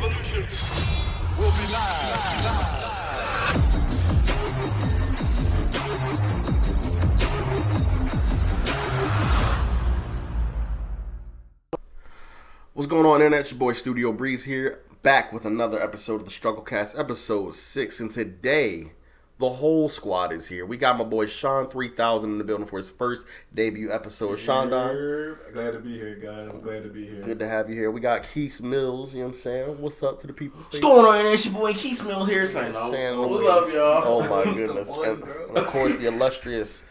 revolution will be live. What's going on, Internet? It's your boy Studio Breeze here, back with another episode of the Struggle Cast, episode 6. And today, the whole squad is here. We got my boy Sean 3000 in the building for his first debut episode. Sean Don. Glad to be here, guys. Glad to be here. Good to have you here. We got Keith Mills, you know what I'm saying? What's up to the people? What's going on, Internet? It's your boy Keith Mills here. What's up, y'all? Oh my goodness. And of course, the illustrious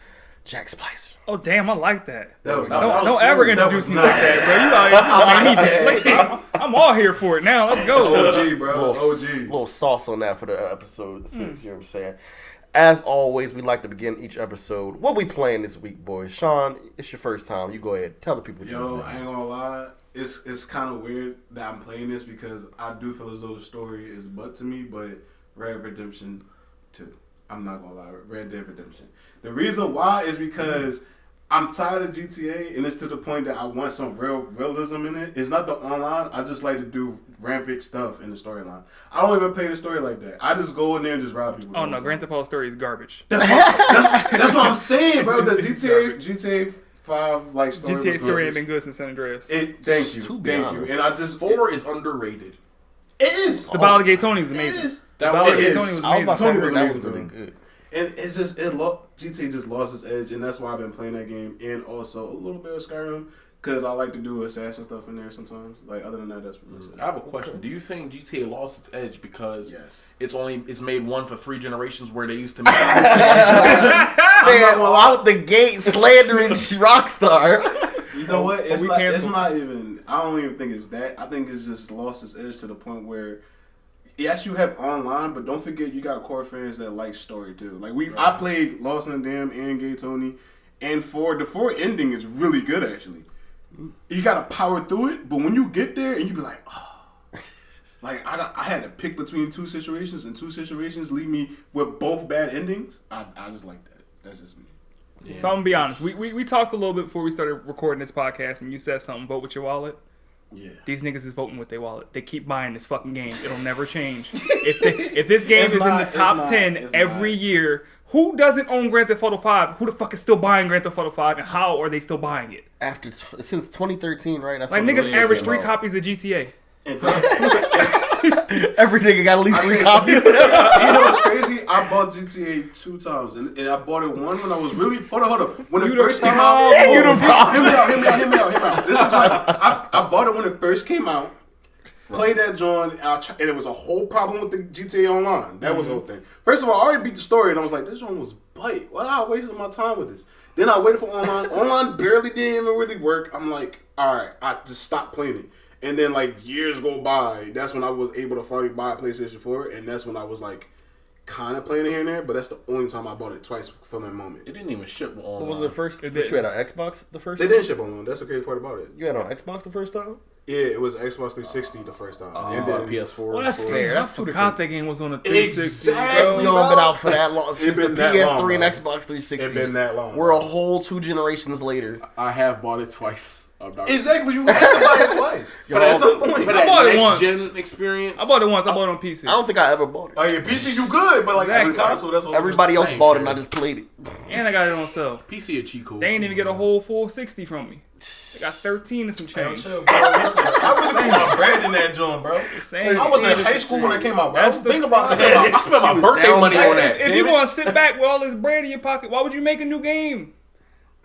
Jack Spicer. Oh damn, I like that. Don't ever introduce me like that, bro. You made me deflate. I'm all here for it now. Let's go. OG, bro. OG. Little sauce on that for the episode 6, you know what I'm saying? As always, we like to begin each episode. What we playing this week, boys? Sean, it's your first time. You go ahead. Tell the people what you're doing. I ain't gonna lie. It's kind of weird that I'm playing this because I do feel as though the story is butt to me, but Red Redemption 2. I'm not gonna lie. Red Dead Redemption. The reason why is because I'm tired of GTA, and it's to the point that I want some realism in it. It's not the online. I just like to do rampant stuff in the storyline. I don't even play the story like that. I just go in there and just rob people. Oh no, Grand Theft Auto story is garbage. That's what I'm saying, bro. The GTA 5 like story. GTA story ain't been good since San Andreas. Thank you. And I just 4 is underrated. It is. The Battle of Gay Tony was amazing. That was Tony was really good. And it's just GTA just lost its edge, and that's why I've been playing that game, and also a little bit of Skyrim because I like to do assassin stuff in there sometimes. Like other than that, that's pretty much it. I have a question. Do you think GTA lost its edge because Yes. it's made one for 3 generations where they used to make Out the gate slandering Rockstar. You know what? It's not even. I don't even think it's that. I think it's just lost its edge to the point where. Yes, you have online, but don't forget you got core fans that like story too. Like I played Lost in the Dam and Gay Tony, and the 4 ending is really good actually. You gotta power through it, but when you get there and you be like, oh, like I had to pick between 2 situations, and 2 situations leave me with both bad endings. I just like that. That's just me. Yeah. So I'm gonna be honest. We talked a little bit before we started recording this podcast, and you said something. Vote with your wallet. Yeah. These niggas is voting with their wallet. They keep buying this fucking game. It'll never change. If this game is in the top 10 every year, who doesn't own Grand Theft Auto 5? Who the fuck is still buying Grand Theft Auto 5, and how are they still buying it? Since 2013, right? That's like niggas average 3 copies of GTA. Every nigga got at least 3 copies. You know what's crazy? I bought GTA 2 times, and I bought it one when I was really. Hold on. When it first came out. You the problem. Hear me out. This is why I bought it when it first came out. Played that joint, and it was a whole problem with the GTA Online. That was the whole thing. First of all, I already beat the story, and I was like, this joint was bite. Well, I wasted my time with this. Then I waited for online. Online barely didn't even really work. I'm like, all right, I just stopped playing it. And then, like, years go by. That's when I was able to finally buy a PlayStation 4. And that's when I was, like, kind of playing it here and there. But that's the only time I bought it twice for that moment. It didn't even ship online. What was the first? You had on Xbox the first They time? didn't ship online. That's the crazy part about it. You had on Xbox the first time? Yeah, it was Xbox 360 the first time. And then PS4. Well, that's fair. That's I 2 forgot different. that game was on a 360. Exactly. You know, been out for that long. Since the been that PS3 long, and bro. Xbox 360. It's been that long. We're a whole 2 generations later. I have bought it twice. Exactly. You have to buy it twice. But at some point, I bought it once. Gen experience. I bought it once. I bought it on PC. I don't think I ever bought it. Oh, yeah, PC, you good. But, like, every console, that's all. Everybody else bought it and I just played it. And I got it on sale. PC a cheat code. They ain't even get a whole full 60 from me. They got 13 and some change. Chill, bro. Listen, I really put my bread in that joint, bro. I was in high school when it came out, bro. Think about it. I spent my birthday money on that. If you want to sit back with all this bread in your pocket, why would you make a new game?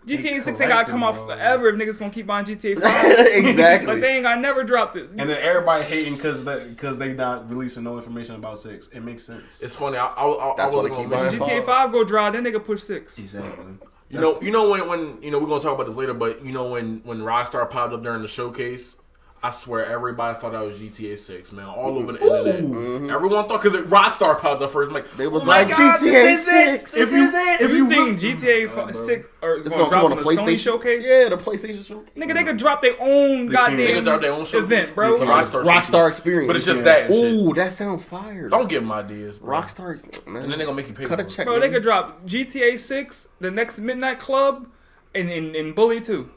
GTA 6 ain't gotta come out forever if niggas gonna keep buying GTA 5. Exactly. Like they ain't gotta never drop it. And then everybody hating because they not releasing no information about 6. It makes sense. It's funny. That's why they keep buying GTA 5 go dry, then nigga push 6. Exactly. You know when we're gonna talk about this later, but you know when Rockstar popped up during the showcase, I swear everybody thought that was GTA 6, man. All over the internet. Mm-hmm. Everyone thought because Rockstar popped up first. I'm like, they was like GTA 6. If you think GTA 6 or is going to drop on the Sony showcase? Yeah, the PlayStation showcase. Nigga, they could drop their own goddamn event, bro. Rockstar experience. But it's just that. Ooh, that sounds fire. Don't give them ideas, bro. Rockstar, man. And then they're gonna make you pay. Cut a check, bro. They could drop GTA 6, the next Midnight Club, and Bully 2.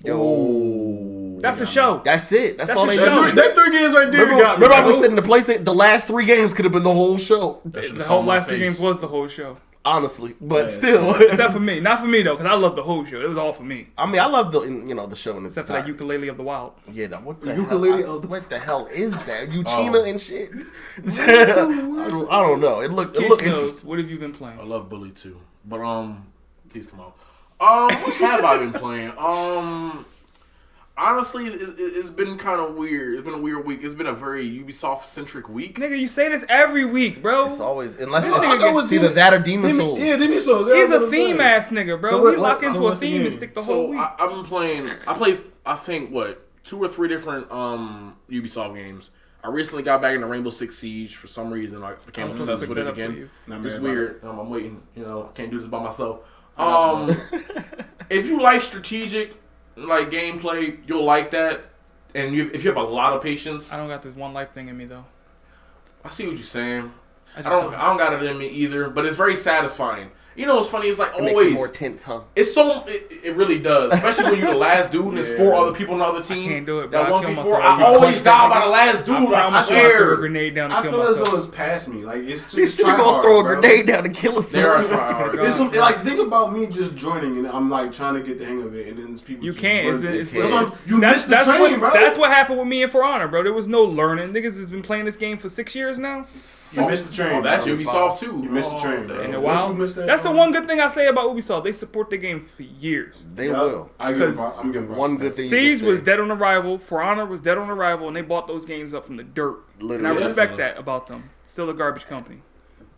Yo. That's a show. That's it. That's all a they show. do. That 3 games right there got me. Remember I was sitting in the place. The last 3 games could have been the whole show. The whole last 3 games was the whole show. Honestly, but still. Except for me. Not for me, though, because I love the whole show. It was all for me. I mean, I love the show in its Except for that ukulele of the wild. Yeah, what the Ukulele hell? What the hell is that? Uchina and shit. I don't know. It looked interesting. What have you been playing? I love Bully too, but please come out. What have I been playing? Honestly, it's been kind of weird. It's been a weird week. It's been a very Ubisoft-centric week. Nigga, you say this every week, bro. It's always, unless it's either that or Demon Souls. Yeah, Demon Souls. He's a theme-ass nigga, bro. So we lock into a theme and stick the whole week. I've been playing, I think, 2 or 3 different Ubisoft games. I recently got back into Rainbow Six Siege for some reason. I became obsessed with it again. It's weird. I'm waiting. I can't do this by myself. If you like strategic gameplay, you'll like that. And if you have a lot of patience, I don't got this one life thing in me though. I see what you're saying. I don't got it in me either, but it's very satisfying. You know what's funny? It's like always makes it more tense, huh? It's it really does, especially when you're the last dude and there's 4 other people on the other team. I can't do it, bro. That 1v4, I always die by the last dude. I swear. A grenade down to I kill feel myself. as though it's past me. Like it's too. He's still gonna throw a grenade down to kill himself. Like think about me just joining and I'm like trying to get the hang of it, and then there's people. You just can't. You missed the train, bro. That's what happened with me and For Honor, bro. There was no learning. Niggas has been playing this game for 6 years now. You missed the train. Oh, that's Ubisoft too. You missed the train, bro. In a while. That's the one good thing I say about Ubisoft. They support the game for years. They will. I'm giving one good thing. Siege was dead on arrival. For Honor was dead on arrival, and they bought those games up from the dirt. Literally. And I respect that about them. Still a garbage company.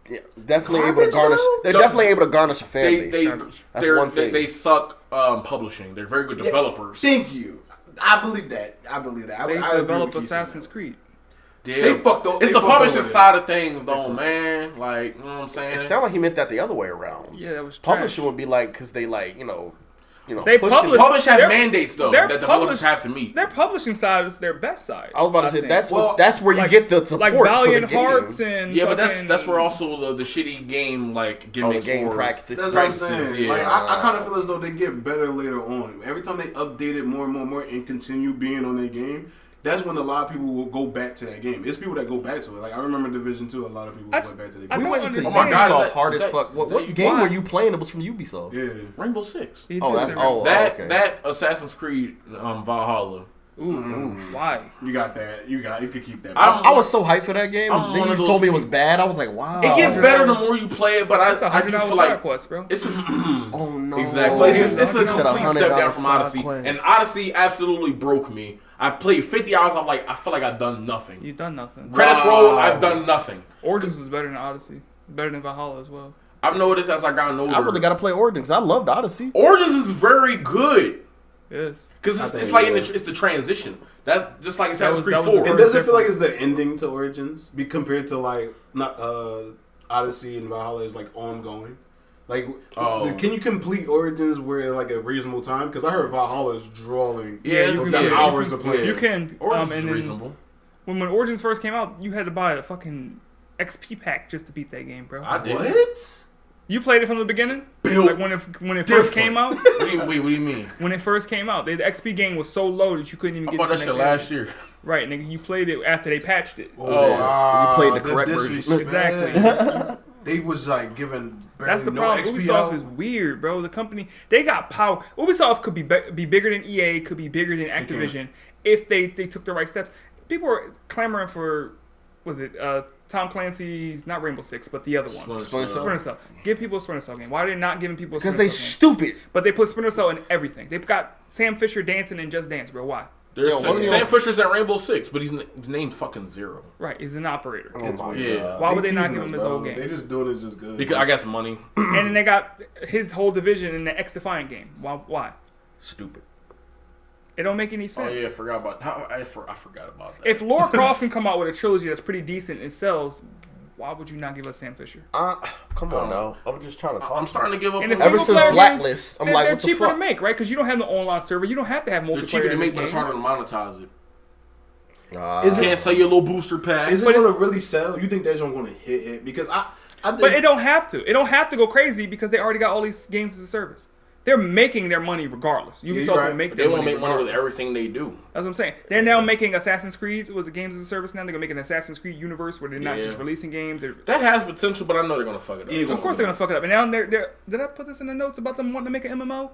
Yeah, definitely able to garnish. They're definitely able to garnish a fan base. That's one thing. They suck publishing. They're very good developers. Thank you. I believe that. They developed Assassin's Creed. Yeah. They fucked up. It's the publishing side of things, though, man. Like, you know what I'm saying? It sounded like he meant that the other way around. Yeah, that was trash. Publishing would be like, because they they publish have mandates though that developers have to meet. Their publishing side is their best side. I was about to say that's where you get the support, like Valiant for the Hearts game. and but that's where also the shitty game gimmicks the game or practice. That's what I'm saying. Yeah. Like I kind of feel as though they get better later on. Every time they update it more and more and continue being on their game. That's when a lot of people will go back to that game. It's people that go back to it. Like I remember Division 2, a lot of people went back to the game. We went into Ubisoft hard as fuck. What game were you playing? It was from Ubisoft. Yeah, Rainbow Six. That Assassin's Creed Valhalla. Ooh, why? You got that. You could keep that. I was so hyped for that game. Then you told me it was bad. I was like, wow. It gets better the more you play it, but I do feel like quest, bro. It's oh no, exactly. It's a complete step down from Odyssey, and Odyssey absolutely broke me. I played 50 hours. I'm like, I feel like I've done nothing. You've done nothing. Credits roll. I've done nothing. Origins was better than Odyssey. Better than Valhalla as well. I've noticed as I got older. I really got to play Origins. I loved Odyssey. Origins is very good. Yes. Because it's like it's the transition. That's just like Assassin's Creed 4. And does it feel like it's the ending to Origins compared to like not Odyssey and Valhalla is like ongoing? Like, can you complete Origins where like a reasonable time? Because I heard Valhalla is drawing. Yeah, you can hours of playing. You can. Origins is reasonable. When Origins first came out, you had to buy a fucking XP pack just to beat that game, bro. I did. What? You played it from the beginning? Like when it first came out? What do you mean? When it first came out, the XP game was so low that you couldn't even get to the next shit last year. Right, nigga. You played it after they patched it. You played the correct version. Exactly. They was like giving. That's the problem. Ubisoft is weird, bro. The company, they got power. Ubisoft could be bigger than EA, could be bigger than Activision if they took the right steps. People were clamoring for, Tom Clancy's, not Rainbow Six, but the other one. Splinter Cell. Give people a Splinter Cell game. Why are they not giving people a Splinter Cell game? Because they stupid. But they put Splinter Cell in everything. They've got Sam Fisher dancing in Just Dance, bro. Why? Sam Fisher's at Rainbow Six, but he's named fucking Zero. Right, he's an operator. Why would they not give him his whole game? They just doing it just good. Because I got some money. And then they got his whole division in the X-Defiant game. Why? Stupid. It don't make any sense. Oh yeah, I forgot about that. If Lara Croft can come out with a trilogy that's pretty decent and sells, why would you not give us Sam Fisher? Come on now. I'm just trying to talk. I'm starting to give up. Ever since Blacklist, I'm like, they're what the cheaper fuck? to make, right? Because you don't have the online server. You don't have to have multiplayer. They're cheaper to make, but it's harder to monetize it. Can't sell you a little booster pack. Is it going to really sell? You think they're going to hit it? Because I think, but it don't have to. It don't have to go crazy because they already got all these games as a service. they're making their money regardless. Ubisoft will make their money. They won't make money with regardless. everything they do. That's what I'm saying. They're now making Assassin's Creed with the games as a service now. They're gonna make an Assassin's Creed universe where they're not just releasing games. That has potential, but I know they're gonna fuck it up. Of course they're gonna fuck it up. And now they're did I put this in the notes about them wanting to make an MMO?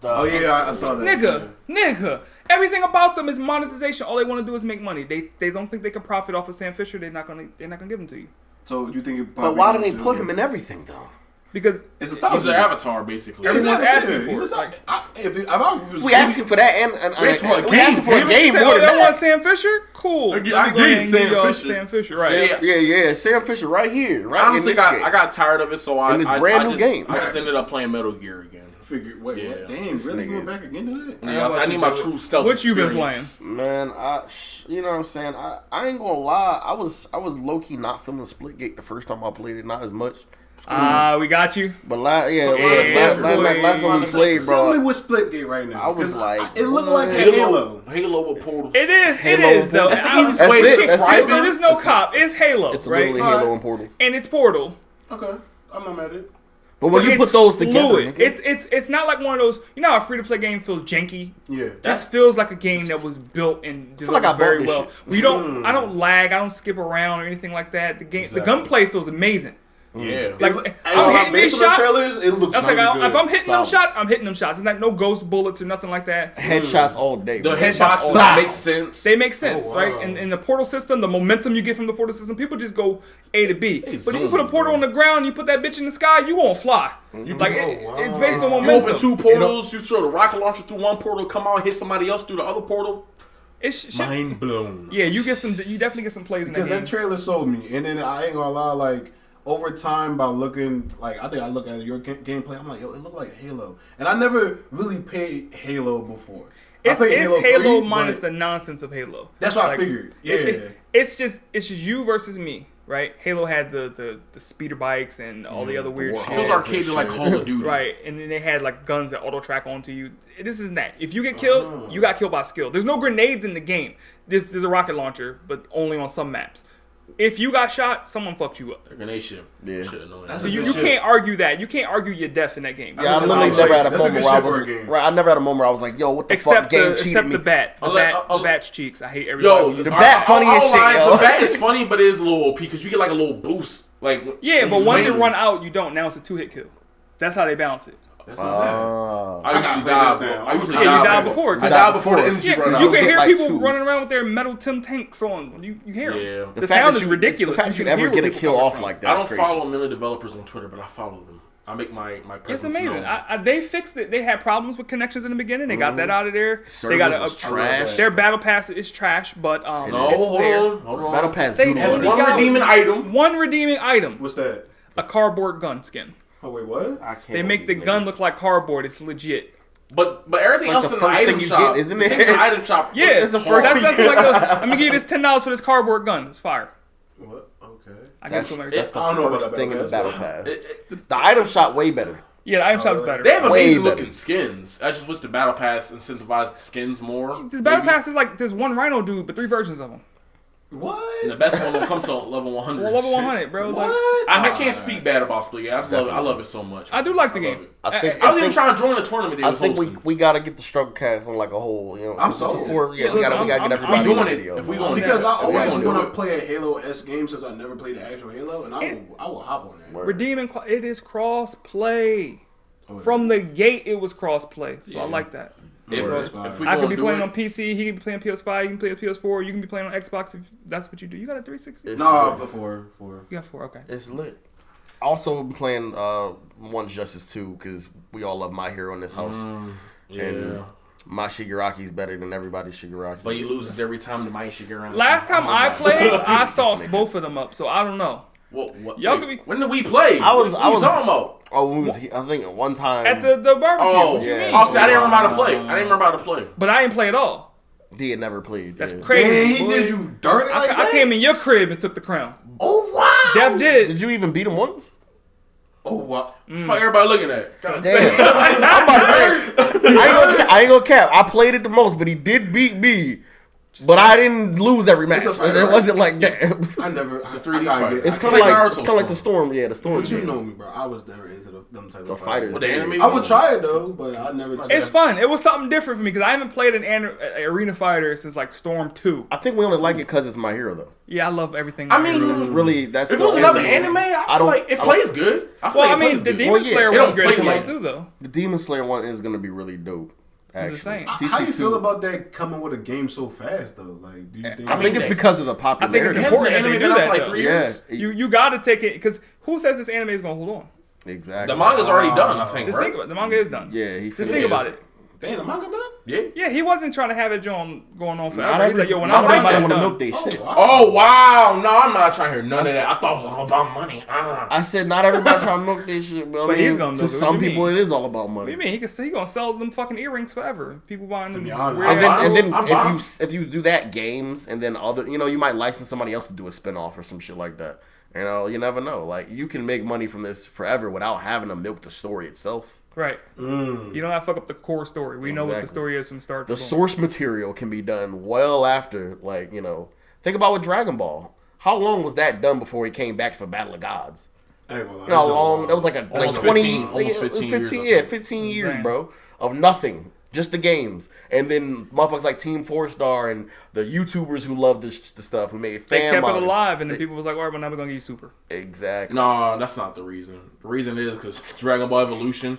Oh yeah, I saw that. Nigga. Everything about them is monetization. All they want to do is make money. They don't think they can profit off of Sam Fisher. They're not gonna give them to you. So you think? But why do they put him in everything though? Because it's a he's an avatar, basically. Everyone's asking for it. We asking for that, and we asking for a game more than that. that. Sam Fisher? Cool. I get Sam Fisher, right? Yeah. Sam Fisher right here. Right. Honestly, I got tired of it, so I game. I just ended up playing Metal Gear again. Wait, what? Damn, really going back again to that? Yeah, I need my true stealth. What you been playing? Man, you know what I'm saying? I ain't gonna lie. I was low key not feeling Splitgate the first time I played it, not as much. We got you. But last time we played, bro. Tell me what Splitgate right now. I was like, it looked like a Halo. Halo with Portal. It is though. That's the easiest way to describe it. There's no cop. It's Halo. It's right? literally Halo and Portal. And it's Portal. Okay, I'm not mad at it. But when you put those together, it's not like one of those. You know how a free to play game feels janky. Yeah, this feels like a game that was built and delivered very well. I don't lag. I don't skip around or anything like that. The gunplay feels amazing. Yeah, like I'm hitting these shots. Trailers, it looks that's like good. If I'm hitting them shots, I'm hitting them shots. It's like no ghost bullets or nothing like that. Headshots all day. The headshots make sense. They make sense, right? And in the portal system, the momentum you get from the portal system, people just go A to B. But you put a portal on the ground, you put that bitch in the sky, you won't fly. Like it's based on momentum. You open two portals, you throw the rocket launcher through one portal, come out, hit somebody else through the other portal. It's mind blown. Yeah, you definitely get some plays in that game. Because that trailer sold me, and then I ain't gonna lie, like. Over time, by looking, like, I think I look at your gameplay, I'm like, yo, it looked like Halo. And I never really played Halo before. It's Halo minus the nonsense of Halo. That's what I figured. Yeah. It's just you versus me, right? Halo had the speeder bikes and all the other weird shit. Those arcades are like Call of Duty. Right, and then they had like guns that auto-track onto you. This isn't that. If you get killed, you got killed by skill. There's no grenades in the game. There's a rocket launcher, but only on some maps. If you got shot, someone fucked you up. A grenade ship. Yeah. So you can't argue that. You can't argue your death in that game. Yeah, I literally never had a moment where I was I never had a moment where I was like, yo, what the fuck, game cheated me. Except the bat's cheeks. I hate everybody. Yo, the bat funny as shit, yo. The bat is funny, but it is a little OP because you get like a little boost. Like yeah, but once it run out, you don't. Now it's a 2-hit kill. That's how they balance it. That's not bad. I usually die. You died before. I died before the energy run out. You can hear people running around with their metal Tim tanks on. You hear them. Yeah. The sound is ridiculous. The fact you ever get a kill off like that. I don't follow many developers on Twitter, but I follow them. I make my it's amazing. They fixed it. They had problems with connections in the beginning. They got that out of there. They got trash. Their battle pass is trash, but hold on. Battle pass has one redeeming item. One redeeming item. What's that? A cardboard gun skin. Oh wait, what? They make the gun look like cardboard. It's legit. But everything else in the item shop, isn't it? The item shop. Yeah, it's the first thing. That's like let me give you this $10 for this cardboard gun. It's fire. What? Okay. That's the first thing in the battle pass. The item shop way better. Yeah, the item shop is better. They have amazing looking skins. I just wish the battle pass incentivized skins more. The battle pass is like there's one Rhino dude, but 3 versions of them. What? And the best one will come to level 100. Well, level 100, bro. What? I can't speak bad about Split. I love it so much. I do like the game. I was even trying to join the tournament. I think we gotta get the struggle cast on like a whole. You know, I'm so we gotta get everybody in the video. If we going because I always want to play a Halo-esque game since I never played the actual Halo, and I will hop on that. Redeeming it is cross play. From the gate, it was cross play, so I like that. I could be playing on PC. He could be playing PS5. You can play on PS4. You can be playing on Xbox if that's what you do. You got a 360? No, before 4. You got 4. Okay. It's lit. Also, been playing One Justice 2 because we all love My Hero in this house. And my Shigaraki's better than everybody's Shigaraki. But he loses every time the my Shigaraki. Last time I played, I sauced both of them up, so I don't know. Y'all could be. When did we play? I was talking about. I think at one time at the barbecue. Oh, what you mean? I didn't remember how to play. I didn't remember how to play. But I didn't play at all. He had never played. That's crazy. He did you dirty like that? I came in your crib and took the crown. Oh wow! Def did. Did you even beat him once? Oh what? Fuck everybody looking at. Damn. I'm about to say. I ain't gonna cap. I played it the most, but he did beat me But I didn't lose every match. a fighter, It right? wasn't like that. I never. It's a I 3D gotta fighter. get- It's I kind of can't- like Naruto the storm. Yeah, the storm. But you games. know me, bro. I was never into them type The of fighters. Well, the anime. I would try it though, but I never. It's fun. It was something different for me because I haven't played an arena fighter since like Storm 2. I think we only like it because it's My Hero though. Yeah, I love everything. I mean, It's really that's. If it the was another anime. anime, I feel don't- like it I don't- plays good. I feel well, I like it mean, plays the good. Demon Well, yeah. Slayer It one's don't great to play play like- too, though. The Demon Slayer one is gonna be really dope. Actually, just saying. How you CC2 feel about that coming with a game so fast though? Like, do you think? I think it's because of the I think popularity. it's Hasn't important the that they anime do been out that. for like though. 3 Yeah, years? You got to take it because who says this anime is gonna hold on? exactly. The manga's already done, I think, Just right? think about it. The manga is done. Yeah, he. Just think about it. Damn, the manga done? Yeah. Yeah, he wasn't trying to have it going on forever. Not He's like, yo, when not I'm done, everybody I'm want to done. milk their shit. Wow. Oh, wow. No, I'm not trying to hear none of that. I thought it was all about money. I said not everybody trying to milk their shit, but, But I mean, he's gonna to milk it. What some you people mean? it is all about What do money. you mean? He gonna sell them fucking earrings forever. People buying them. be honest. weird And ass- then I'm fine. if you do that games and then other you might license somebody else to do a spinoff or some shit like that. You never know. Like you can make money from this forever without having to milk the story itself. Right. You don't have to fuck up the core story. We know what the Exactly. story is from start to The finish. source material can be done well after, think about with Dragon Ball. How long was that done before he came back for Battle of Gods? I ain't gonna lie, You know how that long? That was like Almost 20, 15 almost yeah, it was 15 years, 15 I yeah, think. 15 years, Insane. bro, of nothing. Just the games. And then motherfuckers like Team 4-Star and the YouTubers who love the stuff, who made They fan kept it modding. alive, and then people was like, all right, well, now we're gonna give you Super. Exactly. No, that's not the reason. The reason is because Dragon Ball Evolution.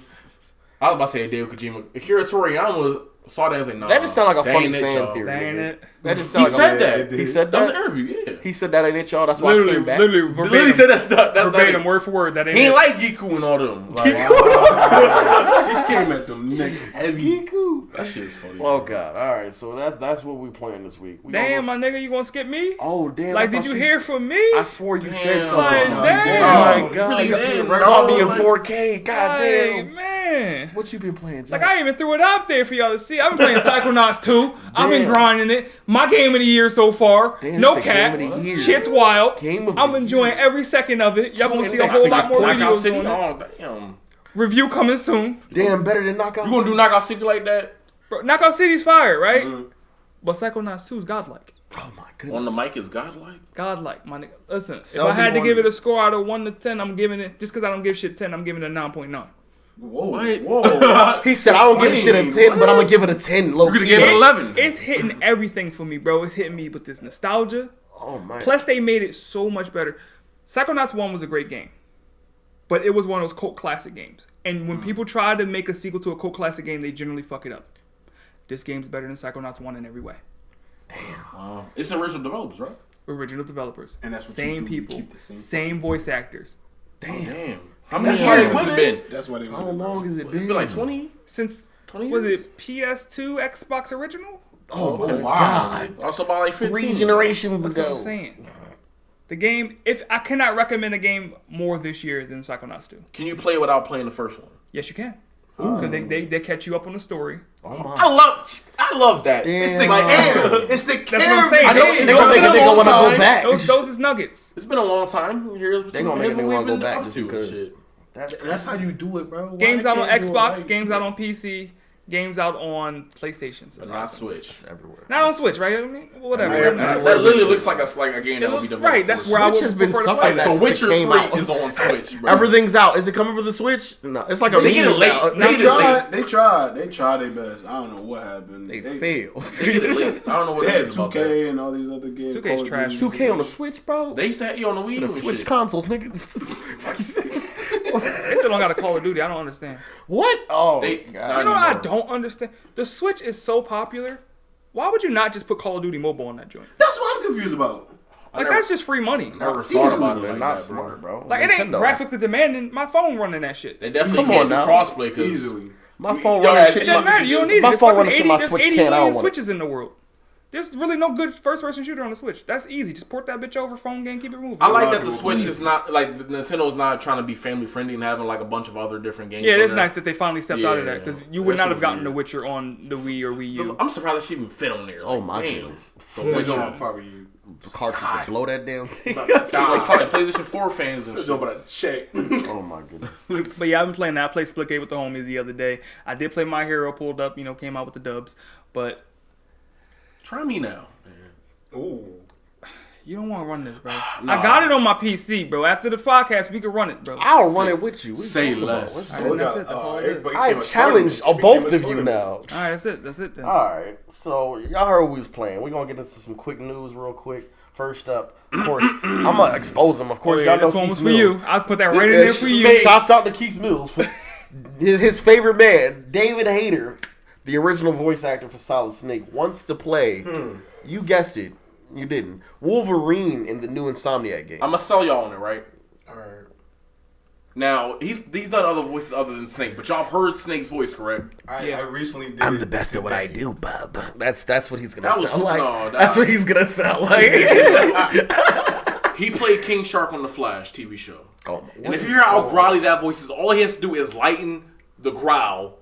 I was about to say Hideo Kojima. Akira Toriyama saw that as like, nah. That just sound like a that funny ain't it, fan y'all. theory. That ain't nigga. it. That just He sound like said a, that. He said That was that. an interview, yeah. He said that ain't it, y'all. That's why I came back. Literally Literally said that's verbatim, that. word for word. That ain't He ain't it. like Giku and all them. Like, He came at them next heavy. that shit is funny. Oh God! All right, so that's what we playing this week. We Damn, gonna my nigga, you gonna skip me? oh damn! Like, I did thought you hear from me? I swore you said Damn. something. Like, No, damn. Oh my God! Really This did, nigga bro. I'll be in Like- 4K. God Like, damn! man. What you been playing, Jack? Like, I even threw it out there for y'all to see. I've been playing Psychonauts 2. I've been Damn. grinding it. My game of the year so far. Damn, No it's a cap. game of the year. Shit's wild. Game of I'm the enjoying year. every second of it. Y'all gonna see a index whole lot fingers more pointing. Knockout videos City. on it. Oh, damn. Review coming soon. Damn, better than Knockout. You gonna do Knockout City like that? Bro, Knockout City's fire, right? But Psychonauts 2 is godlike. Oh my goodness! On the mic is godlike. Godlike, my nigga. Listen, if Seldom I had to on- give it a score out of 1 to 10, I'm giving it, just because I don't give shit 10, I'm giving it a 9.9. Whoa, What? whoa. He said I don't give a shit a 10, but I'm gonna give it a 10. Low You could've key. gave it 11. It's hitting everything for me, bro. It's hitting me with this nostalgia. Oh man! Plus, they made it so much better. Psychonauts 1 was a great game, but it was one of those cult classic games. And when people try to make a sequel to a cult classic game, they generally fuck it up. This game's better than Psychonauts 1 in every way. It's the original developers, right? Original developers, And that's what same you do, you people, keep the same same voice actors. Damn. How many That's why years they has it been? That's why they How long has it It's been? been like 20? Since 20 was years? it PS2, Xbox original? Oh my wow. God! Also about like 15. 3 generations That's what ago. I'm saying. The game, if I cannot recommend a game more this year than Psychonauts 2. Can you play it without playing the first one? Yes, you can. Because they catch you up on the story. Oh my! I love that. Damn. It's the Like, care. It's the care. That's what I'm saying. I know, They They gonna make a It's been a nigga long wanna go time. back. Those is nuggets. It's been a long time. Here's what They you- gonna make here's a nigga what wanna we've go been back up just to and because. shit. That's how you do it, bro. Why Games out on can't you do it Xbox, right? games out on PC, games out on PlayStation. So But not Switch. Everywhere. not on Switch, right? I mean, whatever. Yeah, Not- that's That literally Switch. looks like a game that would be developed. right, that's where I Switch would has been prefer to suffering play. that The Witcher came 3 out. is on Switch, bro. Everything's out. Is it coming for the Switch? No, it's like a They get it remake late. now. They They get it tried. They tried their best. I don't know what happened. They failed. They get it late. I don't know what They it had is about that. 2K and all these other games. 2K 's Call of trash. Duty. 2K on the Switch, bro. They used to have you on the Wii The and Switch shit. consoles, nigga. They still don't got a Call of Duty. I don't understand. What? Oh, They- God. You know what I anymore. don't understand? The Switch is so popular. Why would you not just put Call of Duty Mobile on that joint? That's what I'm confused about. Like, never- that's just free money. Never thought about it They're like not that, smart, bro. bro. Like, it ain't Nintendo. graphically demanding. My phone running that shit. They definitely Come can't on do now. crossplay because Easily. My phone Yo, running it shit. It doesn't matter. You don't need it. My There's phone fucking running shit 80, my there's Switch 80 can't. I million don't want it. Switches in the world. There's really no good first-person shooter on the Switch. That's easy. Just port that bitch over, phone game, keep it moving. I like lot that of the people Switch play is not like the Nintendo's not trying to be family friendly and having like a bunch of other different games. Yeah, on it's there. nice that they finally stepped out of that because you would That not shit have was gotten The weird. Witcher on the Wii or Wii U. I'm surprised that she even fit on there. Oh Like, my damn. goodness. The They're Witcher. going probably Cartridge to blow that damn thing. Like probably PlayStation 4 fans and shit. no, but I check. Oh my goodness. But yeah, I've been playing that. I played Splitgate with the homies the other day. I did play My Hero, pulled up, came out with the dubs. But Try me now. Ooh. You don't want to run this, bro. Nah. I got it on my PC, bro. After the podcast, we can run it, bro. I'll run it with you. Say less. All right, that's it. That's all it is. I challenge both of you now. All right, that's it. That's it then. All right, so y'all heard what we was playing. We're gonna get into some quick news real quick. First up, of course, I'm gonna expose him. Of course, y'all know this one Keith was for Mills. you. I'll put that right in there for you. Shouts out to Keith Mills. His favorite man, David Hayter, the original voice actor for Solid Snake, wants to play. You guessed it. You didn't. Wolverine in the new Insomniac game. I'm gonna sell y'all on it, right? Alright. Now he's done other voices other than Snake, but y'all have heard Snake's voice, correct? I recently did. I'm the best at what I do, bub. That's what he's gonna That was- sound like. no, That's what he's gonna sound like. He played King Shark on the Flash TV show. Oh, And if you hear how growly that voice is, all he has to do is lighten the growl.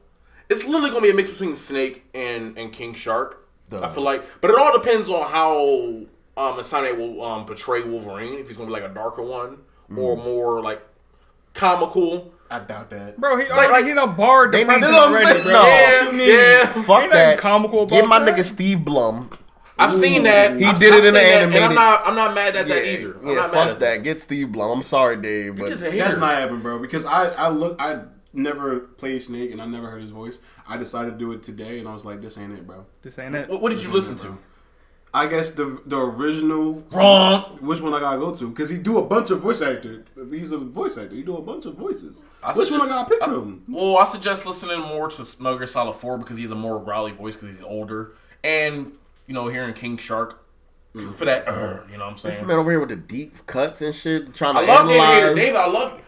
It's literally gonna be a mix between Snake and King Shark. I feel like, but it all depends on how Insomniac will portray Wolverine. If he's gonna be like a darker one or more like comical. I doubt that. Bro, he done borrowed the They president need to- already, bro. Yeah. Fuck Ain't that. nothing comical Get about my that. nigga Steve Blum. I've seen that. He I've did it in the seen that, animated. and I'm not mad at that either. I'm Yeah, not mad fuck at that. Get Steve Blum. I'm sorry, Dave, but just hate That's her. not happening, bro. Because I never played Snake and I never heard his voice. I decided to do it today and I was like, this ain't it, bro. This ain't it. What did you listen to? I guess the original. Wrong. Which one I gotta go to? Because he do a bunch of voice actor. He's a voice actor. He do a bunch of voices. Which one I gotta pick from? Well, I suggest listening more to Metal Gear Solid 4 because he's a more growly voice because he's older, and hearing King Shark for that. You know what I'm saying? this man over here with the deep cuts and shit, trying to I love analyze. David. I love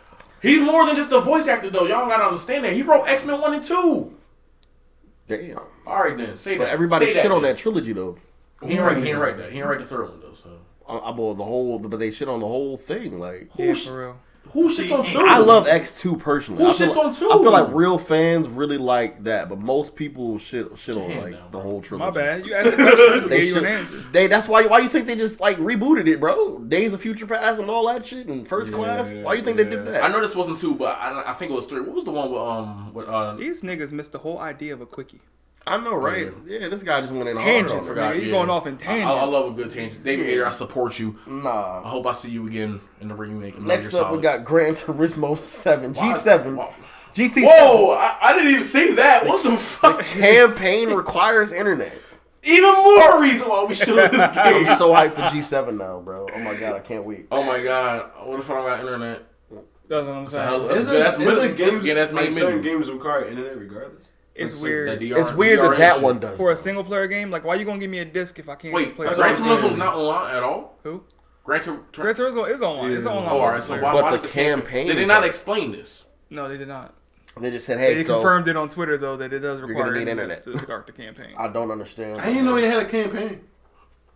you. He's more than just a voice actor, though. Y'all gotta understand that. He wrote X-Men 1 and 2. Damn. All right, then. Say But that. everybody Say shit on then. that trilogy though. He ain't write that. He ain't write the third one, though. So But they shit on the whole thing. Like, Yeah, for real. who shits on 2? I love X2 personally. Who I feel shits like, on 2? I feel like real fans really like that, but most people shit on like now, the whole trilogy. My bad. You asked a question. I just They gave you an should- answer. That's why you think they just like rebooted it, bro? Days of Future Past and all that shit and First Class. Why you think they did that? I know this wasn't 2, but I think it was 3. What was the one with These niggas missed the whole idea of a quickie. I know, right? Yeah, this guy just went in hard. Tangents, on it. man. You going off in tangents. I love a good tangent. David Hayter, I support you. I Nah. hope I see you again in the remake. Next up, we got Gran Turismo 7, G7, Wow. GT7. Whoa! I didn't even see that. What the fuck? Campaign requires internet. Even more reason why we should have this I'm game. so hyped for G7 now, bro. Oh my god, I can't wait. Oh my god! What if I don't got internet? That's what I'm saying. Is certain games require internet regardless? It's weird. It's weird that one does. For a single player game, like why you gonna give me a disc if I can't Wait, play? Gran Turismo is not online at all. Who? Gran Turismo is online. It's online. Oh, all right. So multiplayer. why? But why the does campaign Did they not part- explain this? No, they did not. They just said, hey, They so confirmed it on Twitter though that it does gonna require need internet internet. to start the campaign. I don't understand. I didn't know you had a campaign.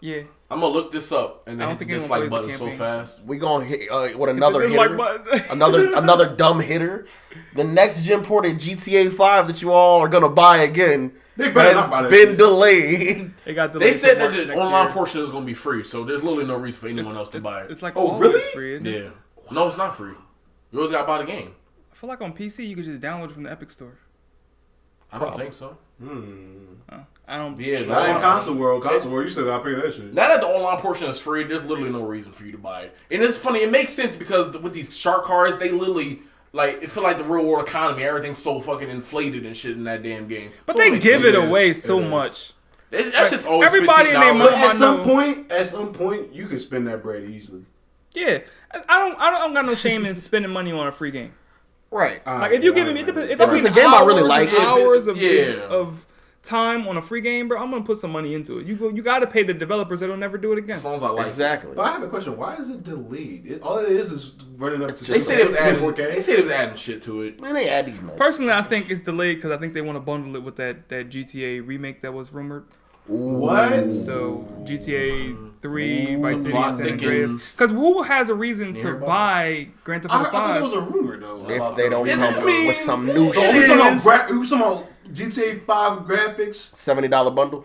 Yeah. I'm gonna look this up and I then don't hit think the anyone dislike plays the button so campaigns. fast. We gonna hit with another It's hitter. like, but another dumb hitter. The next gen port of GTA 5 that you all are gonna buy again They better has not buy that been shit. delayed. it got delayed. They said to that March the next online year. portion is gonna be free, so there's literally no reason for anyone else to buy it. It's like Oh, always really? free. Isn't it? Yeah. No, it's not free. You always gotta buy the game. I feel like on PC you could just download it from the Epic Store. I don't think so. I don't. Yeah, Not in console world. Console world, you still gotta pay that shit. Now that the online portion is free, there's literally no reason for you to buy it. And it's funny, it makes sense because with these shark cards, they literally, like, it feel like the real world economy. Everything's so fucking inflated and shit in that damn game. But So they makes give it sense. away so Yeah. much. That shit's always Everybody and their $15. But mama- at some point, you can spend that bread easily. Yeah, I don't got no shame in spending money on a free game. Right. Like if you give me, if If it's a game I really like, hours of yeah. of time on a free game, bro, I'm gonna put some money into it. You got to pay the developers that'll never do it again. As long as I like Exactly. But I have a question. Why is it delayed? All it is running up to it. They said it was adding. 4K. They said it was adding shit to it. Man, they add these nuts. Personally, I think it's delayed because I think they want to bundle it with that GTA remake that was rumored. What? So GTA 3, Vice City, plot and San Andreas. thickens. Because who has a reason to Everybody. buy Grand Theft I Auto thought 5? that was a rumor though. If they don't It come mean- with some new So we shit. talking about GTA 5 graphics, $70 bundle.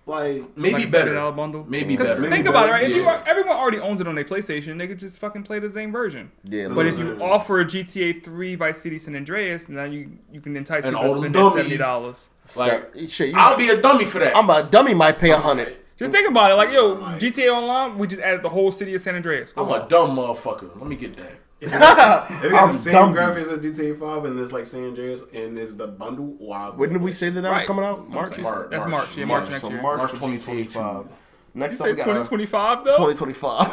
like Maybe like better. $70 bundle. Maybe 'Cause better. think Maybe about it, better, right? If you yeah. are, everyone already owns it on their PlayStation, they could just fucking play the same version. Yeah, But if Yeah. you offer GTA 3, Vice City, San Andreas, now you can entice And people to all spend them that dummies. $70. Like, shit, I'll be a dummy for that. I'm a dummy. Might pay $100. Just think about it. Like, yo, GTA Online, we just added the whole city of San Andreas. I'm a dumb motherfucker. Let me get that. If you got the same graphics as GTA 5 and it's like San Andreas and it's the bundle, wow. When did we say that was coming out? March? That's March. Yeah, March next year. March 2025. Next You up, say we got 2025 though? 2025.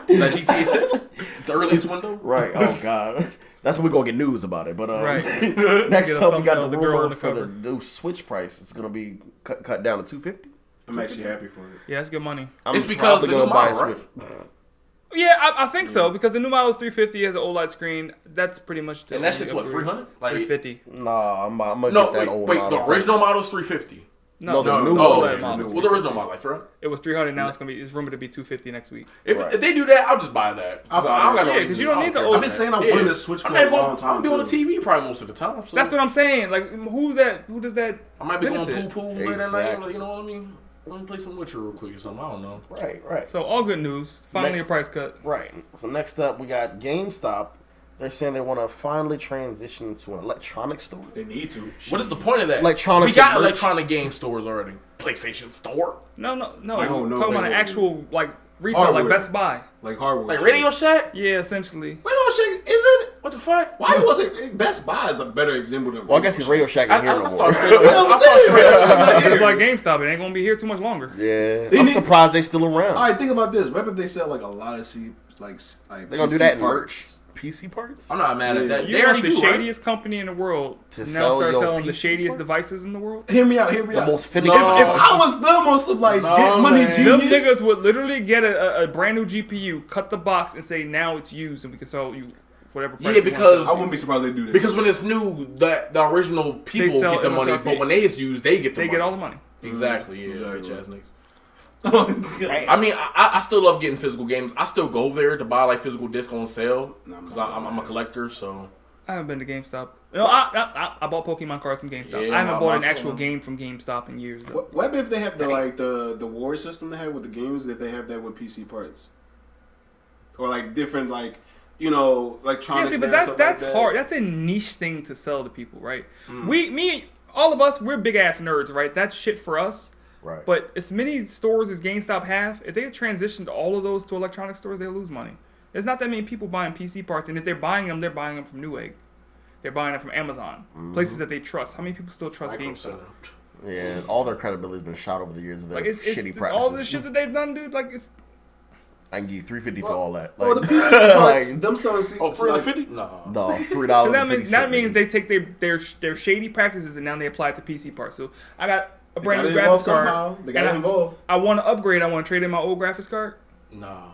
That GTA 6? The earliest window? Right. Oh, God. That's when we're going to get news about it. But Right. next Get a up, we got thumbnail, the the girl rumor on the for the cover. new Switch price. It's going to be cut down to $250. I'm actually happy for it. Yeah, that's good money. I'm It's because probably of the new gonna buy a model, right? Switch. Yeah, I think so because the new model is 350 has an OLED screen. That's pretty much. And that shit's what, 300? Like 350. Nah, I'm going to No, get that old wait, model. the original first. model is 350. No, the new Oh, OLED one. model. well, the original model, like 300. It was 300. Now it's rumored to be 250 next week. If they do that, I'll just buy that. I'll buy I don't that. got no Yeah, reason 'cause you to. don't I need the care. old- I've been saying I wanted to switch for a long time. I'm doing too. the TV probably most of the time. So That's what I'm saying. Like, who does that? I might be benefit? going pool late at night. Exactly. You know what I mean? Let me play some Witcher real quick or something. I don't know. Right. So all good news. Finally Next. a price cut. Right. So next up, we got GameStop. They're saying they want to finally transition to an electronic store. They need to. What is the point of that? Electronics We got and merch. electronic game stores already. PlayStation Store, No. no, I'm talking about an wait. actual like retail, Hardware. like Best Buy. Like hardware. like shit. Radio Shack. Yeah, essentially. Radio Shack isn't. What the fuck? Why wasn't Best Buy is a better example than? Well, I guess his Radio Shack ain't here no I more. thought straight up. You know what I'm I thought straight up. Just like GameStop, it ain't gonna be here too much longer. Yeah, They I'm need- surprised they still around. All right, think about this. What if they sell like a lot of like They're gonna do PC that in parts? PC parts. I'm not mad at that. You They want already the do, right? shadiest company in the world To to sell now start your selling the PC shadiest parts? devices in the world? Hear me out. The most finicky. No. If I was them on some like No, get money man. Them genius, niggas would literally get a brand new GPU, cut the box, and say now it's used, and we can sell you whatever price. Yeah, you want because I wouldn't be surprised they do that. Because when it's new, the original people sell get the money, MSRP. but when they is used, they get the they money. get all the money. Exactly. Yeah, Exactly. bitch ass niggas. I I mean, I still love getting physical games. I still go there to buy like physical disc on sale No, I'm because not I'm doing a that. collector. So I haven't been to GameStop. No, I bought Pokemon cards from GameStop. Yeah, I haven't bought an my actual son. game from GameStop in years. Though. What if they have the war system they have with the games that they have that with PC parts, or like different like Yeah, electronics? see, but and stuff that's like that? hard. That's a niche thing to sell to people, right? All of us, we're big ass nerds, right? That's shit for us. Right. But as many stores as GameStop have, if they transitioned all of those to electronic stores, they lose money. There's not that many people buying PC parts, and if they're buying them from Newegg. They're buying them from Amazon, places that they trust. How many people still trust Micro GameStop? Center. Yeah, all their credibility has been shot over the years of their Like it's shitty practices. all this shit that they've done, dude. Like it's I can give you $350 for all that. Well, Like, the PC parts, like, them selling. Oh, $350? No. no, $3. 'cause that means they take their shady practices and now they apply it to PC parts. So I got a brand new graphics card. They got to involve. I want to upgrade. I want to trade in my old graphics card. No.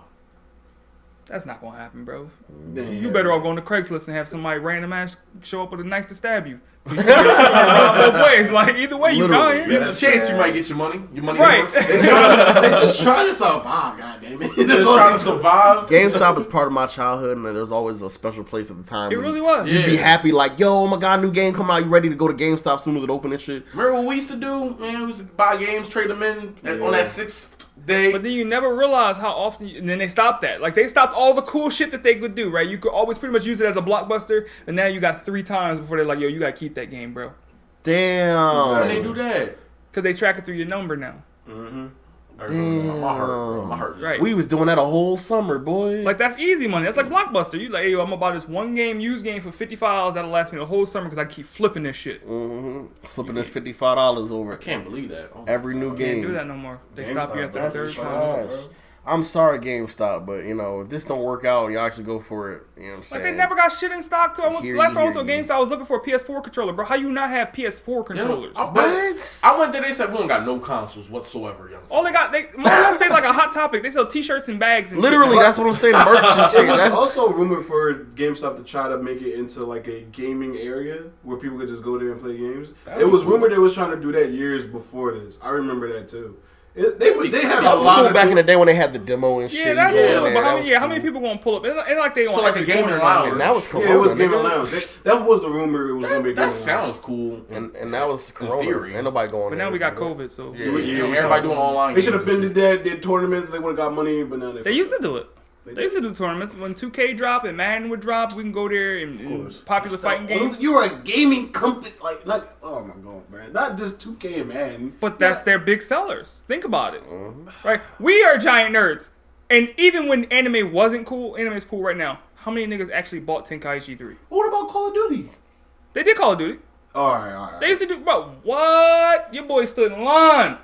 That's not gonna happen, bro. Damn. You better off going to Craigslist and have somebody random ass show up with a knife to stab you. You get robbed both ways. Like either way, you Literally. dying. There's a chance you might get your money. Your money Right. worth. They just trying to survive. God damn it! Just trying to survive. GameStop is part of my childhood, and there's always a special place at the time. It when really was. Yeah. You'd be happy, like, yo, oh my god, new game coming out. You ready to go to GameStop as soon as it open and shit? Remember what we used to do? Man, we used to buy games, trade them in on that 6th day. But then you never realize how often, and then they stopped that. Like they stopped all the cool shit that they could do, right? You could always pretty much use it as a blockbuster, and now you got 3 times before they're like, yo, you gotta keep that game, bro. Damn. When they do that. Because they track it through your number now. Damn. My heart. My heart. Right. We was doing that a whole summer, boy. Like that's easy money. That's like Blockbuster. You like, hey, yo, I'm gonna buy this one game, used game for $55. That'll last me the whole summer because I keep flipping this shit. Flipping this $55 over I can't believe that. Oh. every new game. Can't do that no more. They stop you after the That's third trash. time. I'm sorry, GameStop, but you know if this don't work out, y'all actually go for it. You know what I'm saying? Like they never got shit in stock. Too. Hear Last you, time I went to a hear you. GameStop, I was looking for a PS4 controller, bro. How you not have PS4 controllers? What? I went there. They said we don't got no consoles whatsoever, young. All they got, more or less, they like a hot topic. They sell T-shirts and bags and Literally, shit. that's what I'm saying. The merch and shit. It was That's, also rumored for GameStop to try to make it into like a gaming area where people could just go there and play games. It was rumored they was trying to do that years before this. I remember that too. They had that a was lot cool of back in the day when they had the demo and shit. Yeah, that's You cool. know, But that how was many? How cool. many people gonna pull up? It ain't like they on So like every a gaming corner lounge. And that was Corona. Yeah, it was nigga. Gaming Lounge. That was the rumor. It was going to be a That Gaming sounds cool. And that was Corona. theory. Ain't nobody going But there. now we got COVID, so Yeah. Lounge. Everybody doing online. They should games have been and did that. Did tournaments. They would have got money, but now they used to do it. They used to do tournaments. When 2K drop and Madden would drop, we can go there and popular fighting games. You're a gaming company, like, oh my god, man, not just 2K and Madden. But that's their big sellers. Think about it, right? We are giant nerds, and even when anime wasn't cool, anime is cool right now. How many niggas actually bought Tenkaichi 3? What about Call of Duty? They did Call of Duty. All right. They used to do, bro. What? Your boy stood in line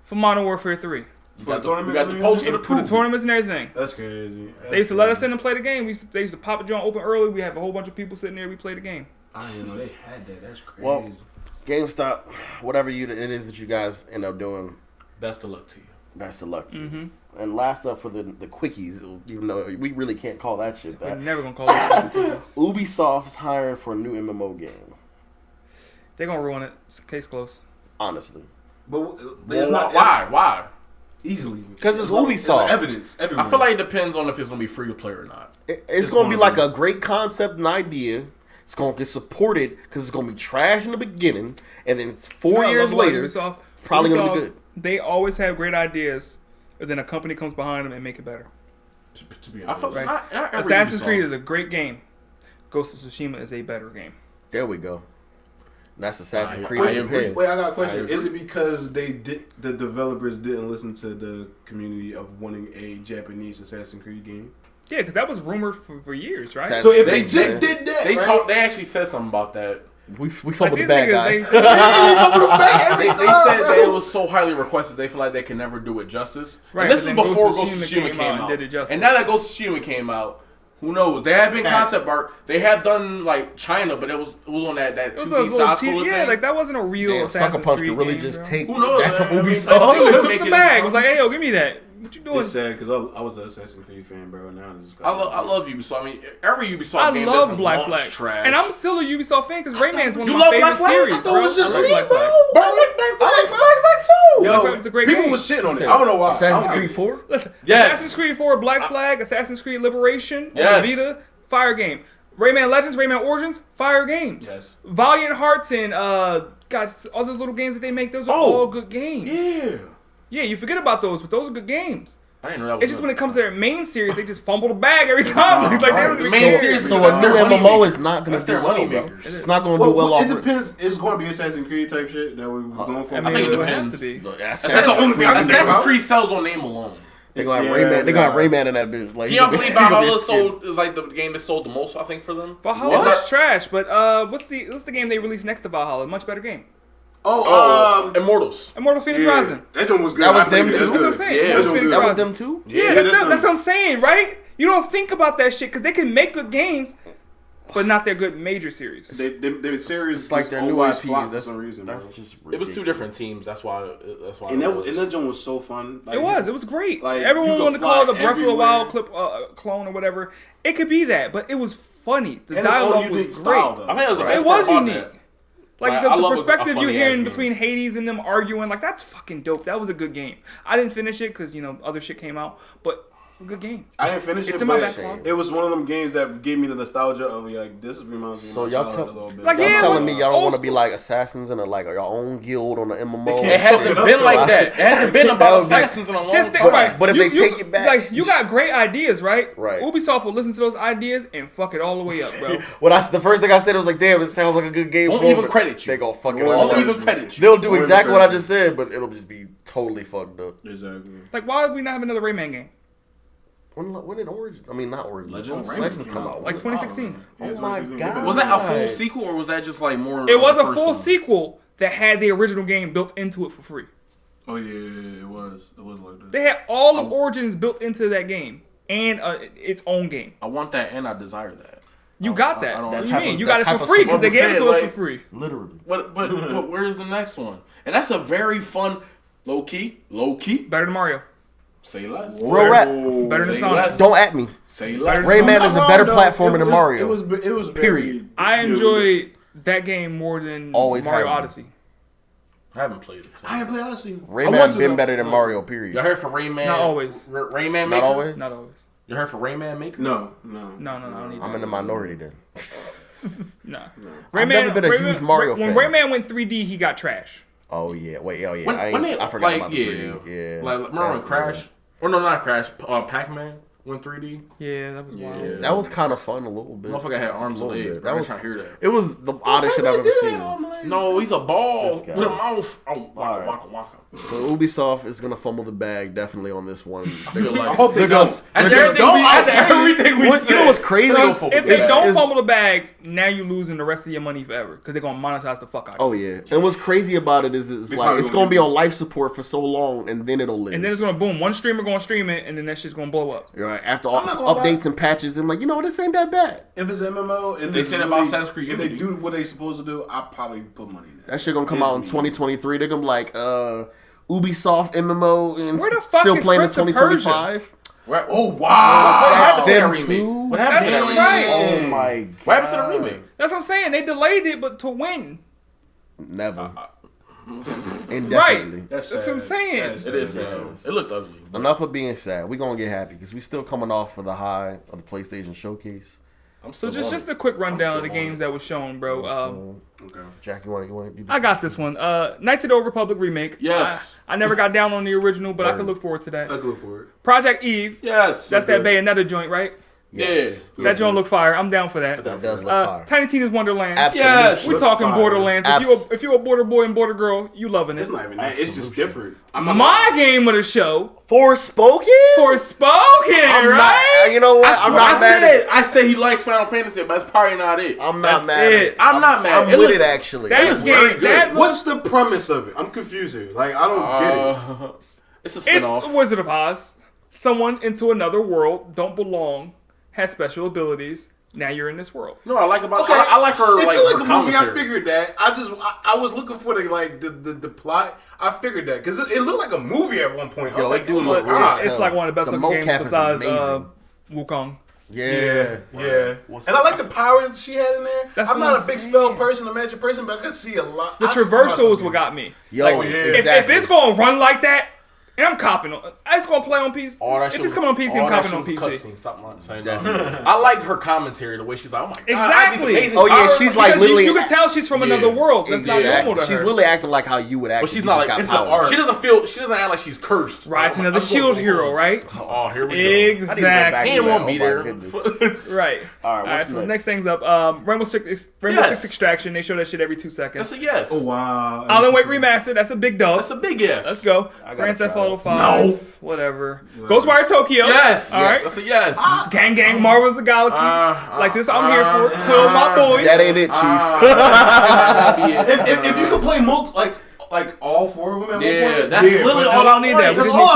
for Modern Warfare 3. For the tournaments, you got the poster to For prove the tournaments and everything. That's crazy. They used to let us in and play the game. They used to pop a joint open early. We have a whole bunch of people sitting there. We play the game. I didn't know they had that. That's crazy. Well, GameStop, whatever it is that you guys end up doing, Best of luck to you. best of luck to you. And last up for the quickies, even though we really can't call that shit We're that. never gonna call it. Ubisoft's hiring for a new MMO game. They're gonna ruin it. Case closed. Honestly, But there's not Why? easily because it's Ubisoft. There's evidence everywhere. I feel like it depends on if it's gonna be free to play or not. It's going to be like a great concept and idea. It's going to get supported because it's going to be trash in the beginning, and then it's 4 years later, probably going to be good. They always have great ideas, and then a company comes behind them and make it better. to be I honest. feel Right. not every Assassin's Ubisoft. Creed is a great game. Ghost of Tsushima is a better game. There we go. That's Assassin's I Creed agree. Japan. Wait, I got a question. I agree. Is it because the developers didn't listen to the community of wanting a Japanese Assassin's Creed game? Yeah, because that was rumored for years, right? Assassin's So if Creed they just Japan. did that, They right? They actually said something about that. We fought Like, with the these bad niggas, guys. they- They said that it was so highly requested they feel like they can never do it justice. Right, And this but is then before Ghost of Ghost of Tsushima Tsushima came out. and did it justice. And now that Ghost of Tsushima came out, who knows? They have been concept art. They have done like China, but it was on that It was 2D a little side yeah, thing. like that wasn't a real Damn, Assassin's Sucker Punch Creed could really game, just bro. take Who knows? that from I mean, Ubisoft. like, They Make took it the in bag. the Was like, hey, yo, give me that. What you doing? It's sad because I was an Assassin's Creed fan, bro. Now it's I love Ubisoft. I mean, every Ubisoft I game love doesn't Black launch Flag, trash. and I'm still a Ubisoft fan because Rayman's one of You my love favorite Black Flag? series. I thought it was just I like me, Black bro. Flag. I like Black Flag too. Black Flag was a great people game. was shitting on it. I don't know why. Assassin's I don't Creed get it. 4? Listen, Yes. Assassin's Creed 4, Black Flag, Assassin's Creed Liberation, on Yes. Vita, fire game. Rayman Legends, Rayman Origins, fire games. Yes. Valiant Hearts and God, all those little games that they make, those are all good games. Yeah. Yeah, you forget about those, but those are good games. I didn't know that was It's just when it comes to their main series, they just fumble the bag every time. Like, they don't even Main care. series- So That's a new their money MMO maker. is not going That's to do their well, money bro. makers. It's not going to do well off It it. depends. It's going to be Assassin's Creed type shit that we're going for. I I mean, think it it would have depends. to be. That's the only thing. I can think Assassin's about. Creed sells on name alone. They're going to have Yeah, Rayman. They're going to have yeah. Rayman in that bitch. Like, Can y'all believe he gonna be a Valhalla skin. sold is like the game that sold the most? I think for them. Valhalla's trash, but what's the game they released next to Valhalla? Much better game. Immortals. Immortal Phoenix Rising. That one was good. That was I played them it. too? That's That's what I'm good. saying. Yeah, Immortal that's Phoenix good. That was Rising. them too? Yeah, that's that's what I'm saying, right? You don't think about that shit because they can make good games, but not their good major series. They series It's like just their new always IPs. flop for That's some reason. that's Bro. just It was two different teams. That's why. And that joint was so fun. Like, It was great. Like, Everyone you could wanted to call it a fly Breath of the Wild clip everywhere. clone or whatever. It could be that, but it was funny. The and it's own dialogue unique was style, great. though. I think it was the best It was part about unique. that. Like I the love a perspective you're funny-ass hearing game. between Hades and them arguing, like that's fucking dope. That was a good game. I didn't finish it because other shit came out, but a good game. I didn't finish It's it, in my but backlog. it was one of them games that gave me the nostalgia of like this reminds me So of my y'all childhood tell- a little bit. Like, Y'all yeah, telling but me y'all don't old want to be school. like assassins and like your own guild on the MMO? It hasn't Fuck it been up, like though. that. It hasn't been That about was like- assassins in a long Just think, time. right? But if they take it back- like you got great ideas, right? Right. Ubisoft will listen to those ideas and fuck it all the way up, bro. The first thing I said was like, damn, it sounds like a good game. Won't for even them. credit you. They gonna fuck it Won't all Won't up. even credit you. They'll do Won't exactly even what I credit just said, but it'll just be totally fucked up. Exactly. Like, why would we not have another Rayman game? When did Origins? I mean, not Origins. Legends? Legends come out. Like 2016. Oh my god! Was that a full sequel or was that just like more? It was of a the full first one? sequel that had the original game built into it for free. Oh yeah, it was. It was like that. They had all of Origins built into that game and its own game. I want that and I desire that. You got that. I don't- What do that you type mean? of- You that got it type for of free because they support gave it to was us saying, for free. Literally. But where's the next one? And that's a very fun, low key. Better than Mario. Say less. Real rap. Better than Say Sonic. less. Don't at me. Say Better less. than Rayman is a better platformer than Mario. It was very, Period. I enjoyed that game more than Always Mario have been. Odyssey. I haven't played it. So. I didn't play Odyssey. Rayman been better than Mario. Period. You heard for Rayman? Not always. Rayman Maker? Not always. Not always. You heard for Rayman Maker? No. No, I don't need I'm that. in the minority then. Nah. I've never been a huge Mario when fan. Rayman went 3D, he got trash. Oh yeah. Wait. Oh yeah. When I it, forgot like, about the 3D. Yeah. Like, remember when Crash? Or no, not Crash. Pac-Man? went 3D. Yeah, that was wild. That was kind of fun a little bit. Motherfucker had arms and legs. That was trying to hear that. It was the oddest shit I've ever seen. No, he's a ball This guy. with a mouth. Oh, Alright. waka. So Ubisoft is gonna fumble the bag definitely on this one. I hope they don't. After everything we said. You know what's crazy? If they don't fumble the bag, now you're losing the rest of your money forever because they're gonna monetize the fuck out of it. Oh yeah, and what's crazy about it is it's gonna be on life support for so long, and then it'll live. And then it's gonna boom. One streamer gonna stream it, and then that shit's gonna blow up. Right after all updates and patches, they're like, this ain't that bad. If it's MMO and they said about Assassin's Creed if they Unity. do what they supposed to do, I'll probably put money in that. That shit gonna come out in 2023. They're gonna be like Ubisoft MMO and Where the fuck still is playing in Prince of Persia? 2025. Oh wow! What happened to that them remake? too? What happened to that That's remake? right. Oh my god! What happened to the remake? That's what I'm saying. They delayed it, but to win. Never. Right. Indefinitely. That's what I'm saying. It is sad. It looked ugly. but- Enough of being sad. We're gonna get happy because we still coming off of the high of the PlayStation Showcase. I'm So still just on a quick rundown of the still on games it. that was shown, bro. Okay. Jack, you want I got this one. Knights of the Old Republic remake. Yes. I never got down on the original, but I could look forward to I that. could look for it. Project Eve. Yes. That's that Bayonetta joint, right? Yes. That joint look fire. I'm down for that. That does look fire. Tiny Tina's Wonderland. Absolutely. Yes. We're talking fire. Borderlands. If you're a border boy and border girl, you loving it. It's not even that. It's just different. I'm not My game of the show, Forspoken? Forspoken, I'm right? not. You know what? I'm not mad at it. I said he likes Final Fantasy, but that's probably not it. I'm not That's mad at it. it. I'm not mad. I'm It with looks- it actually. That looks game, very good. that What's looks, the premise of it? I'm confused here. Like I don't get it. It's a it's spinoff. Wizard of Oz. Someone into another world, don't belong, has special abilities. Now you're in this world. No, I like about. Okay, I like her it like feel her like a movie. I commentary. figured that. I was looking for the plot. I figured that because it looked like a movie at one point. I Yo, was it like, do oh my look real god. as It's like one of the best The looking games mocap is besides amazing. Wukong. Yeah. Yeah. And I like the powers she had in there. That's I'm what not I'm a big saying. spell person, a magic person, but I could see a lot. The I could see traversal myself is what got me. Yo, Like, yeah. exactly. If it's gonna run like that, and I'm copping on, it's gonna play on PC. All that If shit it's coming on PC, I'm copping on PC. Cussing. Stop saying that. Definitely. I like her commentary, the way she's like, oh my god, Exactly. these amazing Oh, yeah, powers. she's like Because literally. you can tell she's from another world. That's not normal to her. She's literally acting like how you would act. But if she's you not just like got it's an powers. art. She doesn't act like she's cursed. Rising of the I'm Shield going Hero, home. right? Oh, here we go. Exactly. He didn't want me Oh, my there. goodness. Right. All right, what's So next? next thing's up. Rainbow Six Extraction. They show that shit every 2 seconds. That's a yes. Oh wow. Alan Wake Remastered. That's a big dub. That's a big yes. Let's go. I gotta Grand Theft try Auto that. 5. No. Whatever. Ghostwire Tokyo. Yes. All right. That's a yes. Gang Gang Marvel's the Galaxy. like this, I'm here for it. Quill, my boy. That ain't it, Chief. If you could play like all four of them at one Yeah, point, that's literally but all I I don't need want. that. That's We all just I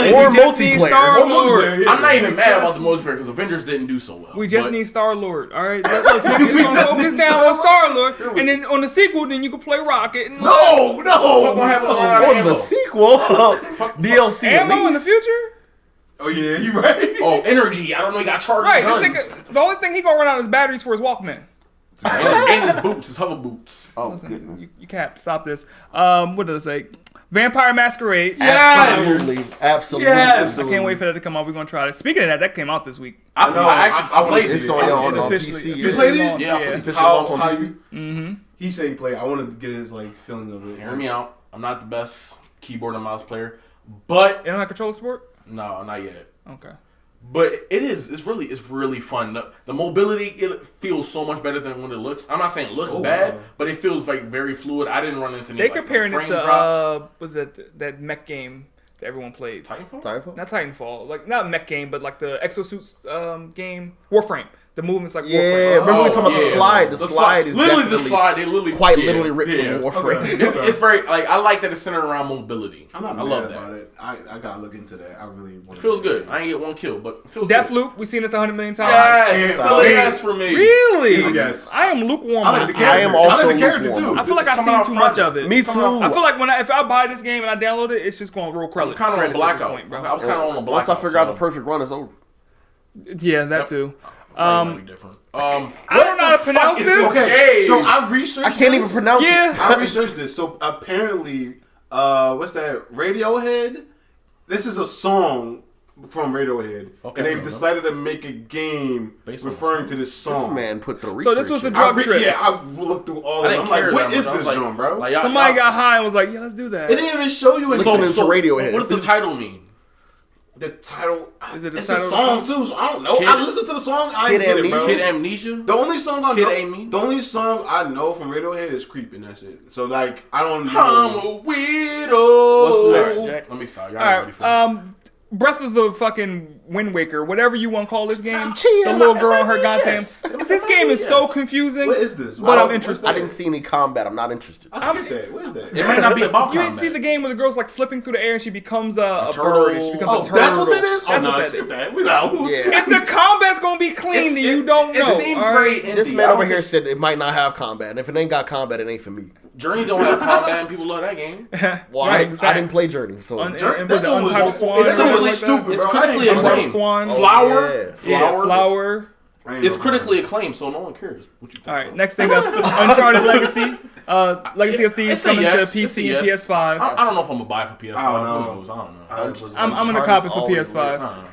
need want. Or We just need multiplayer. Star-Lord. I'm not even mad about the multiplayer because Avengers didn't do so well. We just But need Star Lord. All right, let's focus down on Star Lord, and then on the sequel, then you can play Rocket. And No. What's gonna happen On ammo? the sequel, DLC at ammo in the least. future. Oh yeah, you right. Oh, energy. I don't know. He got charged Right. guns. This nigga, the only thing he gonna run out is batteries for his Walkman. and his boots, his hover boots. Oh Listen, goodness. you can't stop this. What did I say? Vampire Masquerade. Absolutely, absolutely. Yes. I can't wait for that to come out. We're gonna try it. Speaking of that came out this week. I know, actually I played wanna It's see it. on on Officially- PC. You played it? launched, Yeah, yeah. Officially How launched on PC. you? He said he played. I wanted to get his like feeling of it. Hear me out. I'm not the best keyboard and mouse player, but You don't have controller support? no, not yet. Okay. But it is. It's really fun. The mobility, it feels so much better than when it looks. I'm not saying it looks bad, wow. but it feels like very fluid. I didn't run into any. They like, comparing it frame to drops. was that mech game that everyone played? Titanfall? Titanfall? Not Titanfall, like not mech game, but like the exosuits game, Warframe. The movement's like Yeah, Warframe. remember we were talking about the yeah. slide. The slide is literally definitely the slide. They literally quite yeah, literally ripped yeah. from Warframe. It's very like I like that it's centered around mobility. I'm not I mad love about that. it. I gotta look into that. I really want. It feels good. I ain't get one kill, but it feels good. Deathloop, we've seen this 100 million times. Yes, Yeah. still a Yeah. yes for me. Really? It's a yes. I am lukewarm. I on like this the game. character. I am also I like the character lukewarm. too. I feel like It's I've coming seen out too much Friday. of it. Me too. I feel like if I buy this game and I download it, it's just going to roll credit. I'm kind of on credit to this blackout. point, bro. I was kind of on a blackout. Once I figure out so the perfect run, it's over. Yeah, that too. might be different. I don't know how to pronounce this. Okay, so I researched. I can't even this. pronounce Yeah. it. I researched this. So apparently, what's that? Radiohead. This is a song from Radiohead, Okay, and I they've don't know. decided to make a game Based on referring the to this This song. man put the research. So this was a in. drug trip. Yeah, I looked through all I of didn't them. I'm care like, what that is much. I this was like- joint, bro? like, y'all- Somebody y'all- got high and was like, yeah, let's do that. It didn't even show you Listening anything. to Radiohead. What does the title mean? The title. Is it the it's title a of the song too, so I don't know. I listened to the song. I didn't get it, bro. Kid Amnesia. The only song I know. Amy. The only song I know from Radiohead is "Creep" and that's it. So like, I don't know. I'm a weirdo. What's next, Jack? Let me start. Y'all All ain't ready for right, it. Breath of the fucking Wind Waker, whatever you want to call this game. Chill, The little girl on her yes. goddamn. This game is so confusing. What is this? But I'm interested. I didn't see any combat. I'm not interested. I skipped that. What is that? It might not be about You combat. didn't see the game where the girl's like flipping through the air and she becomes a turtle. bird. She becomes Oh, a turtle. that's what that is. That's Oh what no, I that skipped is. that. We know. Yeah. If the combat's gonna be clean, then you don't know. It seems all very right? This indie. man I over don't here think- said it might not have combat, and if it ain't got combat, it ain't for me. Journey don't have combat, and people love that game. Well, Right, I didn't facts. play Journey, so And Journey- was it that one was- Untitled Swan? it's or something really like that? stupid, It's bro. critically I ain't Untitled acclaimed. Swan. Flower. yeah. Yeah, Flower. I ain't It's know critically acclaimed, so no one cares. What you think? All right, next thing up, Uncharted Legacy. Legacy of Thieves It's a coming yes. to It's a PC and yes. PS5. I don't know if I'm gonna buy it for PS5. I don't know. Who knows? I don't know. I'm gonna cop it for Always PS5. I don't know.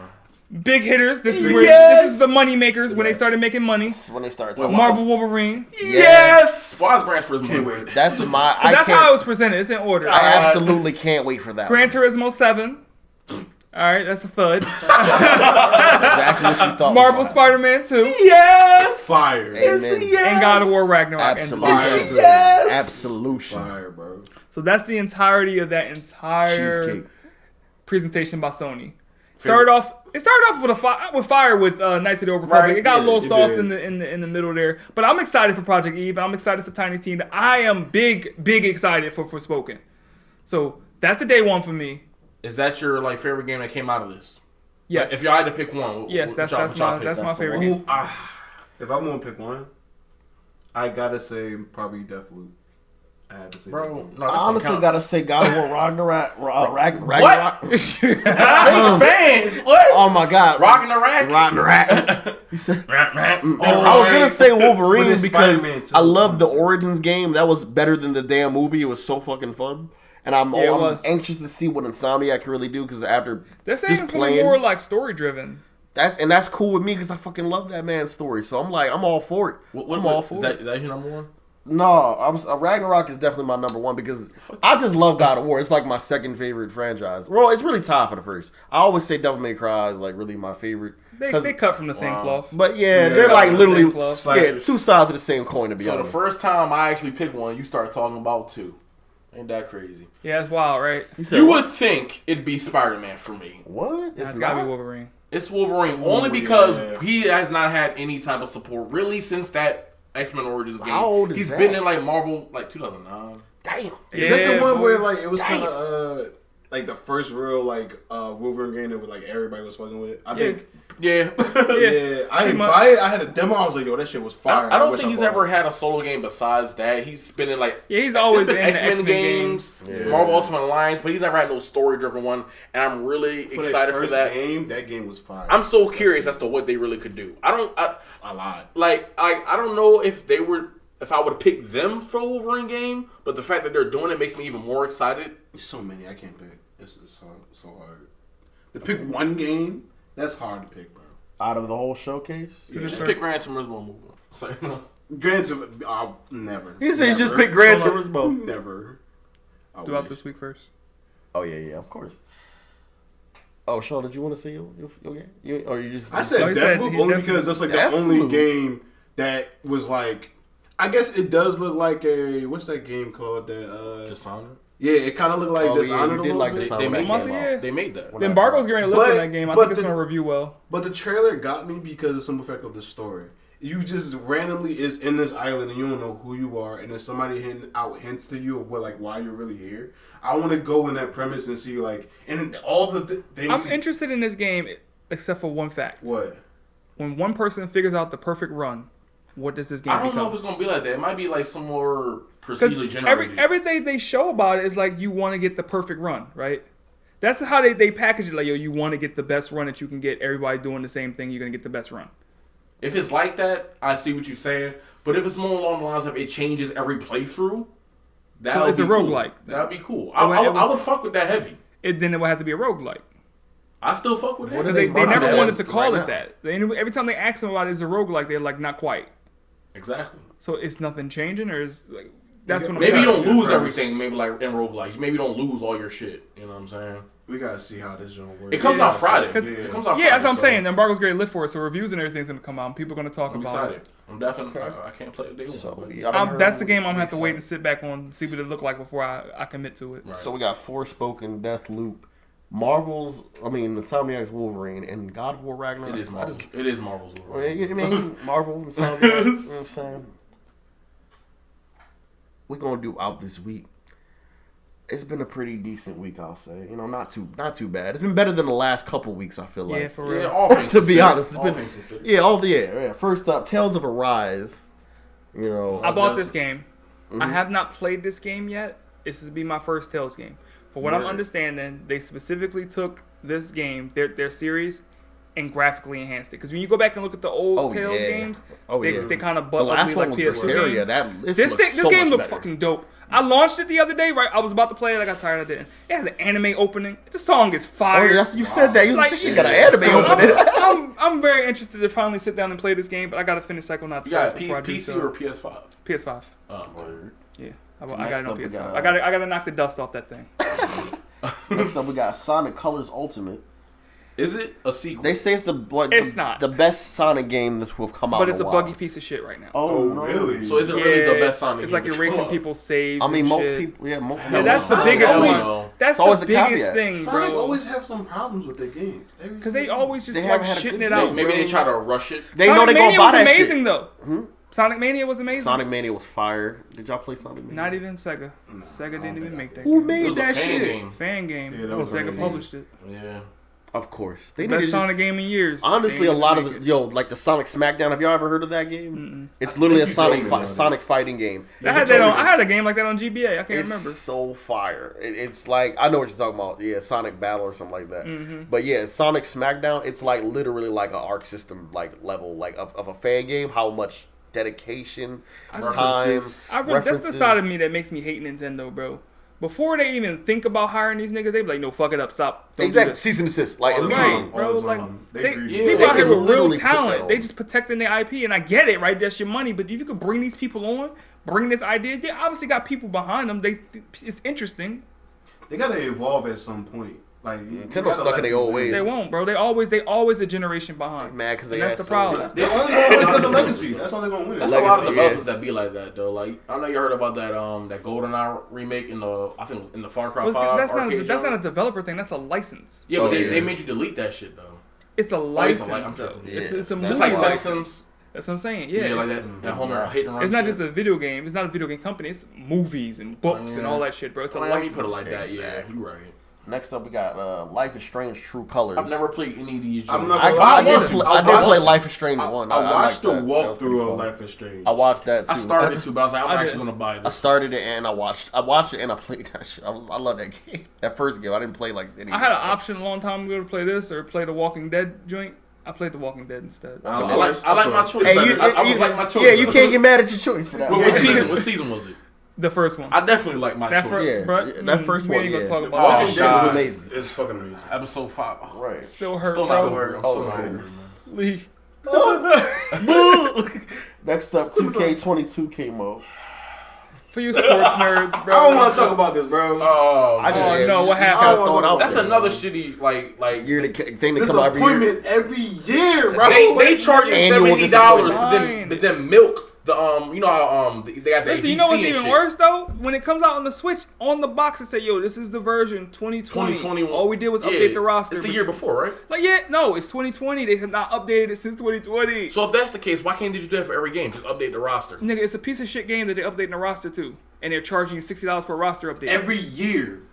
Big hitters. This is where Yes! this is the money makers when they started making money. That's when they start Wait, talking. Marvel Wolverine. Yes. Why is Gran Turismo? Can't wait. That's my. But that's how it can't. was presented. It's in order. I absolutely can't wait for that. Gran Turismo 7. All right, that's a thud. Exactly what you thought. Marvel was Spider-Man 2. Yes. Fire. Amen. And God of War Ragnarok. Absolutely. Fire. Yes. Absolution. Fire, bro. So that's the entirety of that entire Cheesecake. presentation by Sony. It started off with fire with Knights of the Old Republic. Right, It got a yeah, little it soft did. in the middle there. But I'm excited for Project Eve. I'm excited for Tiny Teen. I am big excited for Forspoken. So that's a day one for me. Is that your favorite game that came out of this? Yes. If y'all had to pick one, Yes, what that's y'all my pick? my favorite one. game. If I'm gonna pick one, I gotta say probably Deathloop. I had to say Bro, Deathloop. no, I this don't honestly count. gotta say, God of War Ragnarok. What? Fake fans. What? Oh my God. Rocking the rack. Ragnarok. He said. I was Oh, gonna say But Wolverine it's because Spider-Man too. I love the Origins game. That was better than the damn movie. It was so fucking fun. And I'm Yeah, it was. anxious to see what Insomniac can really do because after They're saying just it's gonna be playing, more like story driven. that's cool with me because I fucking love that man's story. So I'm like, I'm all for it. I'm all for it. That's your number one? No, Ragnarok is definitely my number one because I just love God of War. It's like my second favorite franchise. Well, it's really tied for the first. I always say Devil May Cry is like really my favorite. They cut from the same cloth. But yeah, Yeah, they're like the literally same cloth. two sides of the same coin to be So the honest. first time I actually picked one, you start talking about two. Ain't that crazy? Yeah, it's wild, right? said You what? would think it'd be Spider-Man for me. What? It's It's gotta not. be Wolverine. It's Wolverine only because yeah. he has not had any type of support really since that X-Men Origins game. How old is He's that? been in Marvel 2009. Damn. Is that the Yeah, one boy. where it was Damn. kind of the first real Wolverine game that everybody was fucking with? I think. Yeah. Yeah, I didn't much. buy it. I had a demo. I was like, yo, that shit was fire. I don't wish think he's bought ever it. had a solo game besides that. He's been in Yeah, he's always in the X-Men games. Yeah. Marvel Ultimate Alliance, but he's never had no story-driven one. And I'm really For excited for first that. game. That game was fire. I'm so curious as to what they really could do. I a lot. I don't know if I would pick them for Wolverine game, but the fact that they're doing it makes me even more excited. There's so many I can't pick. This is so hard. To pick one game, that's hard to pick, bro. Out of the whole showcase? Yeah. Just pick Gran Turismo and move on. So, Granted, I'll never. He said Never. just pick Gran Turismo. Never. I Do out wish. this week first. Oh yeah, of course. Oh, Sean, did you want to say your game? Or you just? I said Oh, he said Deathloop he's only Deathloop. because that's the only Deathloop. game that was I guess it does look like what's that game called? That Dishonored. yeah, it kind of looked like Oh, yeah, Dishonored you a did little like bit. Dishonored. They made, Must- yeah. they made that. The embargo's getting lifted But- in that game. I but think it's the- gonna review well. But the trailer got me because of some effect of the story. You just randomly is in this island and you don't know who you are, and then somebody hints to you of why you're really here. I want to go in that premise and see and all the things. I'm interested in this game, except for one fact. What? When one person figures out the perfect run, what does this game I don't know become? if it's gonna be like that. It might be some more Because procedurally generated. everything they show about it is you want to get the perfect run, right? That's how they package it. You want to get the best run that you can get. Everybody doing the same thing, you're gonna get the best run. If it's like that, I see what you're saying. But if it's more along the lines of it changes every playthrough, that So would it's be a cool. roguelike, then. That'd be cool. It would- I would fuck with that heavy. Then it would have to be a roguelike. I still fuck with it. What Because are they marketing never it wanted as to call right it now? that. Every time they ask them about it, is a roguelike, they're like, not quite. Exactly. So it's nothing changing, or is that's what I'm Maybe you saying. don't lose premise. everything. Maybe in roguelikes, maybe you don't lose all your shit. You know what I'm saying? We gotta see how this joint works. It comes out Friday. It comes out Friday. Yeah, that's what I'm saying. The embargo's going to lift for it, so reviews and everything's going to come out. And people are going to talk I'm about excited. it. I'm definitely. I can't play it day So, one. That's the game I'm going to have to wait and sit back on, see what it look like before I commit to it. Right. So we got Forspoken, Deathloop, Marvel's. I mean, the Insomniac's Wolverine, and God of War Ragnarok. It is Marvel's Wolverine. I mean, Marvel, Insomniac. You know what I'm saying? We're gonna do out this week. It's been a pretty decent week, I'll say. You know, not too bad. It's been better than the last couple weeks, I feel like. Yeah, for real. Yeah, all things to be honest, it's all been yeah. First up, Tales of Arise. You know, I bought this game. I have not played this game yet. This is be my first Tales game. For what I'm understanding, they specifically took this game, their series, and graphically enhanced it. Because when you go back and look at the old Tales games, they kind of butt ugly like PS2 games. This game looked fucking dope. I launched it the other day, right? I was about to play it. I got tired of it. It has an anime opening. The song is fire. You said that. This shit got an anime opening. I'm very interested to finally sit down and play this game, but I got to finish Psychonauts first before I do so. PC or PS5? PS5. Oh, word. Yeah. I got it on PS5. I got to knock the dust off that thing. Next up, we got Sonic Colors Ultimate. Is it a sequel? They say it's not the best Sonic game this will have come out. But it's a buggy piece of shit right now. Oh, really? So is it really the best Sonic game? It's like erasing people's saves. I mean, most shit. people, Yeah, that's the biggest one. That's the biggest thing, bro. Sonic always have some problems with their games. Because they always just like shitting it out. Maybe they try to rush it. They know they gonna buy that shit. Sonic Mania was amazing though. Sonic Mania was amazing. Sonic Mania was fire. Did y'all play Sonic Mania? Not even Sega. Sega didn't even make that Who game. made that shit? Fan game. Yeah, that was Sega published it. Yeah. Of course. The best Sonic game in years. Honestly, a lot of like the Sonic Smackdown. Have y'all ever heard of that game? It's literally a Sonic fighting game. I had a game like that on GBA. I can't remember. It's so fire. It's like, I know what you're talking about. Yeah, Sonic Battle or something like that. But yeah, Sonic Smackdown. It's like literally like an Arc System like level like of a fan game. How much dedication, time, that's the side of me that makes me hate Nintendo, bro. Before they even think about hiring these niggas, they be like, no, fuck it up, stop. Exactly, cease and desist. Like, right, bro. Like, people out here with real talent. They just protecting their IP, and I get it, right? That's your money. But if you could bring these people on, bring this idea, they obviously got people behind them. It's interesting. They gotta evolve at some point. Like Nintendo's stuck in their old ways. They won't, bro. They always a generation behind. Mad because that's the problem. They're only gonna win because of legacy. That's all they're gonna win. There's a lot of developers that be like that though. Like I know you heard about that that GoldenEye remake in the Far Cry 5. That's not a developer thing. That's a license. Yeah, but they made you delete that shit though. It's a license though. It's a movie. Just like Simpsons. That's what I'm saying. Yeah, like that Homer hit and run. It's not just a video game. It's not a video game company. It's movies and books and all that shit, bro. It's a license. You put it like that. Yeah, you right. Next up, we got Life is Strange: True Colors. I've never played any of these. I did play Life is Strange 1. I watched the walkthrough of Life is Strange. I watched that too. I started to, but I was like, I'm actually gonna buy this. I started it and I watched it and I played that shit. I love that game. That first game, I didn't play like any. I had an option a long time ago to play this or play the Walking Dead joint. I played The Walking Dead instead. I like my choice. I like my choice. Yeah, you can't get mad at your choice for that. What season was it? The first one. I definitely like my choice. That first one. We ain't gonna talk about Walking Dead was amazing. It's fucking amazing. Episode 5. Right. Still hurt. Still not hurt. Lee. Next up, 2K22 came out. For you sports nerds, bro. I don't want to talk about this, bro. No, what happened? That's another shitty like thing that come out every year, bro. They charge you $70, but then milk. They got the Listen, you know what's even worse though? When it comes out on the Switch, on the box it say, "Yo, this is the version 2020." All we did was update the roster. It's the year before, right? Like, it's 2020. They have not updated it since 2020. So if that's the case, why can't they just do that for every game? Just update the roster. Nigga, it's a piece of shit game that they're updating the roster to, and they're charging you $60 for a roster update every year.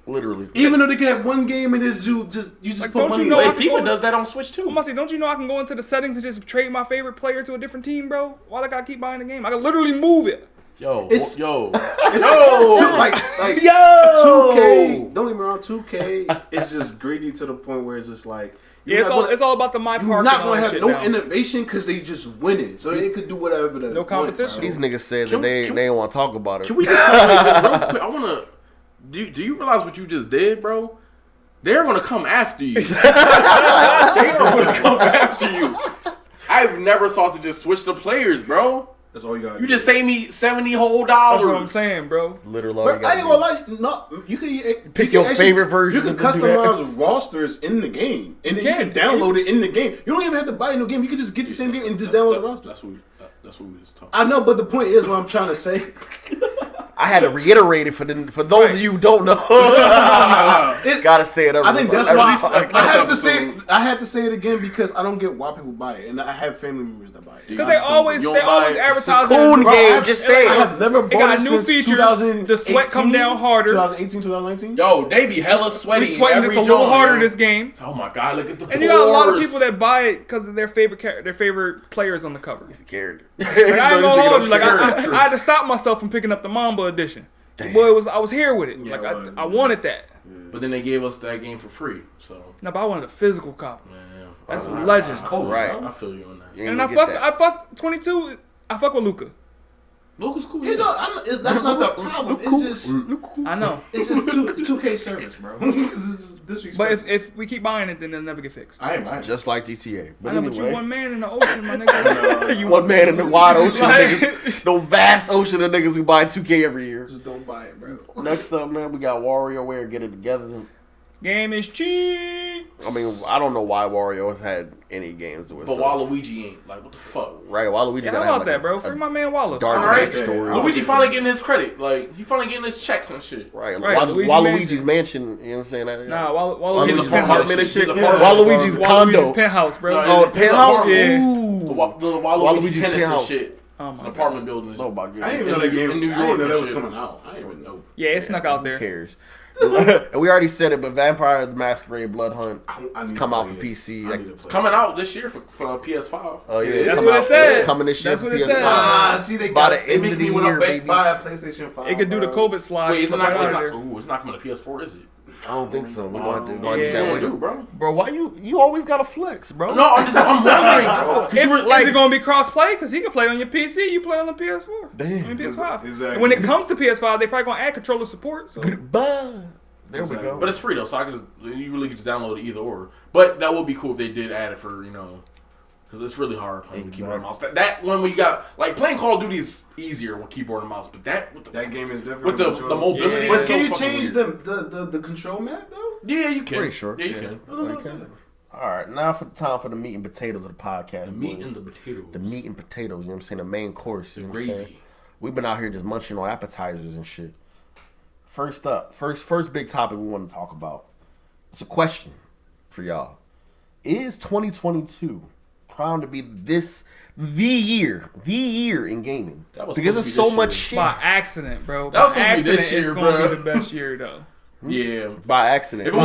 Literally. Even though they can have one game and it's you just put money. FIFA does that on Switch too. I'm gonna say, don't you know I can go into the settings and just trade my favorite player to a different team, bro? Why I gotta keep buying the game? I can literally move it. It's 2K. Don't get me wrong, 2K is just greedy to the point where it's just like it's all about the my park. You're not gonna have no innovation because they just win it, so they could do whatever. No competition. These niggas said that they don't want to talk about it. Can we just talk about it real quick? I wanna. Do you realize what you just did, bro? They're gonna come after you. They are gonna come after you. I've never thought to just switch the players, bro. That's all you got. You just saved me $70 whole dollars. That's what I'm saying, bro. Literally, all you But I ain't got. gonna lie. No, you can Pick your favorite version. You can and do that. customize rosters in the game, and then you can download it in the game. You don't even have to buy a new game. You can just get the same game and just download the roster. That's what we was talking. I know, but the point is what I'm trying to say. I had to reiterate it for those of you who don't know. Gotta say it. I think that's why I had to say episode. I had to say it again because I don't get why people buy it, and I have family members that buy it. Because they always advertise It's a cool game. Just say I it. have never It bought got it new since features. 2018, The sweat come down harder. 2018, 2019. Yo, they be hella sweaty. We sweating just a little harder this game. Oh my god, look at the And you got a lot of people that buy it because of their favorite players on the cover. Scared. Like, I ain't gonna hold you. Like I had to stop myself from picking up the Mamba edition. Boy, I was here with it. Yeah, like I wanted that. But then they gave us that game for free. So No, but I wanted a physical copy. man, That's a I- legend. Right. I feel you on that. You ain't And gonna get that. I fucked 22. I fuck with Luca. Luca's cool. You know, that's not the problem. It's just I know. it's just 2K service, bro. It's disrespect. But if we keep buying it, then it'll never get fixed. I ain't buying it. Just like GTA. But I know, anyway, but you one man in the ocean, my nigga. you one man in the wide ocean, Like- niggas. No vast ocean of niggas who buy 2K every year. Just don't buy it, bro. Next up, man, we got WarioWare Get It Together. Game is cheap. I mean, I don't know why Wario has had any games with. But Waluigi ain't. Like, what the fuck? Right, Waluigi Yeah, gotta how have about like that, bro? Free my man Walla. Dark Alright. Knight story. Yeah, Luigi finally getting his credit. Like, he finally getting his checks and shit. Right, Right, Waluigi's mansion. You know what I'm saying? Nah, Waluigi's His Waluigi's apartment and His shit. apartment. Waluigi's condo. Waluigi's penthouse, bro. No, Oh, his penthouse. Yeah. Ooh. The Waluigi Waluigi's tenants and penthouse. shit. Oh It's my an God. apartment building. Oh my god. I didn't even know that game. In New I didn't York know and that was shit. coming out. I didn't even know. Yeah, it snuck out Who there. cares? And we already said it, but Vampire the Masquerade Blood Hunt I has need come to out for play it. PC. I Like, need to It's play coming it. out this year for PS5. oh yeah, That's it's what coming it out. said. It's coming this year That's for what it PS5. said. Ah, see, they By got the they end make of the me want year, to baby. buy a PlayStation 5. It could do the bro. COVID slide. Wait, it's and not stuff coming. out of there. Ooh, it's not coming to PS4, is it? I don't think so. We're going to Yeah. do What that you way, do, bro? bro. Why you always gotta flex, bro? No, I'm wondering, bro. Is it gonna be cross-play? Because he can play on your PC, you play on the PS4. Damn. I mean, PS5. Exactly. And when it comes to PS5, they probably gonna add controller support. So Goodbye. There we Exactly. go. But it's free though, so I can just you really can just download it either or. But that would be cool if they did add it for because it's really hard playing with keyboard and mouse. That one we got like playing Call of Duty is easier with keyboard and mouse, but That game is different with the controls. mobility. Yeah. is But so can you fucking change weird. the control map though? Yeah, you can. Pretty sure. Yeah, you Yeah. can. Okay. All right, now for the time for the meat and potatoes of the podcast. The meat boys. and the potatoes. The meat and potatoes. You know what I'm saying? The main course. You know what I'm gravy. saying? We've been out here just munching on appetizers and shit. First up, first big topic we want to talk about. It's a question for y'all. Is 2022 proud to be the year in gaming? That was Because supposed there's to be so this much year. shit. by accident, bro. That was By supposed to be this accident, it's year, gonna bro. be the best year though. Yeah. By accident. If it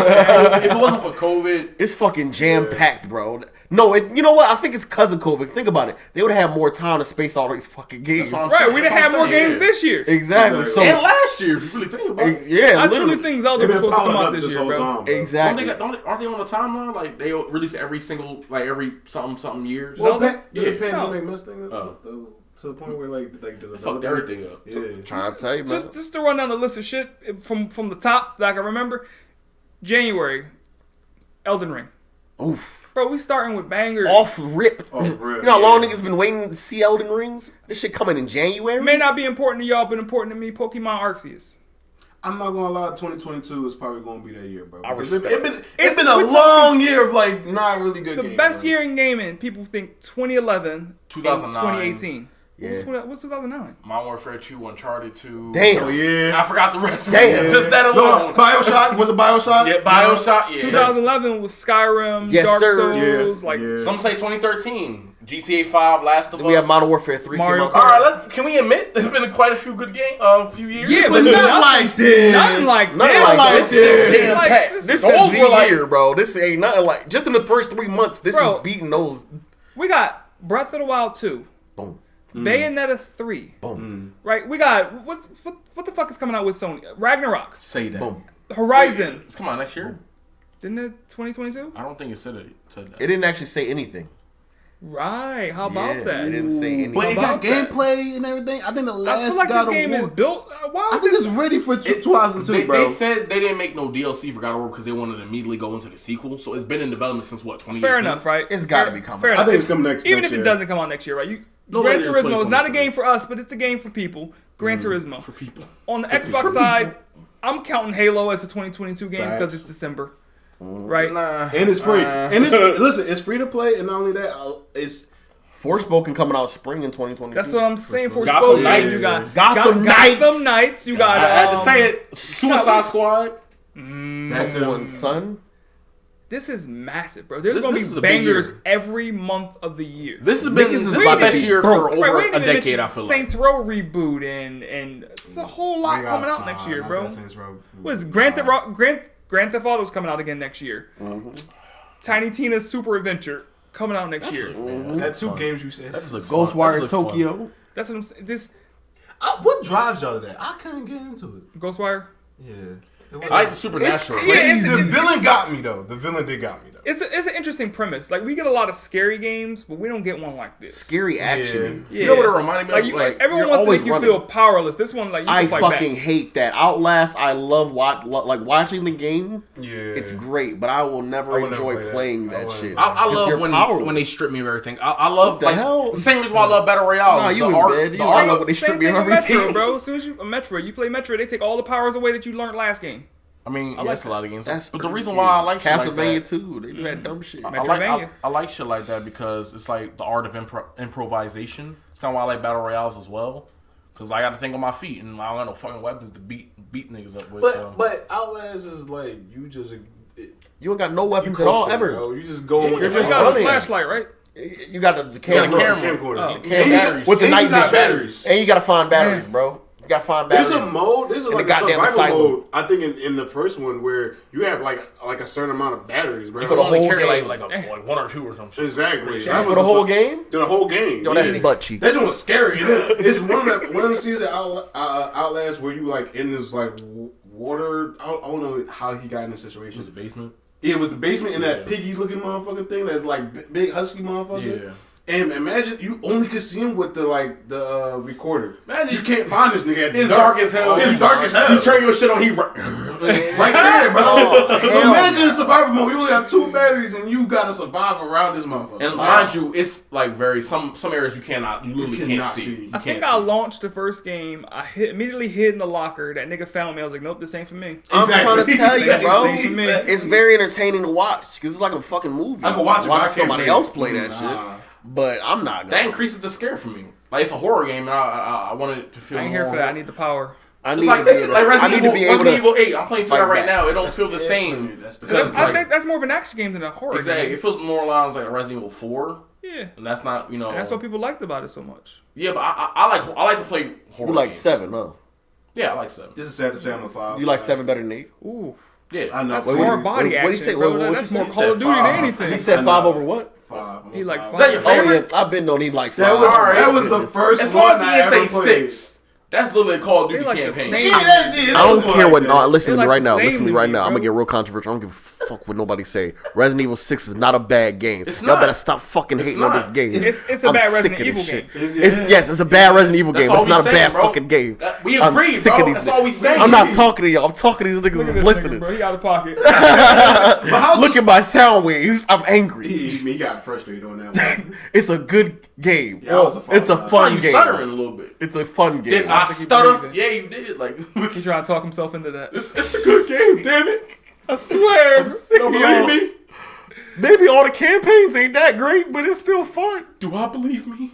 wasn't for COVID, It's fucking jam packed, bro. No, you know what? I think it's because of COVID. Think about it. They would have had more time to space all these fucking games. what I'm Right, saying. we didn't That's have what more I'm saying, games yeah. this year. Exactly. So and last year, if you really think about it. yeah, I literally. truly think Zelda They've was been supposed to come piling out up this this year, whole bro. time. Bro. Exactly. Aren't they on the timeline? Like they release every single every something years. Well, Zelda? did the Yeah. pandemic mess things Oh. up though? To the point where like the Fucked everything up. Yeah. Trying to tell you, man. Just to run down the list of shit from the top that I can remember. January, Elden Ring. Oof. Bro, we starting with bangers. Off rip. Off rip, You know how long yeah. niggas been waiting to see Elden Rings? This shit coming in January? It may not be important to y'all, but important to me. Pokemon Arceus. I'm not gonna lie, 2022 is probably gonna be that year, bro. I Because respect it's been a we're long year of like not really good The games. best bro. year in gaming, people think 2011, 2009. 2018. Yeah. What's 2009? Modern Warfare 2, Uncharted 2. Damn. Oh yeah. I forgot the rest. Damn. Just that No, alone. BioShock was it BioShock? Yeah, BioShock. Yeah. 2011 was Skyrim, Yes, Dark sir. Souls, Yeah, like yeah. Some say 2013. GTA 5, Last of Then Us. we have Modern Warfare 3 Mario came out. Kart. All right, can we admit there's been quite a few good few years? Yeah, But not like this. nothing like Nothing this. like this. Jam Like, packed. This Those is the were like- year, bro. This ain't nothing like... Just in the first 3 months, this Bro. is beating those... We got Breath of the Wild 2, Boom. Bayonetta 3, Boom. right? We got what the fuck is coming out with Sony? Ragnarok, Say that. Boom. Horizon. It's come out next year. Didn't it 2022? I don't think it said that. It didn't actually say anything. Right. How Yeah, about that? It didn't say anything. But it got About that. gameplay and everything. I think the I last feel like God this game of is War, built. Why I think it's ready for 2002, bro. They said they didn't make no DLC for God of War because they wanted to immediately go into the sequel. So it's been in development since what, 2018? fair enough, right? It's gotta be coming. Fair I enough. think it's coming next Even next if it year. doesn't come out next year, right? No Gran later than Turismo is not a 2023. game for us, but it's a game for people. Gran Turismo. For people. On the Xbox side, I'm counting Halo as a 2022 game because it's December. Right? Nah. And it's free. And it's free to play. And not only that, it's Forspoken coming out spring in 2022. That's what I'm saying for Gotham Spoken. Knights. You got Gotham Knights. Gotham Knights. You got. I had to say it. Suicide Squad. that too. One, son. This is massive, bro. There's This gonna is be a big bangers year. every month of the year. This has been Niggas is the about to best be year broke. for Right, over we didn't a even decade, mention I feel like. Saints Row reboot and it's a whole lot coming out next year, bro. What is Grand Theft Auto's coming out again next year? Tiny Tina's Super Adventure coming out next year. That two games you said. That's just Ghostwire That's just fun. Tokyo. That's what I'm saying. This What drives y'all to that? I couldn't get into it. Ghostwire. Yeah. I like the Supernatural. Yeah, it's- The villain got me though. The villain did got me though. It's an interesting premise. Like we get a lot of scary games, but we don't get one like this. Scary action. Yeah. You know what it reminded me Like, of? you, Like, everyone you're wants to always make you running. feel powerless. This one, like you I can fight fucking back. hate that. Outlast, I love like watching the game. Yeah. It's great, but I will never I will never enjoy play that. playing I that wouldn't. shit. I 'Cause love you're when powerless. they strip me of everything. I love the like hell? the same reason why I love Battle Royale. Nah, is you the in art, bed. the You art love of- when they strip Same me thing of with Metro, everything. bro. As soon as you Metro, you play Metro, they take all the powers away that you learned last game. I mean, like that's a lot of games. That's But the crazy. reason why I like shit like Castlevania that, too. They do that dumb shit. Metroidvania. I like shit like that because it's like the art of improvisation. It's kind of why I like battle royales as well. Because I got to think on my feet and I don't got no fucking weapons to beat niggas up with. so. But Outlast is like you just You don't got no weapons at all ever. Bro. You just go with you're You just got a running. flashlight, right? You got the got a camera. camera. Oh. The camera. batteries. With the And night you got vision. batteries. And you gotta find batteries, bro. You gotta find batteries. There's a mode. There's the like a goddamn survival asylum. mode. I think in the first one where you have like a certain amount of batteries, bro. For the only whole carry game. like one or two or something. Exactly. For the whole game? The whole game. Yo, that's butt cheeks. That was scary. And then it's one of the scenes of Outlast where you like in this like water. I don't know how he got in this situation. Was the basement? It was the basement in that piggy looking motherfucking thing. That's like big husky motherfucker. Yeah. And imagine you only could see him with the recorder. Man, you can't find this nigga. It's dark as hell. It's dark as hell. You turn your shit on, he Right there, bro. Oh, So hell imagine survival mode. You only have 2 batteries and you gotta survive around this motherfucker. And mind you, it's like some areas you literally can't cannot see. see. You I think can't I see. launched the first game. I immediately hid in the locker. That nigga found me. I was like, nope, this ain't for me. I'm trying to tell you, bro. Exactly. It's very entertaining to watch because it's like a fucking movie. I can watch it, but I can't somebody play it. else play that shit. But I'm not That gonna. increases the scare for me. Like it's a horror game, and I wanted to feel. I ain't here more for that. I need the power. I It's need like to be able. I Resident need to be able Evil to. 8. I'm playing through that fight right back. now. It don't That's feel the the same that's the because I like, think that's more of an action game than a horror exactly. game. It feels more along like Resident Evil 4, Yeah. and that's not And that's what people liked about it so much. Yeah, but I like to play horror. You like games. 7, huh? Yeah, I like 7. This is sad to say I'm a 5. You like 7 better than 8? Ooh. Yeah, I know. That's Wait, more what body did action, he say? bro. What That's you more said? Call of He Duty said than 5. anything. He said 5 over what? 5. He like five. five. that your Oh favorite? yeah, I've been known he like 5. That was All right. that was the first As one long as I he ever didn't say played. 6, that's literally a Call of Duty They like the campaign. same- I don't care what. No, listen to They're me like right the now. same Listen to me to right me, now. I'm gonna bro. get real controversial. I don't give a fuck what nobody say. Resident Evil 6 is not a bad game. It's Y'all not. better stop fucking hating on not. this game. It's a I'm bad sick Resident of Evil this shit. game. Yes, it's a bad Resident Evil That's game. all It's we not a saying, bad bro. fucking game. We I'm agree, sick bro. of these That's all we niggas. saying. I'm not talking to y'all. I'm talking to these niggas Look at that's this listening. nigga, bro. He out of pocket. Look at my sound waves. I'm angry. He got frustrated on that one. It's a good game. Yeah, it was a fun It's a one. Why fun you game. stuttering a little bit? It's a fun game. Did I think he stutter? breathing. Yeah, you did. Like He trying to talk himself into that. it's a good game, damn it. I swear. sick Don't of y'all. believe me? Maybe all the campaigns ain't that great, but it's still fun. Do I believe me?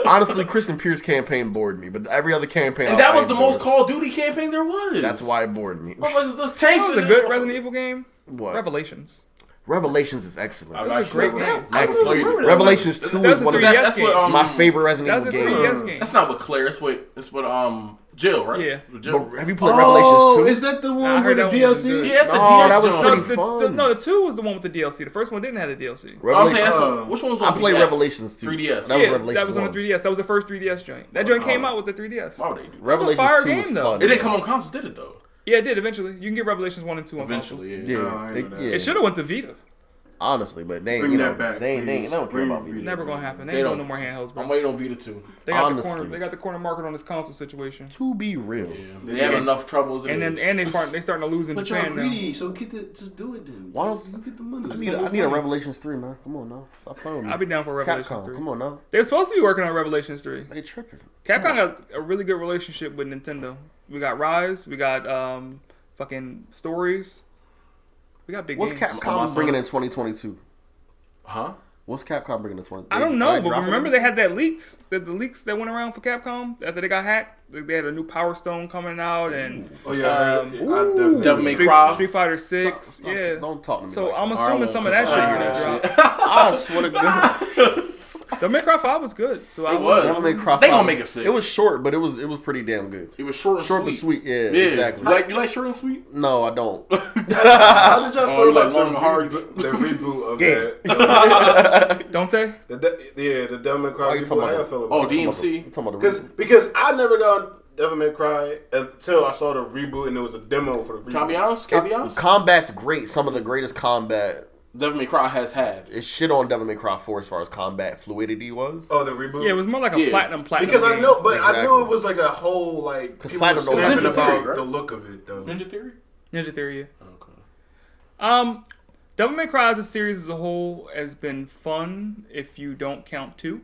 Honestly, Kristen Pierce campaign bored me, but every other campaign And that I was the most enjoyed. Call of Duty campaign there was. That's why it bored me. What was those tanks? That was a in good it? Resident Evil game. What? Revelations. Revelations is excellent. I've That was a great actually- game. I Excellent. remember that. Revelations 2 That's is a one of 3DS That's what game. my favorite Resident That's a Evil games. 3DS game. That's not with Claire. It's with Jill, right? Yeah. With Jill. But have you played Oh, Revelations 2? is that the Nah, I one heard with the that one wasn't DLC? good. Yeah, it's the No, DS that was joint. pretty The, fun. no, the 2 was the one with the DLC. The first one didn't have the DLC. I'm saying Revelation- that's which one was on I played DS? Revelations 2. 3DS. That was Yeah, Revelations that was on the 1. 3DS. That was the first 3DS joint. That joint came out with the 3DS. Why would they do that? Revelations fire 2 was game, though. fun. It didn't come on consoles, did it though? Yeah, it did eventually. You can get Revelations 1 and 2 on console. Eventually, yeah. Yeah, No, I they- ain't know that. yeah. It should have went to Vita. Honestly, but they ain't, Bring that back. they don't care about Vita. Never gonna happen. They ain't doing no more handhelds, bro. I'm waiting on Vita 2. They got Honestly. they got the corner market on this console situation. To be real. Yeah. They have enough troubles. And they starting to lose in But Japan y'all now. greedy, so just do it then. Why don't you get the money? I need a Revelations 3, man. Come on now. Stop playing with me. I'll be down for Revelations Capcom, 3. come on now. They were supposed to be working on Revelations 3. They tripping. Capcom got a really good relationship with Nintendo. We got Rise. We got fucking Stories. We got big What's games. Capcom bringing in 2022? Huh? What's Capcom bringing in 2022? I don't know, but remember they had that leaks, the leaks that went around for Capcom after they got hacked. They had a new Power Stone coming out, and Devil May Cry, Street Fighter 6. Stop, yeah, don't talk to me. so like I'm that. assuming some of that shit gonna drop. I swear to God. Devil May Cry 5 was good, so It was. Devil May Cry They 5 gonna make a 6. It was short, but it was pretty damn good. It was short and Short sweet. but sweet, yeah, exactly. You like short and sweet? No, I don't. How did y'all feel like about long and hard? the reboot of that? don't they? The Devil May Cry reboot. How y'all feel about it? DMC. Because I never got Devil May Cry until I saw the reboot and it was a demo for the reboot. Can I be honest? Combat's great. Some of the greatest combat. Devil May Cry has had. It's shit on Devil May Cry 4 as far as combat fluidity was. Oh, the reboot? Yeah, it was more like a platinum Because game. I know, but Exactly. I knew it was like a whole, like, people were Platinum snapping Ninja about Theory, right? the look of it, though. Ninja Theory? Ninja Theory, yeah. Okay. Devil May Cry as a series as a whole has been fun if you don't count 2.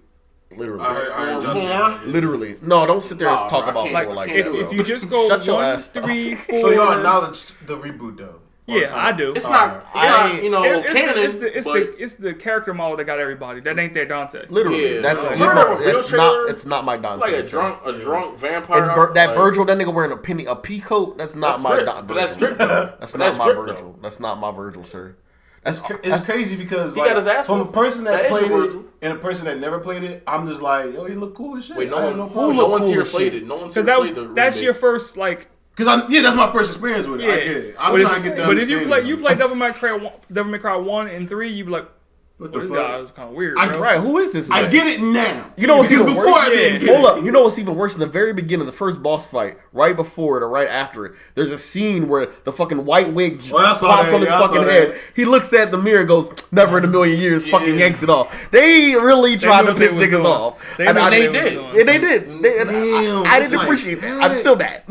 Literally. I heard Literally. No, don't sit there and talk about I 4 like can't. that. If you just go Shut your 1, ass 3, 4. So y'all acknowledge the reboot, though? Yeah, I do. It's not canon. It's the character model that got everybody. That ain't their Dante. Literally. Yeah, That's so it's not my Dante. Like a drunk vampire. And that Virgil, that nigga wearing a pea coat, that's not my Dante. But that's drip though. That's not my Virgil. That's not my Virgil, sir. It's crazy because he got his ass from a person that played it Virgil. and a person that never played it, I'm just like, yo, you look cool as shit. Wait, no one's here played it. No one's here played the that's your first like. Because that's my first experience with it. Yeah. I get it. I'm trying to get the But if you understanding. play Devil May Cry 1 and 3, you be like, What this the guy fuck? is kind of weird, bro. Right, who is this man? I get it now. You know what's Because even before worse? I didn't get Hold it. up. You know what's even worse? In the very beginning, the first boss fight, right before it or right after it, there's a scene where the fucking white wig I saw pops that. on his Yeah, I saw fucking that. head. He looks at the mirror and goes, never in a million years, fucking yanks it off. They really tried to knew piss what they was niggas doing. off. They And knew I- what they they was did. doing. Yeah, they did. Damn, I it's didn't like, appreciate that. damn I'm it. still mad.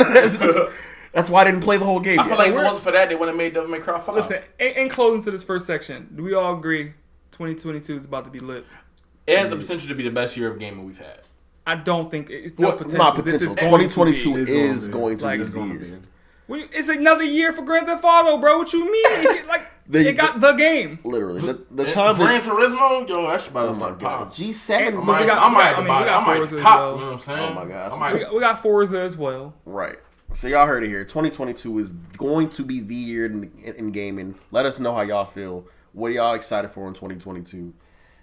That's why I didn't play the whole game. I feel like if it wasn't for that, they wouldn't have made Devil May Cry 5. Listen, in closing to this first section, do we all agree 2022 is about to be lit? It has the potential to be the best year of gaming we've had. I don't think it's no potential. Not This potential. is going to 2022 be. is going to Like, be the year. It's another year for Grand Theft Auto, bro. What you mean? They got the game. Literally. The time Gran that Turismo, yo, that shit about to start pop. G7. And- but we got- I might I mean, we got I might Forza as cop, well. you know what I'm saying? Oh my gosh. I might- We got Forza as well. Right. So y'all heard it here. 2022 is going to be the year in gaming. Let us know how y'all feel. What are y'all excited for in 2022? You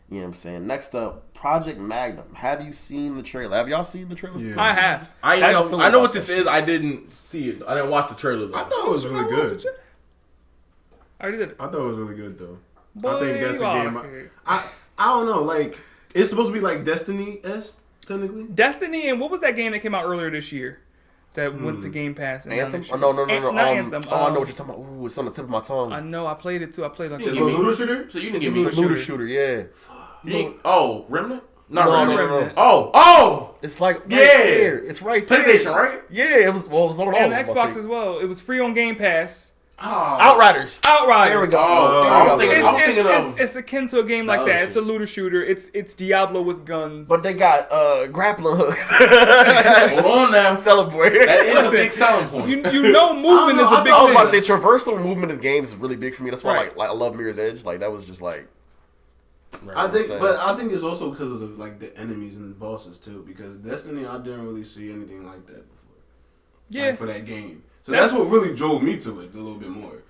know what I'm saying? Next up, Project Magnum. Have you seen the trailer? Have y'all seen the trailer? Yeah. I have. I How y'all feel know about what this is. I didn't see it. I didn't watch the trailer though. I thought it was really good. I already did it. I thought it was really good though. Boy, I think that's a you game. are. I don't know. Like it's supposed to be like Destiny-esque technically. Destiny and what was that game that came out earlier this year that went to Game Pass? And Anthem? now Oh, no. Not Anthem. I know what you're talking about. Ooh, it's on the tip of my tongue. I know. I played it too. I played like It's a a looter shooter. So you didn't It's give a me looter Looter shooter, yeah. Remnant? Not No, Remnant. no. Oh! It's like right Yeah. there. It's right there. PlayStation, right? Yeah, it was on all and of them, Xbox I think. as well. It was free on Game Pass. Outriders. Outriders. There we go. I was There we go. thinking It's akin to a game like that. Fellowship. It's a looter shooter. It's Diablo with guns. But they got grappling hooks. Hold on now. Celebrate. That is a Listen, big selling point. You know movement is a big I was about to say thing. traversal movement in games is really big for me. That's why Right. I love Mirror's Edge. Like that was just like I think, saying. but I think it's also because of the enemies and the bosses too. Because Destiny, I didn't really see anything like that before. Yeah. Like, for that game. So that's what really drove me to it a little bit more. It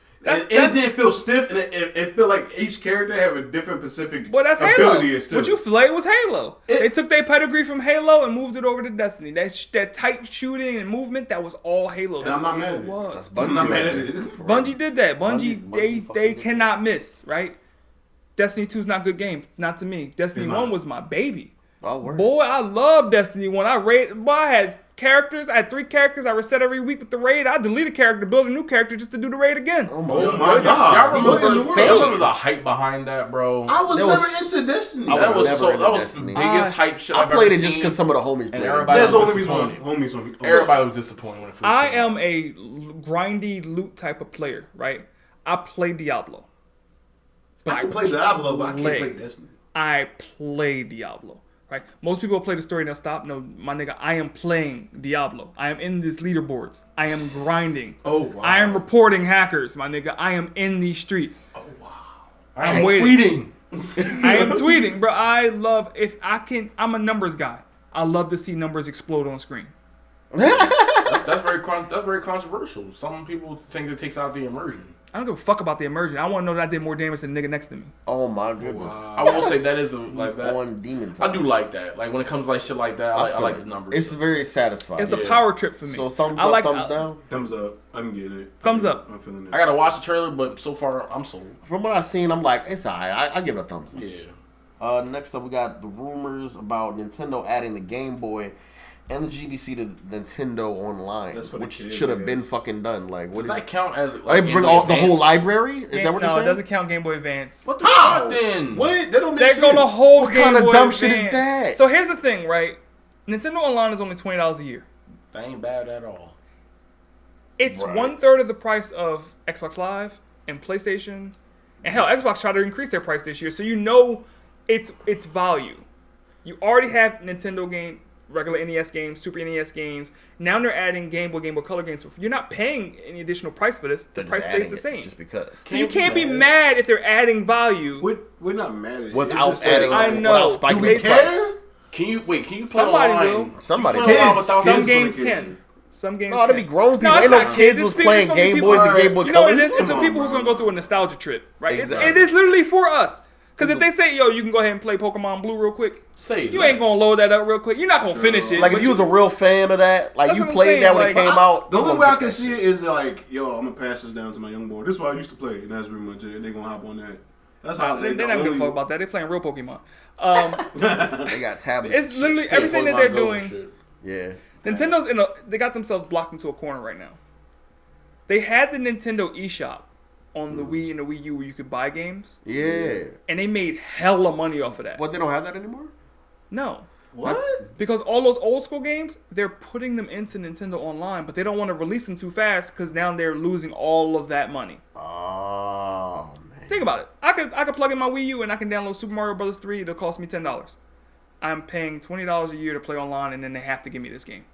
That's- didn't feel stiff, and it felt like each character have a different specific Well, that's Halo. ability. And What you played was Halo. It- They took their pedigree from Halo and moved it over to Destiny. That tight shooting and movement, that was all Halo. And That's I'm not what mad Halo at it. was. I'm not mad at it. Bungie did that. Bungie, they fucking cannot miss, right? Destiny 2 is not a good game. Not to me. Destiny It's 1 not. was my baby. Oh, word. Boy, I love Destiny 1. I had characters. I had 3 characters I reset every week with the raid. I delete a character, build a new character just to do the raid again. Oh my God. Y'all He remember the hype behind that, bro? I was never into Destiny. That was the Destiny. biggest hype shit I I've played ever it just seen. because some of the homies played it. That's the only disappointed. reason. Everybody was disappointed when it first I came out. am a grindy loot type of player, right? I play Diablo. I can play Diablo, but I can't play Destiny. I play Diablo, right? Most people play the story and they'll stop. No, my nigga, I am playing Diablo. I am in these leaderboards. I am grinding. Oh, wow. I am reporting hackers, my nigga. I am in these streets. Oh, wow. I'm waiting. I am tweeting, bro. I'm a numbers guy. I love to see numbers explode on screen. That's very controversial. Some people think it takes out the immersion. I don't give a fuck about the immersion. I want to know that I did more damage than the nigga next to me. Oh my goodness. I will say that is like that. On demon I time. do like that. Like when it comes to like shit like that, I like the numbers. It's very satisfying. It's a power trip for me. So thumbs up, thumbs down? Thumbs up. I'm getting it. Thumbs up. I'm feeling it. I gotta watch the trailer, but so far I'm sold. From what I've seen, I'm like, it's alright. I give it a thumbs up. Yeah. Next up, we got the rumors about Nintendo adding the Game Boy and the GBC to Nintendo Online, That's for the which kids, should I have been guess. fucking done. Like, what Does is that count as They like bring Game all Boy the whole Advance? library? Is that what you're No, it saying? doesn't count Game Boy Advance. What the How? fuck then? What? That don't make They're sense. gonna hold What Game kind of Boy dumb shit is Advance. that? So here's the thing, right? Nintendo Online is only $20 a year. That ain't bad at all. It's Right. 1/3 of the price of Xbox Live and PlayStation. And hell, Xbox tried to increase their price this year, so you know it's value. You already have Nintendo game, regular NES games, Super NES games. Now they're adding Game Boy Color games. You're not paying any additional price for this. The They're just price stays adding the it same. just because. So you can't be mad if they're adding value. We're not mad at it. Without It's just adding, that, I know. without spiking Do we the care? price. Can you play Somebody online? will. Somebody Can you play can. online without Some Kids games gonna get can. it. Some games No, that'd be can. grown people. No, it's Ain't no not kids was It's people- playing it's gonna be Game people- Boys and Game Boy You know what it Colors. is? It's some Come people on, who's gonna bro. go through a nostalgia trip, right? Exactly. It is literally for us. Because if they say, yo, you can go ahead and play Pokemon Blue real quick, Say you ain't gonna load that up real quick. You're not gonna finish it. Like, but if you was a real fan of that, like, That's you what I'm played saying, that when like, it came out. The you only gonna way I get can that see shit. it is like, yo, I'm gonna pass this down to my young boy. This is what I used to play, and that's pretty much it. And they gonna hop on that. That's how They're not gonna give a fuck about that. They're playing real Pokemon. They got tablets. It's and shit. literally everything that Pokemon they're Go and doing. shit. Yeah. Nintendo's they got themselves blocked into a corner right now. They had the Nintendo eShop on the Wii and the Wii U where you could buy games, Yeah. and they made hella money off of that. What, they don't have that anymore? No. What? Because all those old school games, they're putting them into Nintendo Online, but they don't want to release them too fast because now they're losing all of that money. Oh, man. Think about it. I could plug in my Wii U and I can download Super Mario Bros. 3. It'll cost me $10. I'm paying $20 a year to play online, and then they have to give me this game.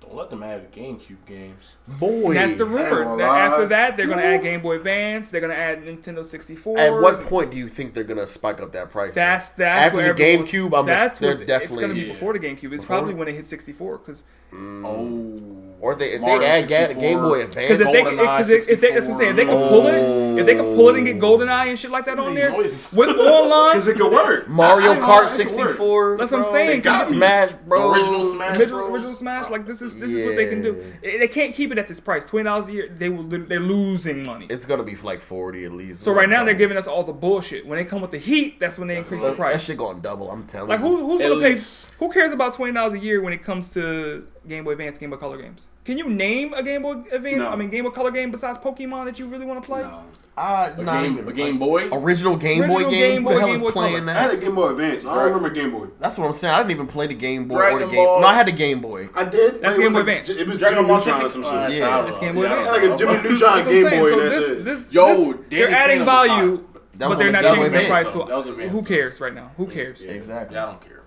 Don't let them add the GameCube games. Boy. And that's the Ain't rumor. gonna That lie. after that, they're going to add Game Boy Advance. They're going to add Nintendo 64. At what point do you think they're going to spike up that price? That's After where the everyone- GameCube, that's they're what's- It's going to be definitely... before the GameCube. It's probably when they hit 64. Because Or if they Mario add 64. Game Boy Advance. if they, GoldenEye if they, that's what I'm saying. If they can pull it, if they can pull it and get GoldenEye and shit like that on These there noises. with online, Because it could work. Mario I ain't Kart gonna- it could work. 64. that's what I'm bro. saying. They got me. Smash, bro. Original Smash Bros. original Smash, like this is what they can do. They can't keep it at this price, $20 a year. They're losing money. It's going to be like 40 at least. So right now they're giving us all the bullshit. When they come with the heat, that's when they increase the That price. shit going double, I'm telling Like you. who's At gonna pay? least. Who cares about $20 a year when it comes to Game Boy Advance, Game Boy Color games? Can you name a Game Boy Advance? No. I mean Game Boy Color game besides Pokemon that you really want to play? No. A Game Boy? Original Game Original Boy game? Game Who Boy, the hell Game is Boy playing Color. I had that? a Game Boy Advance. I don't remember Game Boy. That's what I'm saying. I didn't even play the Game Boy or Dragon the Game... Ball. No, I had the Game Boy. I did. That's but it Game was Boy like- Advance. It was Dragon Jimmy Ball Neutron or Tactics. some shit. Yeah. That's Game Boy Advance. Like a Jimmy Neutron That's what I'm Game saying. Boy. So That's this, it. this, Yo, this, Danny they're adding Phantom was value, That but was they're on not the changing the Advance, price. though. So That was Advance, who though. cares right now? Who cares? Exactly. Yeah, I don't care.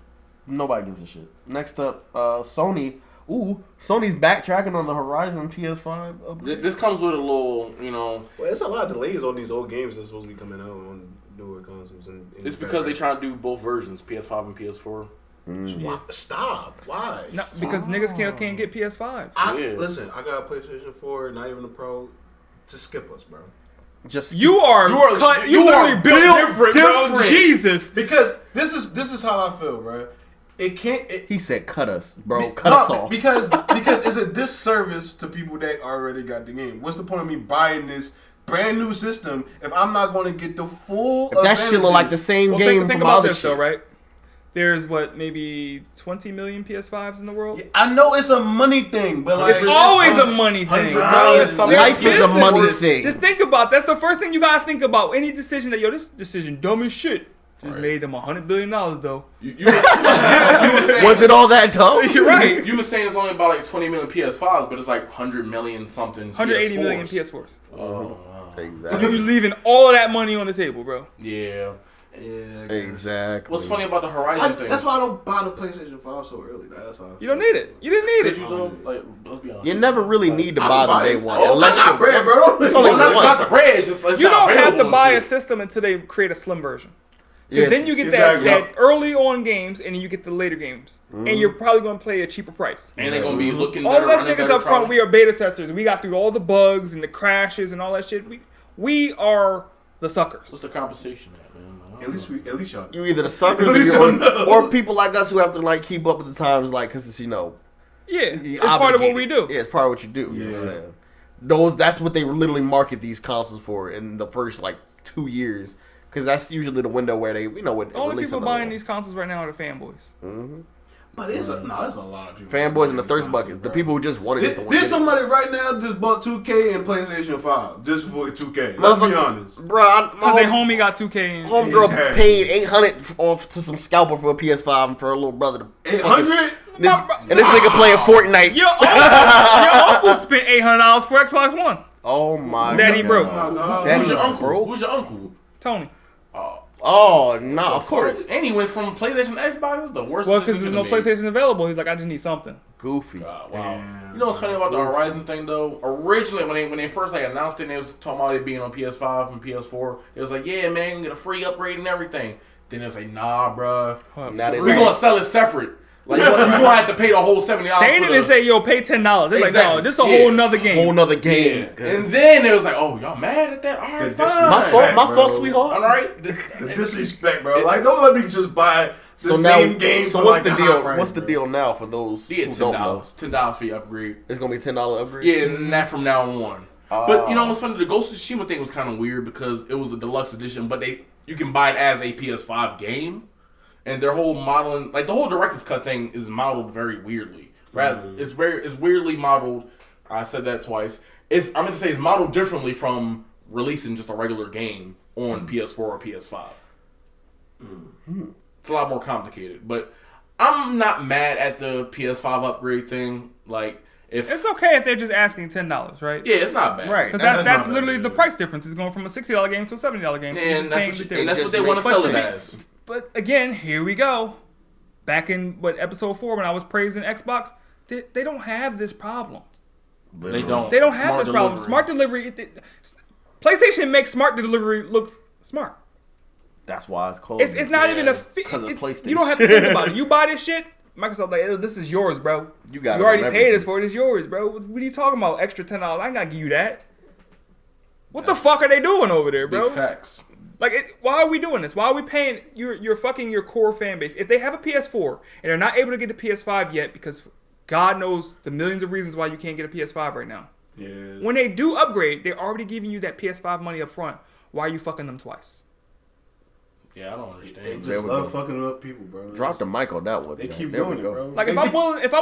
Nobody gives a shit. Next up, Sony. Ooh, Sony's backtracking on the Horizon PS5 upgrade. This comes with a little, Well, it's a lot of delays on these old games that's supposed to be coming out on newer consoles. It's because they try to do both versions, PS5 and PS4. Why? Stop. Why? No, because niggas can't get PS5. Yeah. Listen, I got a PlayStation 4, not even a Pro. Just skip us, bro. Just You are literally built different, bro. Jesus. Because this is how I feel, bro. It can't. He said, "Cut us, bro. Cut us off." Because it's a disservice to people that already got the game. What's the point of me buying this brand new system if I'm not going to get the full? If that shit look like the same Well, game think from about other this shit. though, right? There's maybe 20 million PS5s in the world? Yeah, I know it's a money thing, but like It's always a money thing. Life is a money thing. Just think about that's the first thing you gotta think about. Any decision that this decision dumb as shit. Just made them $100 billion though. You were saying, was it all that dumb? You're right. You were saying it's only about like 20 million PS5s, but it's like 100 million something. 180 PS4s. million PS4s. Oh, Exactly. You're leaving all of that money on the table, bro. yeah. Exactly. What's funny about the Horizon thing? That's why I don't buy the PlayStation 5 so early. That's how You don't need it. You didn't need Did it. you though? Like, let's be honest. You never really need to buy the day one. Oh, Unless that's not bread, bro. It's only Well, one. not the bread. It's just it's You not don't have to available buy and a shit. system until they create a slim version. Yeah, Because then you get exactly. that early on games, and then you get the later games, and you're probably going to play a cheaper price. And they're gonna be looking. All better, of us running niggas better, up front, probably. we are beta testers. We got through all the bugs and the crashes and all that shit. We are the suckers. What's the compensation at, man? At least y'all. You either the suckers At least or, you'll know. or people like us who have to like keep up with the times, like because it's Yeah, you're it's part of what obligated. we do. Yeah, it's part of what you do. You know what I'm saying? That's what they literally market these consoles for in the first like 2 years, because that's usually the window where they when The only release people another buying one. these consoles right now are the fanboys. But there's a lot of people. Fanboys and the thirst buckets, the people who just wanted just to win. There's somebody right now just bought 2K and PlayStation 5 just for 2K. Let's be honest. Bro, Because their homie got 2K. And homegirl Exactly. paid $800 off to some scalper for a PS5 and for her little brother to 800? and this nigga playing Fortnite. Your uncle spent $800 for Xbox One. Oh my Daddy God. broke. Daddy Who's your uncle? broke. Who's your uncle? Tony. Oh no, of course. And he went from PlayStation to Xbox. It's the worst. Well, because decision there's no he could've made. PlayStation available. He's like, I just need something. Goofy. God, wow. You know what's funny about the Horizon thing though? Originally, when they first like announced it, and they was talking about it being on PS5 and PS4. It was like, yeah, man, you can get a free upgrade and everything. Then it's like, nah, bruh. Now they We're gonna sell it separate. Like you're gonna have to pay the whole $70. They ain't even say, yo, pay $10. They're like, Exactly. no, this is a Yeah. whole nother game. whole nother game. And then it was like, oh, y'all mad at that? All right, The fine. My fault, Bro. my sweetheart. All right. The disrespect, bro. Like, don't let me just buy the So same now, game. so for what's like the a deal? high price, What's the bro. deal now for those Yeah, who don't know? $10 for your upgrade. It's gonna be $10 upgrade. Yeah, and that from now on. But you know what's funny? The Ghost of Tsushima thing was kind of weird because it was a deluxe edition, but you can buy it as a PS5 game, and their whole modeling, like the whole director's cut thing, is modeled very weirdly. It's weirdly modeled. I said that twice. I'm going to say it's modeled differently from releasing just a regular game on PS4 or PS5. It's a lot more complicated, but I'm not mad at the PS5 upgrade thing. Like, if It's okay if they're just asking $10, right? yeah, it's not bad. Right. Because that's not literally bad, the yeah. price difference. It's going from a $60 game to a $70 game. So you're And just paying the that's difference. what they want to makes sell it sense. as. But again, here we go. Back in episode 4 when I was praising Xbox, they don't have this problem. They don't. They don't have Smart this problem. delivery. Smart delivery. PlayStation makes smart delivery looks smart. That's why it's called. It's not even a. 'Cause of PlayStation. You don't have to think about it. You buy this shit. Microsoft like, "Hey, this is yours, bro. You got You it already on paid everything. us for it. It's yours, bro. What are you talking about? Extra $10? I ain't gotta give you that. What the fuck are they doing over there, bro? Big facts. Like, why are we doing this? Why are we paying? You're fucking your core fan base. If they have a PS4 and they're not able to get the PS5 yet, because God knows the millions of reasons why you can't get a PS5 right now. Yeah. When they do upgrade, they're already giving you that PS5 money up front. Why are you fucking them twice? Yeah, I don't They understand. just love fucking up people, bro. Drop the mic on that one. They Jack. keep There doing we it, go. bro. Like, if I'm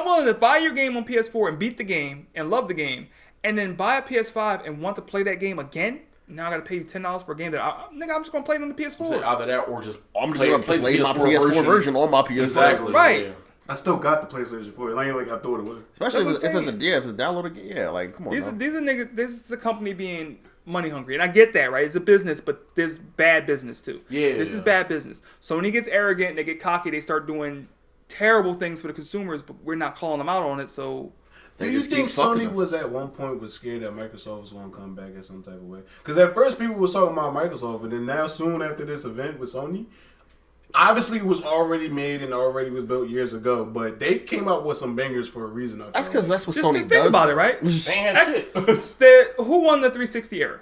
willing to buy your game on PS4 and beat the game and love the game, and then buy a PS5 and want to play that game again, now I gotta pay you $10 for a game that I'm just gonna play it on the PS4. Either that or just I'm just gonna play my PS4 version on my PS4. Exactly. Right. Yeah. I still got the PlayStation 4. It ain't like I thought it was. Especially That's if what it's I'm a download again. Yeah, like come on. These now. are niggas. This is a company being money hungry, and I get that, right? It's a business, but there's bad business too. Yeah. This is bad business. Sony gets arrogant, they get cocky, they start doing terrible things for the consumers, but we're not calling them out on it. So They Do you just think keep fucking Sony us. was at one point scared that Microsoft was going to come back in some type of way? Because at first people was talking about Microsoft, and then now soon after this event with Sony, obviously it was already made and already was built years ago, but they came out with some bangers for a reason. That's because that's what just Sony think does. about it, right? They ain't That's- shit. Who won the 360 era?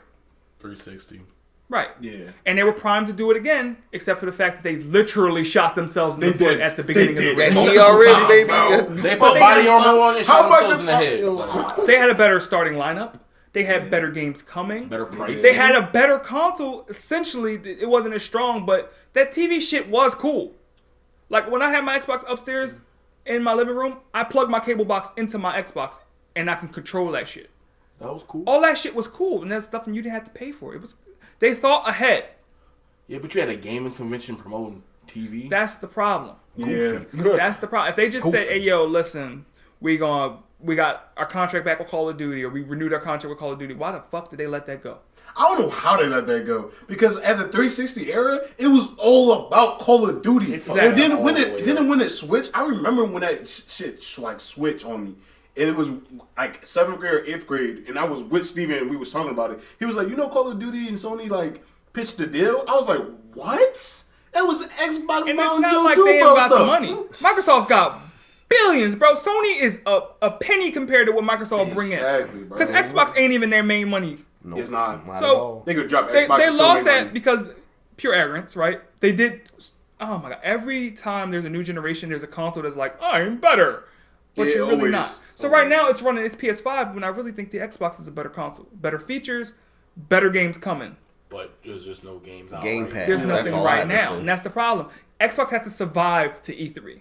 360. Right. Yeah. And they were primed to do it again, except for the fact that they literally shot themselves in the They foot did. at the They beginning of did. the race. That he already, baby. They put body armor on and How shot much themselves in the head. They had a better starting lineup. They had better games coming. Better price. They had a better console. Essentially, it wasn't as strong, but that TV shit was cool. Like when I have my Xbox upstairs in my living room, I plug my cable box into my Xbox and I can control that shit. That was cool. All that shit was cool, and that's stuff you didn't have to pay for. They thought ahead. Yeah, but you had a gaming convention promoting TV. That's the problem. Yeah. That's the problem. If they just say, "Hey, yo, listen, we got our contract back with Call of Duty, or we renewed our contract with Call of Duty," why the fuck did they let that go? I don't know how they let that go, because at the 360 era, it was all about Call of Duty. Exactly. And then when it switched, I remember when that shit like switched on me. And it was like 7th grade or 8th grade, and I was with Steven and we was talking about it. He was like, Call of Duty and Sony like pitched the deal? I was like, what? That was Xbox. And it's not like they ain't got the money. Microsoft got billions, bro. Sony is a penny compared to what Microsoft bring in. Exactly, bro. Because Xbox ain't even their main money. Nope. It's not. So they could drop they Xbox. they and lost still make that money. because pure arrogance, right? They did. Oh my god! Every time there's a new generation, there's a console that's like, I'm better. But Yeah, you're really always. not. So right now it's running its PS5 when I really think the Xbox is a better console. Better features, better games coming. But there's just no games out. Game right Pass. There's Yeah, that's nothing all I right have to now. say. And that's the problem. Xbox has to survive to E3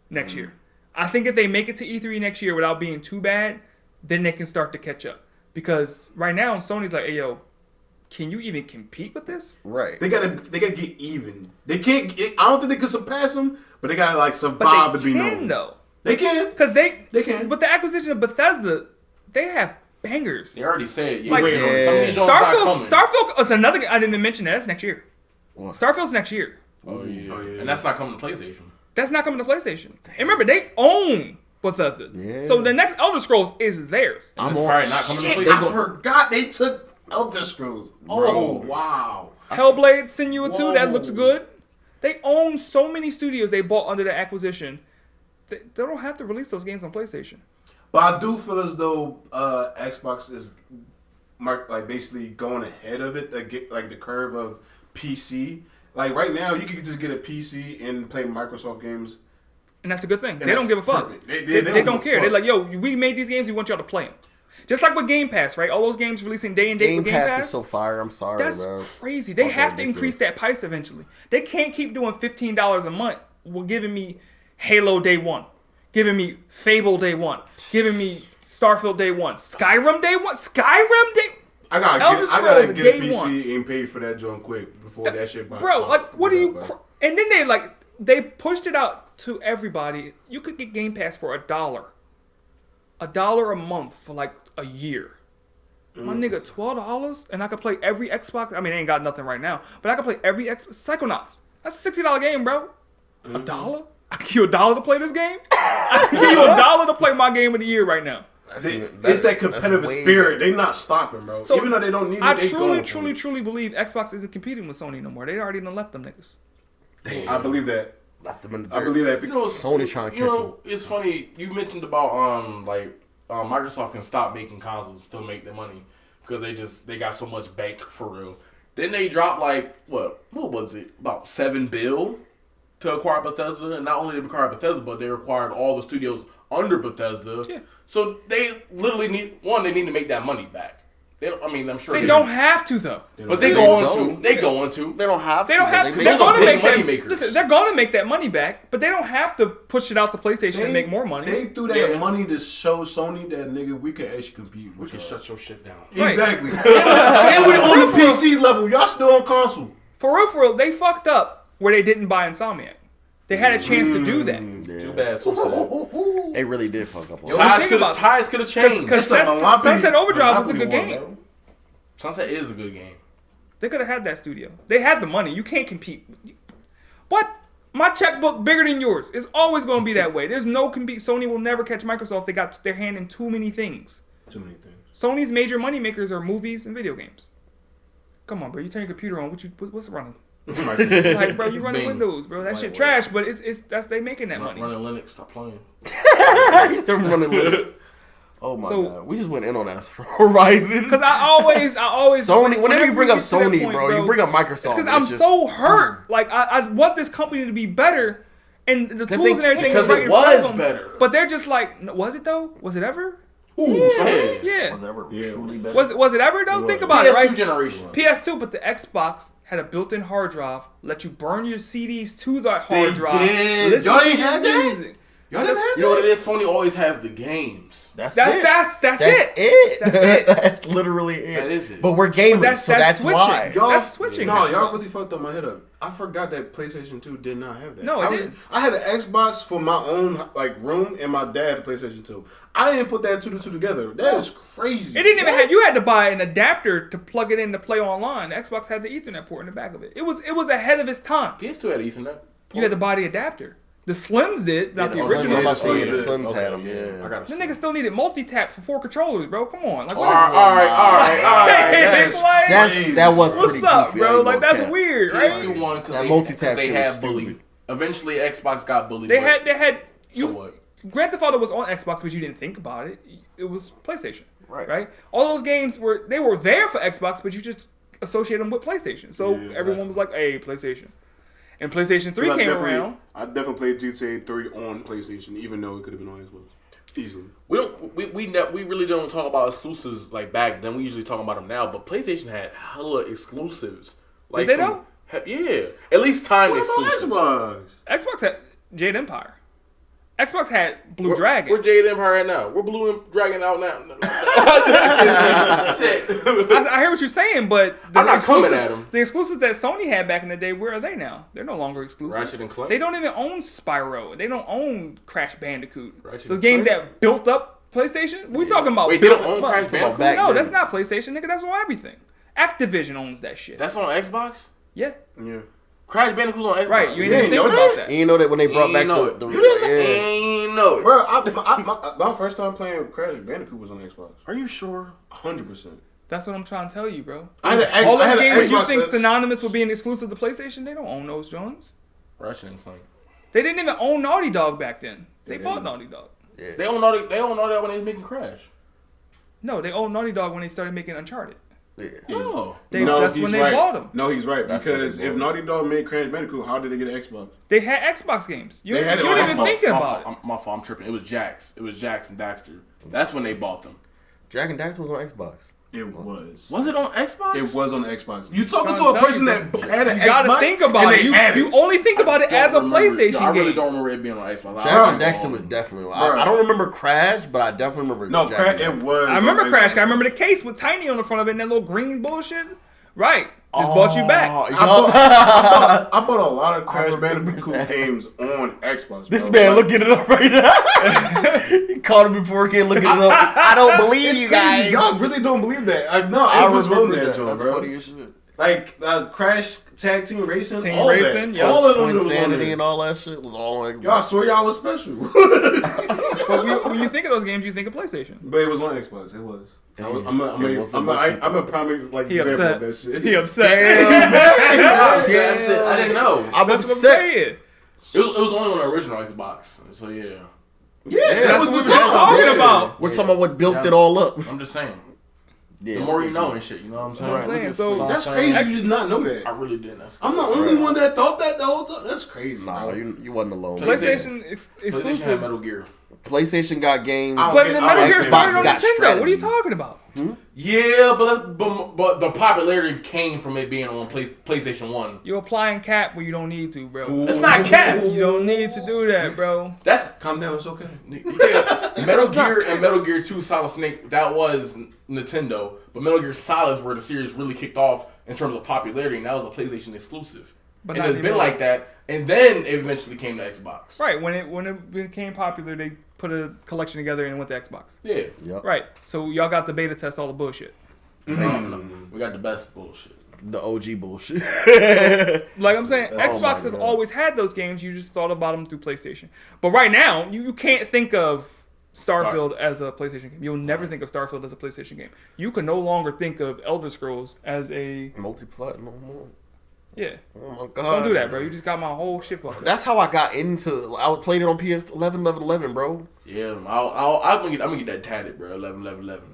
next year. I think if they make it to E3 next year without being too bad, then they can start to catch up. Because right now Sony's like, hey yo, can you even compete with this? Right. They gotta get even. They can't. I don't think they can surpass them, but they gotta like But survive they to be can known. though. They can. Because they can. With the acquisition of Bethesda, they have bangers. They already said, Like, wait, some of these joints not coming. Starfield is another game. I didn't even mention that. That's next year. What? Starfield's next year. Oh yeah. Oh, yeah. And that's not coming to PlayStation. That's not coming to PlayStation. And remember, they own Bethesda. Yeah. So the next Elder Scrolls is theirs. And it's probably not coming to Shit, PlayStation. I forgot they took Elder Scrolls. Oh wow. Hellblade, Senua 2, that Whoa. looks good. They own so many studios they bought under the acquisition. They don't have to release those games on PlayStation. But I do feel as though Xbox is like basically going ahead of it, like the curve of PC. Like right now, you can just get a PC and play Microsoft games. And that's a good thing. And They don't that's give a fuck. perfect. They don't don't give a care. fuck. They're like, yo, we made these games, we want y'all to play them. Just like with Game Pass, right? All those games releasing day and date Game with Game Pass Pass. is so fire. I'm sorry, That's bro. crazy. They Fucking have to ridiculous. increase that price eventually. They can't keep doing $15 a month. Well, giving me Halo day one, giving me Fable day one, giving me Starfield day one, Skyrim day one, Skyrim day. I gotta Elder get a Scrolls PC day one. and pay for that joint quick before that shit. Bro, like, what do you? And then they pushed it out to everybody. You could get Game Pass for $1 a month for like a year. My nigga, $12, and I could play every Xbox. I mean, I ain't got nothing right now, but I could play every Psychonauts. That's a $60 game, bro. $1? I give you $1 to play this game. I can give you $1 to play my game of the year right now. It's that competitive spirit. They not stopping, bro. So, even though they don't need it, I they going truly believe Xbox isn't competing with Sony no more. They already done left them niggas. I believe that. Left them in the I dirt. believe that. You know, Sony trying to you catch know, it's funny. You mentioned about Microsoft can stop making consoles and still make their money because they got so much bank for real. Then they dropped like what was it, about $7 billion to acquire Bethesda, and not only did they acquire Bethesda, but they acquired all the studios under Bethesda. Yeah. So they literally need to make that money back. I'm sure They don't have to though. but they going to. They going to. They don't have to. They don't have to. They They're make going to big make money that. makers. Listen, they're going to make that money back, but they don't have to push it out to PlayStation and make more money. They threw that Yeah. money to show Sony that nigga we can actually compete. We can shut your shit down. Exactly. And we on the PC level. Y'all still on console. For real, they fucked up where they didn't buy Insomniac. They had a chance to do that. Too bad. So sad. They really did fuck up on Yo, that. think about it. Ties could have changed. Because It's a monopoly- Sunset Overdrive was a good monopoly game. war, bro. Sunset is a good game. They could have had that studio. They had the money. You can't compete. What? My checkbook bigger than yours. It's always going to be that way. There's no compete. Sony will never catch Microsoft. They got their hand in too many things. Too many things. Sony's major money makers are movies and video games. Come on, bro. You turn your computer on. What's running? Like, bro, you running Bing. Windows, bro. That shit White trash, but that's they making that money. Running Linux, stop playing. He's still running Linux. Oh my So- god, we just went in on that for Horizon. Because I always Sony. Whenever you bring up we get to that Sony, point, bro, you bring up Microsoft. It's because I'm just- so hurt. Like I want this company to be better, and the tools they and everything. can't. is right Because it in front of was them. better. But they're just like, was it though? Was it ever? Ooh, Yeah. Was it ever Yeah. truly better? Was it ever though? It Think was. about it, PS2 right? generation. PS2, but the Xbox had a built-in hard drive, let you burn your CDs to the hard drive. Did. Listen Y'all to ain't your had that? music. Y'all didn't have You know what it is? Sony always has the games. That's it. it. That's it. That's literally it. That is it. But we're gamers, But so that's switching. why. That's switching. No, y'all really fucked up my head up. I forgot that PlayStation 2 did not have that. No, it didn't. I had an Xbox for my own room, and my dad had a PlayStation 2. I didn't put that two to two together. That is crazy. It didn't even have. You had to buy an adapter to plug it in to play online. The Xbox had the Ethernet port in the back of it. It was ahead of its time. PS2 had Ethernet. You had to buy the adapter. The Slims did, not the the original. Slims. Oh, The you did. Slims Okay, had them, yeah. I got The nigga still needed multi-tap for 4 controllers, bro. Come on, like All what is right. Hey, like, That was what's pretty up, goofy. bro? Like that's weird, right? PS2 won because That they, multi-tap shit was had stupid. bullied. Eventually, Xbox got bullied. They but- had. So what? Grand Theft Auto was on Xbox, but you didn't think about it. It was PlayStation, Right. right? All those games were there for Xbox, but you just associate them with PlayStation. So Yeah, everyone was like, "Hey, PlayStation." And PlayStation 3 came around. I definitely played GTA 3 on PlayStation, even though it could have been on Xbox. Easily. We really don't talk about exclusives like back then. We usually talk about them now, but PlayStation had hella exclusives. Like Did they though? Yeah, at least time What about exclusives. Xbox? Xbox had Jade Empire. Xbox had Blue We're Dragon. Jade Empire right now. We're Blue Dragon out now. Shit. I hear what you're saying, but I'm not coming at 'em. The exclusives that Sony had back in the day, where are they now? They're no longer exclusives. Ratchet and Clank? They don't even own Spyro. They don't own Crash Bandicoot. Ratchet The and games Clank? that built up PlayStation. We talking about Wait, they don't built own up- Crash Bandicoot? back No, then. that's not PlayStation, nigga. That's on everything. Activision owns that shit. That's on Xbox. Yeah, Yeah. Crash Bandicoot's on Xbox. right. You ain't You even ain't think know about that? that. You know that when they brought You back ain't know the it. yeah. Ain't know it. Bro, my first time playing Crash Bandicoot was on Xbox. Are you sure? 100%. That's what I'm trying to tell you, bro. I had an All I had those an games you Xbox think that's- synonymous with being exclusive to PlayStation, they don't own those joints. Ratchet and Clank. They didn't even own Naughty Dog back then. They They bought didn't. Naughty Dog. They own all that when they was making Crash. No, they owned Naughty Dog when they started making Uncharted. Yeah. Oh. That's when he's they right. bought them. No, he's right. That's when Because they if bought Naughty Dog made Crash Bandicoot, how did they get an Xbox? They had Xbox games. You They had it don't on even Xbox. thinking about it. My fault. I'm tripping. It was Jax. It was Jax and Daxter. That's when they bought them. Jack and Daxter was on Xbox. It was. Was it on Xbox? It was on Xbox. You talking I'm to a telling person you, that bro. had an You gotta Xbox think about and it. they You, had you only think about it as a PlayStation I really game. don't remember it being on Xbox. Jack and Bruh. Daxter was definitely. Bruh. I don't remember Crash, but I definitely remember. No, Jack Crash. and It Daxter. was. I remember on Crash. Xbox. I remember the case with Tiny on the front of it and that little green bullshit. Right. Just bought you back. Oh, I bought a lot of Crash Bandicoot games on Xbox. This bro. man Like, looking it up right now. He called him before he came looking it up. I don't believe it's you crazy. guys. Y'all really don't believe that. No, I I was on remember that that. joint, That's bro. funny as shit. Like Crash Tag Team Racing, Team all Racing, that. yeah. All of them Twin was on Sanity there. and all that shit was all on Xbox. Yo, I swear y'all was special. But when you think of those games, you think of PlayStation. But it was on Xbox. It was. I'm a prime like He example upset. of that shit. He upset. I didn't know. I'm That's what I'm upset. saying. It was only on the original Xbox. So yeah. Yeah, that was what the we time. talking Yeah. about. We're talking about what built it all up. I'm just saying. Yeah, The more you know and shit, you know what I'm saying? That's what I'm saying. So That's crazy. You did not know that. I really didn't. I'm the only one that thought that the whole time. That's crazy. Nah, bro. you wasn't alone. PlayStation PlayStation had exclusives. Metal Gear. PlayStation got games. I But don't the get- Metal I Gear don't started get on got Nintendo. What are you strategies. talking about? Yeah, but the popularity came from it being on PlayStation 1. You're applying cap where you don't need to, bro. It's not cap. You don't need to do that, bro. That's Calm down. It's okay. Metal Gear and Metal Gear 2 Solid Snake, that was Nintendo. But Metal Gear Solid is where the series really kicked off in terms of popularity, and that was a PlayStation exclusive. But And not it's been anymore. like that, and then it eventually came to Xbox. Right, when it became popular, they put a collection together and it went to Xbox. Yeah. Yep. Right, so y'all got the beta test all the bullshit. No. We got the best bullshit. The OG bullshit. Like I'm saying, That's- Xbox have always had those games. You just thought about them through PlayStation. But right now, you can't think of Starfield as a PlayStation game. You'll never think of Starfield as a PlayStation game. You can no longer think of Elder Scrolls as a Multiplayer no more. yeah. Oh my god. Don't do that, bro. You just got my whole shit fucked up. That's how I got into. I played it on PS 11, bro. Yeah, I'm gonna get that tatted, bro. 11.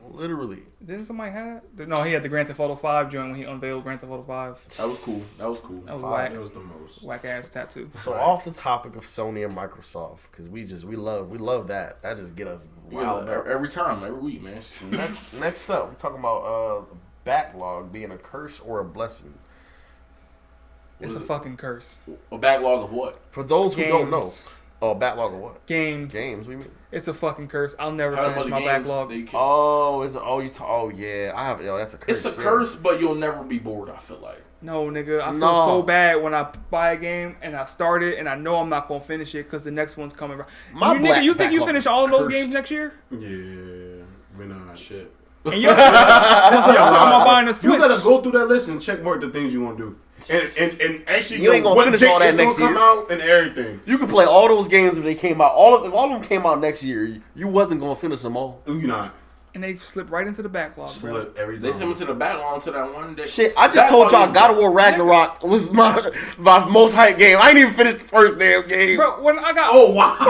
Literally. Didn't somebody have that? No, he had the Grand Theft Auto 5 joint when he unveiled Grand Theft Auto 5. That was cool. That was That was the most. whack ass tattoo. So off the topic of Sony and Microsoft, because we love that. That just get us riled up. Every time, every week, man. Next up, we're talking about backlog being a curse or a blessing. It's a fucking curse. A backlog of what? For those who don't know. Games. Oh, backlog of what? Games. Games, we mean? It's a fucking curse. I'll never How finish much my games backlog. they can- Oh, is it? Oh yeah. I have. Yo, that's a curse. It's a yeah. curse, but you'll never be bored. I feel like. No, nigga, I feel No. so bad when I buy a game and I start it and I know I'm not gonna finish it because the next one's coming. My you, black nigga, you think you backlog finish is all of those cursed. games next year? Yeah, we're not. Shit. And y'all talking about buying a Switch? You gotta go through that list and check mark the things you want to do, and actually You ain't gonna what finish date all that it's gonna next year. come out and everything. You can play all those games if they came out. All of them came out next year. You wasn't gonna finish them all. You not And they slip right into the backlog, bro. slip every They time. sent me to the backlog to that one day. Shit, I just told y'all God of War Ragnarok was my most hyped game. I ain't even finished the first damn game. Bro, when I got Oh wow! my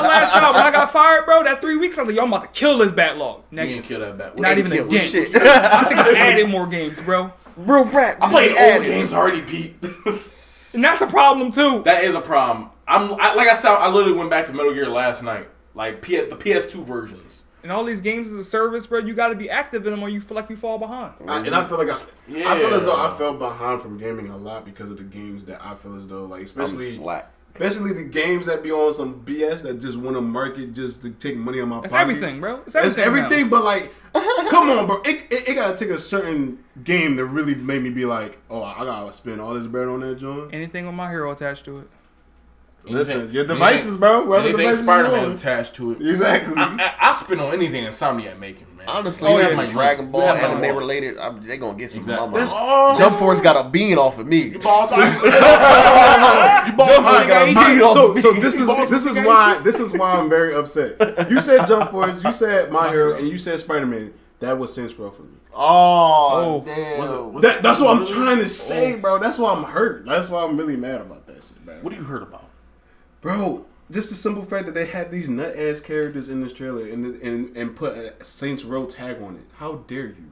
last job, when I got fired, bro, that 3 weeks, I was like, yo, I'm about to kill this backlog. You didn't Negative. kill that back. Not even a Kill dent. shit. I think I added more games, bro. Real rap. I played added. old games already beat. And that's a problem, too. That is a problem. Like I said, I literally went back to Metal Gear last night. Like the PS2 versions. And all these games as a service, bro, you got to be active in them or you feel like you fall behind. And I feel like I Yeah. feel as though I fell behind from gaming a lot because of the games that I feel as though like I'm especially slack. the games that be on some BS that just want to market just to take money on my That's pocket. everything, bro. It's That's everything. everything, but like, come on, bro. It gotta take a certain game to really make me be like, oh, I gotta spend all this bread on that joint. Anything with my hero attached to it. Listen, your devices, bro. Wherever Anything devices Spider-Man you is attached to it. want. Exactly. I spend on anything Insomniac making, man. Honestly, Oh, you yeah, have my Dragon Ball you have my anime money. related. They gonna get some Exactly. mama. This- Jump Force got a bean off of me. You ball time. You ball Jump Force got a bean off of me. So this is why I'm very upset. You said Jump Force, you said My Hero, and you said Spider-Man. That was Saints Row for me. Oh, Oh. damn. That's what I'm trying to say, bro. That's why I'm hurt. That's why I'm really mad about that shit, man. What are you heard about? Bro, just the simple fact that they had these nut ass characters in this trailer and put a Saints Row tag on it. How dare you?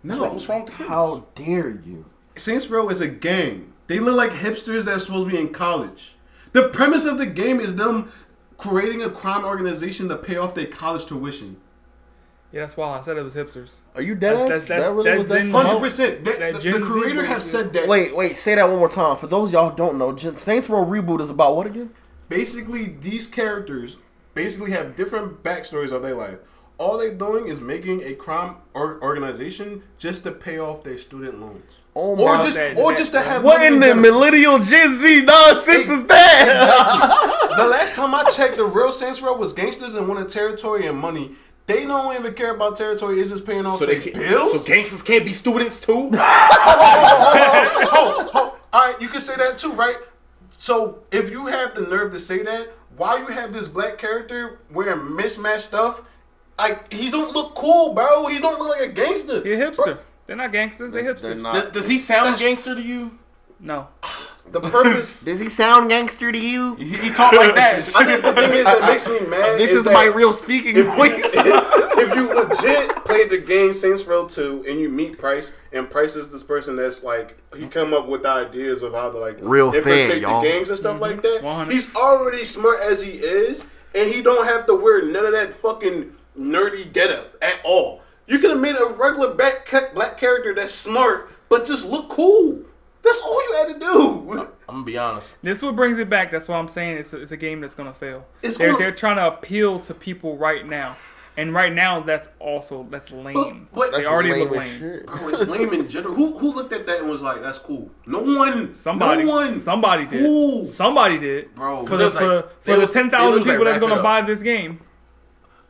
No. What's wrong with the kids? How dare you? Saints Row is a gang. They look like hipsters that are supposed to be in college. The premise of the game is them creating a crime organization to pay off their college tuition. Yeah, that's why I said it was hipsters. Are you dead? That's- That really was that? Zen- 100%. That The Gen Z creator have bullshit. said that. Wait, say that one more time. For those y'all who don't know, Saints Row Reboot is about what again? Basically, these characters basically have different backstories of their life. All they're doing is making a crime organization just to pay off their student loans. Oh Or my! just to have What money in the general. millennial Gen Z nonsense is that? The last time I checked, the real Saints Row was gangsters and wanted territory and money. They don't even care about territory. It's just paying off So their they bills. So gangsters can't be students too. All right, you can say that too, right? So if you have the nerve to say that, why you have this black character wearing mismatched stuff? Like he don't look cool, bro. He don't look like a gangster. You're a hipster. They're not gangsters. They're They're hipsters. not. Does he sound gangster to you? No. The purpose. Does he sound gangster to you? He talk like that. I think the thing is that makes me mad. This is that my real speaking voice. if you legit played the game Saints Row 2 and you meet Price, and Price is this person that's like he come up with the ideas of how to like Real fan, infiltrate y'all. the gangs and stuff like that. 100. He's already smart as he is, and he don't have to wear none of that fucking nerdy getup at all. You could have made a regular black character that's smart, but just look cool. That's all you had to do. I'm gonna be honest. This is what brings it back. That's why I'm saying it's a game that's gonna fail. They're trying to appeal to people right now, and right now that's lame. But They that's already lame look as lame. shit. Bro, it's lame in general. Who looked at that and was like, "That's cool"? No one. Somebody did. Ooh. Somebody did. Bro, For it the was like- for it the was- 10,000 it was like people that's wrap it gonna up. buy this game.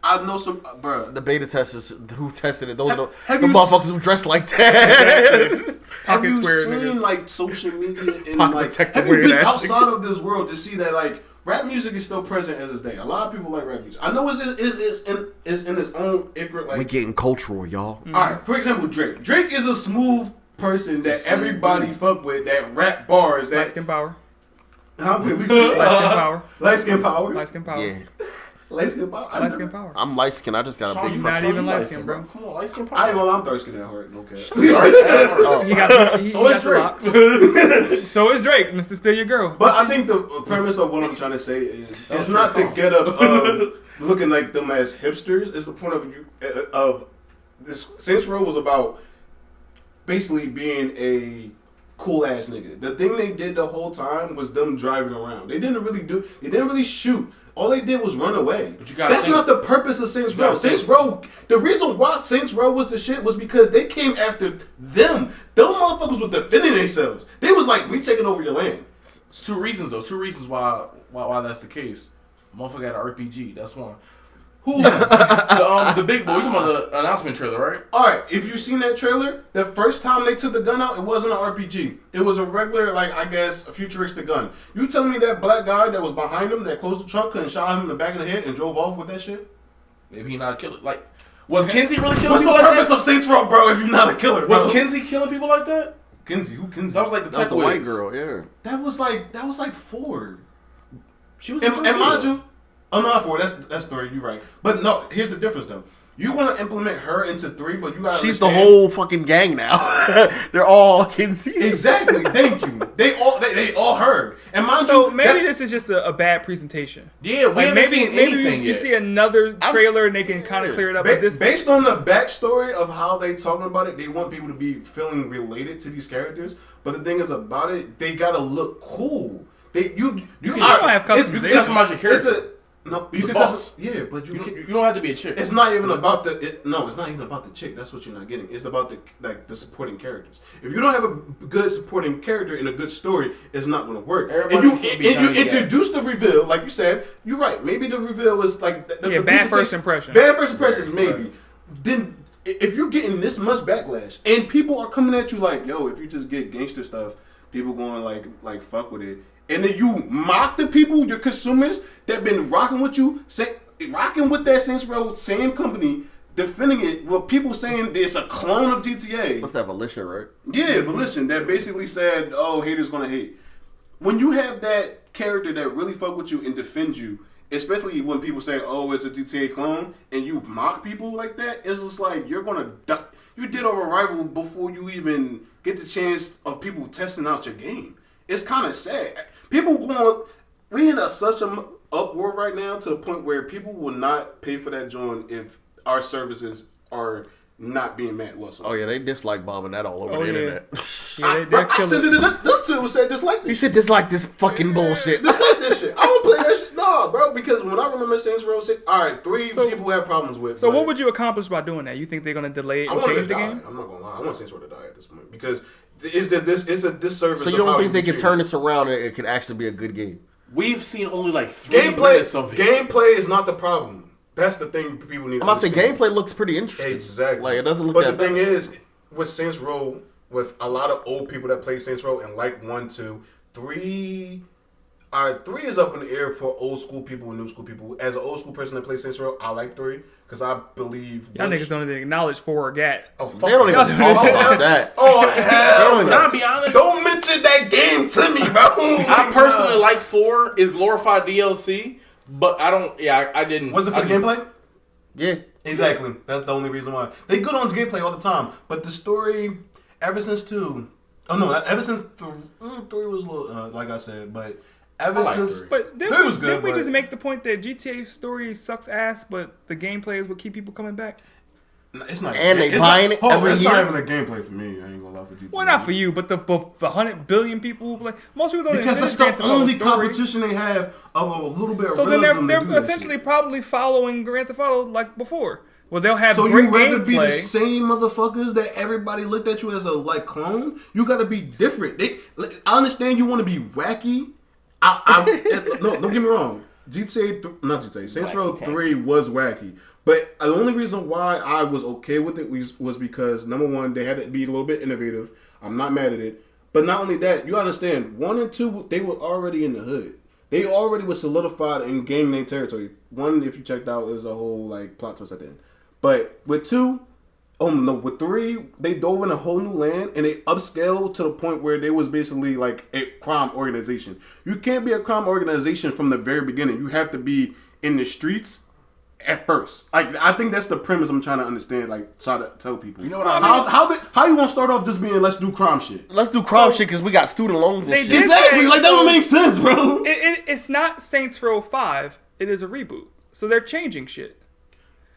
I know some, bro. The beta testers who tested it, those Have the you motherfuckers who dress like that. Have Pocket you square seen niggas. like social media and Pocket like protector have you wearing been ass outside niggas. of this world to see that like rap music is still present as this day? A lot of people like rap music. I know it's in its own ignorant like. We getting cultural, y'all. All right, for example, Drake. Drake is a smooth person that everybody fuck with. That rap bars. Light That skin power. how can we say Light skin power. light skin power? Light skin power. Yeah, Light skin power. Light skin power. I'm light skinned. I just got a Sean, big. you not Sean, even you light skin, bro. Come on, light skin. I ain't gonna lie, I'm dark skinned at heart. Okay. Oh, He got he So is got the Drake. locks. So is Drake, Mr. Steal Your Girl. But I think the premise of what I'm trying to say is it's not the get up of looking like them as hipsters. It's the point of view of this. Saints Row was about basically being a cool ass nigga. The thing they did the whole time was them driving around. They didn't really shoot. All they did was run away. That's not the purpose of Saints Row. Saints Row, the reason why Saints Row was the shit was because they came after them. Them motherfuckers were defending themselves. They was like, we taking over your land. Two reasons why that's the case. Motherfucker had an RPG. That's one. Who? the big boy. You talking about the announcement trailer, right? All right. If you seen that trailer, the first time they took the gun out, it wasn't an RPG. It was a regular, like I guess, a futuristic gun. You telling me that black guy that was behind him that closed the trunk couldn't shot him in the back of the head and drove off with that shit? Maybe he not a killer. Like, was Kinsey really killing What's people the like that? purpose of Saints Row, bro? If you're not a killer, bro? Was Kinsey killing people like that? Kinsey? Who Kinsey? That was like the white girl. Yeah. That was like 4. She was. And mind you. Oh, no, not 4. That's 3. You're right. But no, here's the difference, though. You want to implement her into 3, but you got to She's the whole fucking gang now. They're all Kinsey. Exactly. Thank you. They all heard. And mind so you, maybe this is just a bad presentation. Yeah, we haven't seen anything you yet. see another trailer and they can kind of clear it up. Based on the backstory of how they talking about it, they want people to be feeling related to these characters. But the thing is about it, they gotta look cool. You don't have customization. You customize your character. No, you can but you don't have to be a chick. It's not even about it's not even about the chick. That's what you're not getting. It's about the supporting characters. If you don't have a good supporting character in a good story, it's not going to work. And you introduce the reveal, like you said. You're right. Maybe the reveal is like bad first impression. Bad first impressions, maybe. Right. Then if you're getting this much backlash and people are coming at you like, yo, if you just get gangster stuff, people going like fuck with it. And then you mock the people, your consumers, that been rocking with you, rocking with that Saints Row, same company, defending it with people saying it's a clone of GTA. What's that, Volition, right? Yeah, Volition, that basically said, oh, haters gonna hate. When you have that character that really fuck with you and defend you, especially when people say, oh, it's a GTA clone, and you mock people like that, it's just like you're gonna die. You did over a rival before you even get the chance of people testing out your game. It's kind of sad. People we in such an uproar right now to the point where people will not pay for that joint if our services are not being met whatsoever. Oh yeah, they dislike bombing that all over the internet. Yeah, I sent it up to and said dislike this. He said dislike this fucking bullshit. Dislike this shit. I don't play that shit. No, bro, because when I remember Saints Row 6, all right, 3 people have problems with. So what would you accomplish by doing that? You think they're gonna delay it and change the game? I'm not gonna lie. I want Saints Row to die at this point because it's a disservice. So you don't think they can turn this around and it could actually be a good game? We've seen only like 3 minutes of it. Gameplay is not the problem. That's the thing people need to understand. I'm about to say gameplay looks pretty interesting. Exactly. Like it doesn't look But that the thing bad. is, with Saints Row, with a lot of old people that play Saints Row and like 1, 2, 3. 3 is up in the air for old school people and new school people. As an old school person that plays Saints Row, I like 3 because I believe y'all niggas don't even acknowledge 4 or GAT. Oh, fuck. They don't even talk about that. Oh, hell no. I'll be honest. Don't mention that game to me, bro. I personally like 4 is glorified DLC, but I don't. Yeah, I didn't. Was it for the gameplay? Yeah. Exactly. That's the only reason why. They good on gameplay all the time, but the story, ever since 2, oh no, ever since 3 was a little, like I said, but ever since 3. But didn't we just make the point that GTA story sucks ass, but the gameplay is what keep people coming back? It's not. And they buying it every It's year. not even a gameplay for me. I ain't gonna lie for GTA. Well, not for you, but the 100 billion people who play. Most people don't. Because that's understand the only story. competition they have of a little bit of So realism. then they're essentially probably following Grand Theft Auto like before. Well, they'll have so great you rather gameplay. be the same motherfuckers that everybody looked at you as a clone? You got to be different. I understand you want to be wacky. No, don't get me wrong. Saints Row 3 was wacky. But the only reason why I was okay with it was because, number one, they had to be a little bit innovative. I'm not mad at it. But not only that, you understand, 1 and 2, they were already in the hood. They already were solidified in game name territory. 1, if you checked out, is a whole plot twist at the end. But with 2, with 3, they dove in a whole new land and they upscaled to the point where they was basically like a crime organization. You can't be a crime organization from the very beginning. You have to be in the streets at first. I think that's the premise I'm trying to understand. Try to tell people. You know what I mean? How you want to start off just being let's do crime shit? Let's do crime shit because we got student loans and shit. Exactly. That don't make sense, bro. It's not Saints Row 5. It is a reboot. So they're changing shit.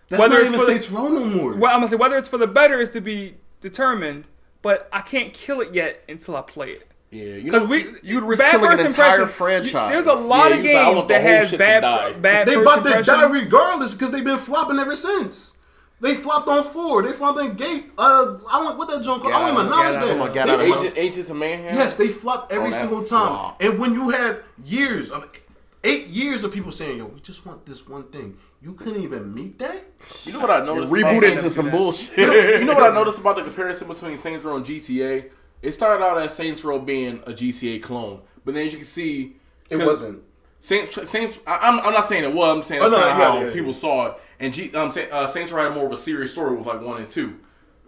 That's whether not even Saints Row no more. Well, I'm gonna say whether it's for the better is to be determined, but I can't kill it yet until I play it. Yeah, Because you'd risk killing an entire franchise. There's a lot of games that has bad They first about to die impressions. regardless because they've been flopping ever since. They flopped on 4. They flopped in Gate. I went with that junk. I don't even acknowledge that. Agents of Mayhem. Yes, they flop every single time. flop. And when you have 8 years of people saying, "Yo, we just want this one thing," you couldn't even meet that. You know what I noticed? Reboot into some bullshit. You know what I noticed about the comparison between Saints Row and GTA? It started out as Saints Row being a GTA clone, but then as you can see, It wasn't. Saints. I'm not saying it was. I'm saying that's kind of how people saw it. And Saints Row had more of a serious story with like 1 and 2.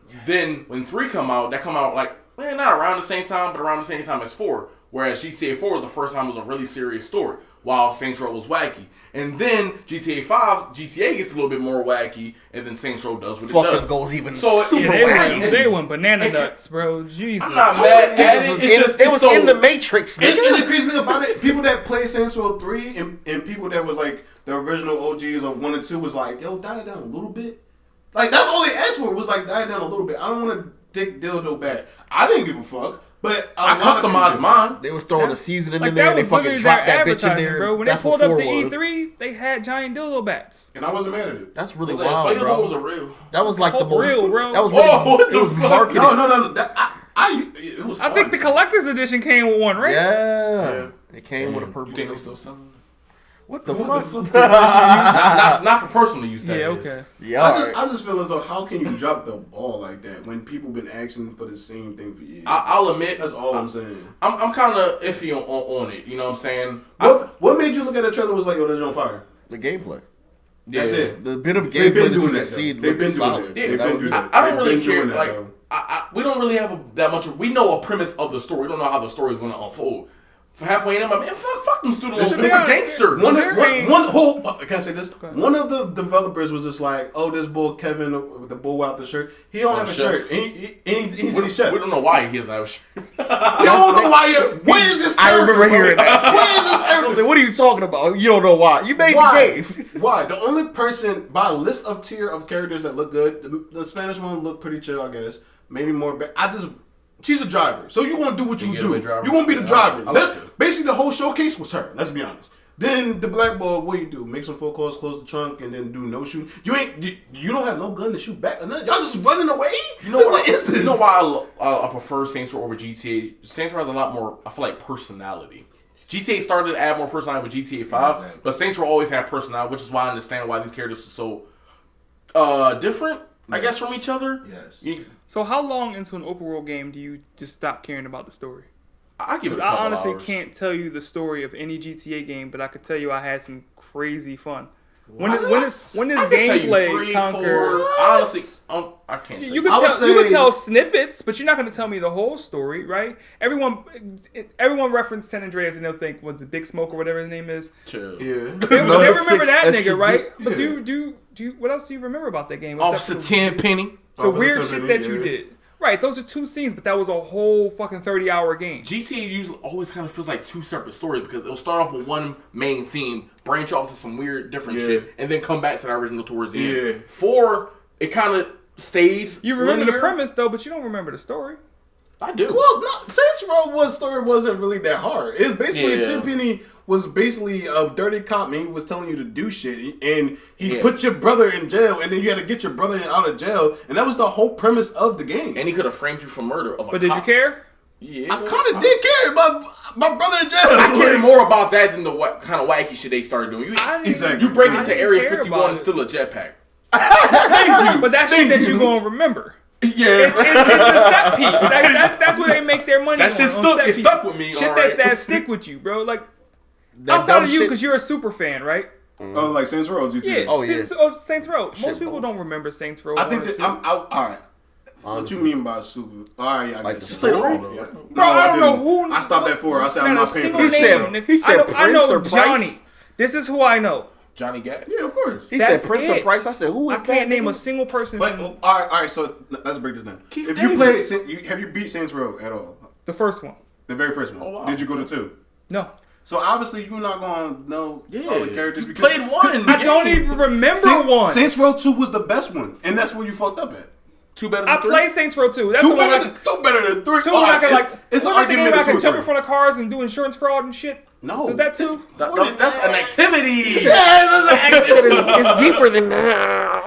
Yes. Then when 3 come out, that come out like not around the same time, but around the same time as 4. Whereas GTA 4 was the first time it was a really serious story, while Saints Row was wacky. And then GTA gets a little bit more wacky, and then Saints Row does what it does. Goes even so super wacky. They went banana nuts, bro. Jesus. I'm not mad at it. It was in the Matrix. And the crazy thing about it, people that play Saints Row 3 and people that was like the original OGs of 1 and 2 was like, yo, dial it down a little bit. Like, that's all they asked for was like, dial it down a little bit. I don't want to dick dildo back. I didn't give a fuck. But I customized mine. They was throwing the seasoning in there. They fucking dropped that bitch in there. Bro. When that's they pulled up to was. E3, they had giant dildo bats. And I wasn't mad at it. That's really wild, bro. Was a real. That was like the most real, bro. That was really, it was marketed. No. It was I think the collector's edition came with one, right? Yeah. It came with a purple. You think they still selling? What the fuck? Not for personal use. That yeah, is. okay. Yeah, I just feel as though how can you drop the ball like that when people been asking for the same thing for years? I'll admit that's all I'm saying. I'm kind of iffy on it. You know what I'm saying? What made you look at the trailer and was like, "Yo, that's on fire"? The gameplay. Yeah. That's it. The bit of gameplay that you see looks solid. Yeah, I don't really care. Like we don't really have that much. We know a premise of the story. We don't know how the story is going to unfold. For halfway in, I'm like, man, fuck them students. They're gangsters. Can I say this? One of the developers was just like, oh, this bull Kevin with the bull without the shirt. He don't have a shirt. He's a chef. We don't know why he doesn't have a shirt. You don't know why. Where is this character? I remember hearing that. Where is this character? I was like, what are you talking about? You don't know why. You made the game. Why? The only person, by a list of tier of characters that look good, the Spanish one looked pretty chill, I guess. Maybe more. She's a driver, so you want to do what you do. You want to be the driver. That's basically the whole showcase was her. Let's be honest. Then the black boy, what you do? Make some phone calls, close the trunk, and then do no shooting. You don't have no gun to shoot back or nothing. Y'all just running away. You know what is this? You know why I prefer Saints Row over GTA? Saints Row has a lot more. I feel like personality. GTA started to add more personality with GTA 5, but Saints Row always had personality, which is why I understand why these characters are so different. I guess from each other. Yes. So how long into an open world game do you just stop caring about the story? I give it a couple I honestly hours. can't tell you the story of any GTA game, but I could tell you I had some crazy fun. When this gameplay conquered, honestly, I can't. You can tell snippets, but you're not going to tell me the whole story, right? Everyone referenced San Andreas and they'll think, what's it, Big Smoke or whatever his name is? Chill. Yeah. They remember that nigga, right? Yeah. But do you what else do you remember about that game? Officer Tenpenny. The weird shit that you did. Right, those are 2 scenes, but that was a whole fucking 30-hour game. GTA usually always kind of feels like 2 separate stories because it'll start off with one main theme, branch off to some weird different shit, and then come back to the original towards the end. 4, it kind of stays. You remember the premise though, but you don't remember the story. I do. Well, no, Saints Row story wasn't really that hard. It was basically Tenpenny was basically a dirty cop, man. He was telling you to do shit, and he put your brother in jail, and then you had to get your brother out of jail, and that was the whole premise of the game. And he could have framed you for murder of a But did you care? Yeah, I kind of did care about my brother in jail. I care more about that than the kind of wacky shit they started doing. You break into Area 51 and steal a jetpack. Thank you. But that's shit that you gonna remember. Yeah, it's a set piece. That's where they make their money. That shit stuck with me. Shit that stick with you, bro. Like outside of you, because you're a super fan, right? Oh, like Saints Row? Yeah. Saints Row. Most people don't remember Saints Row. I think that all right. What you mean by super? All right, like the story. story. Bro, I don't know who. I stopped at 4. I said I'm not paying for it. He said I know Prince or Johnny. Price? This is who I know. Johnny Gat? Yeah, of course. He said Prince or Price. I said, who is I that? can't name a single person. But, all right. So let's break this down. If you play, have you beat Saints Row at all? The first one. The very first one. Oh, wow. Did you go to 2? No. So obviously you're not gonna know all the characters. You played 1. I don't even remember 1. Saints Row 2 was the best one, and that's where you fucked up at. 2 better than I 3? play Saints Row 2. That's Two the one better than 3. Two, I can like. It's an what the game argument where I of can 2 jump or in 3. front of cars and do insurance fraud and shit. No, Is that too? That's an activity. It's deeper than that.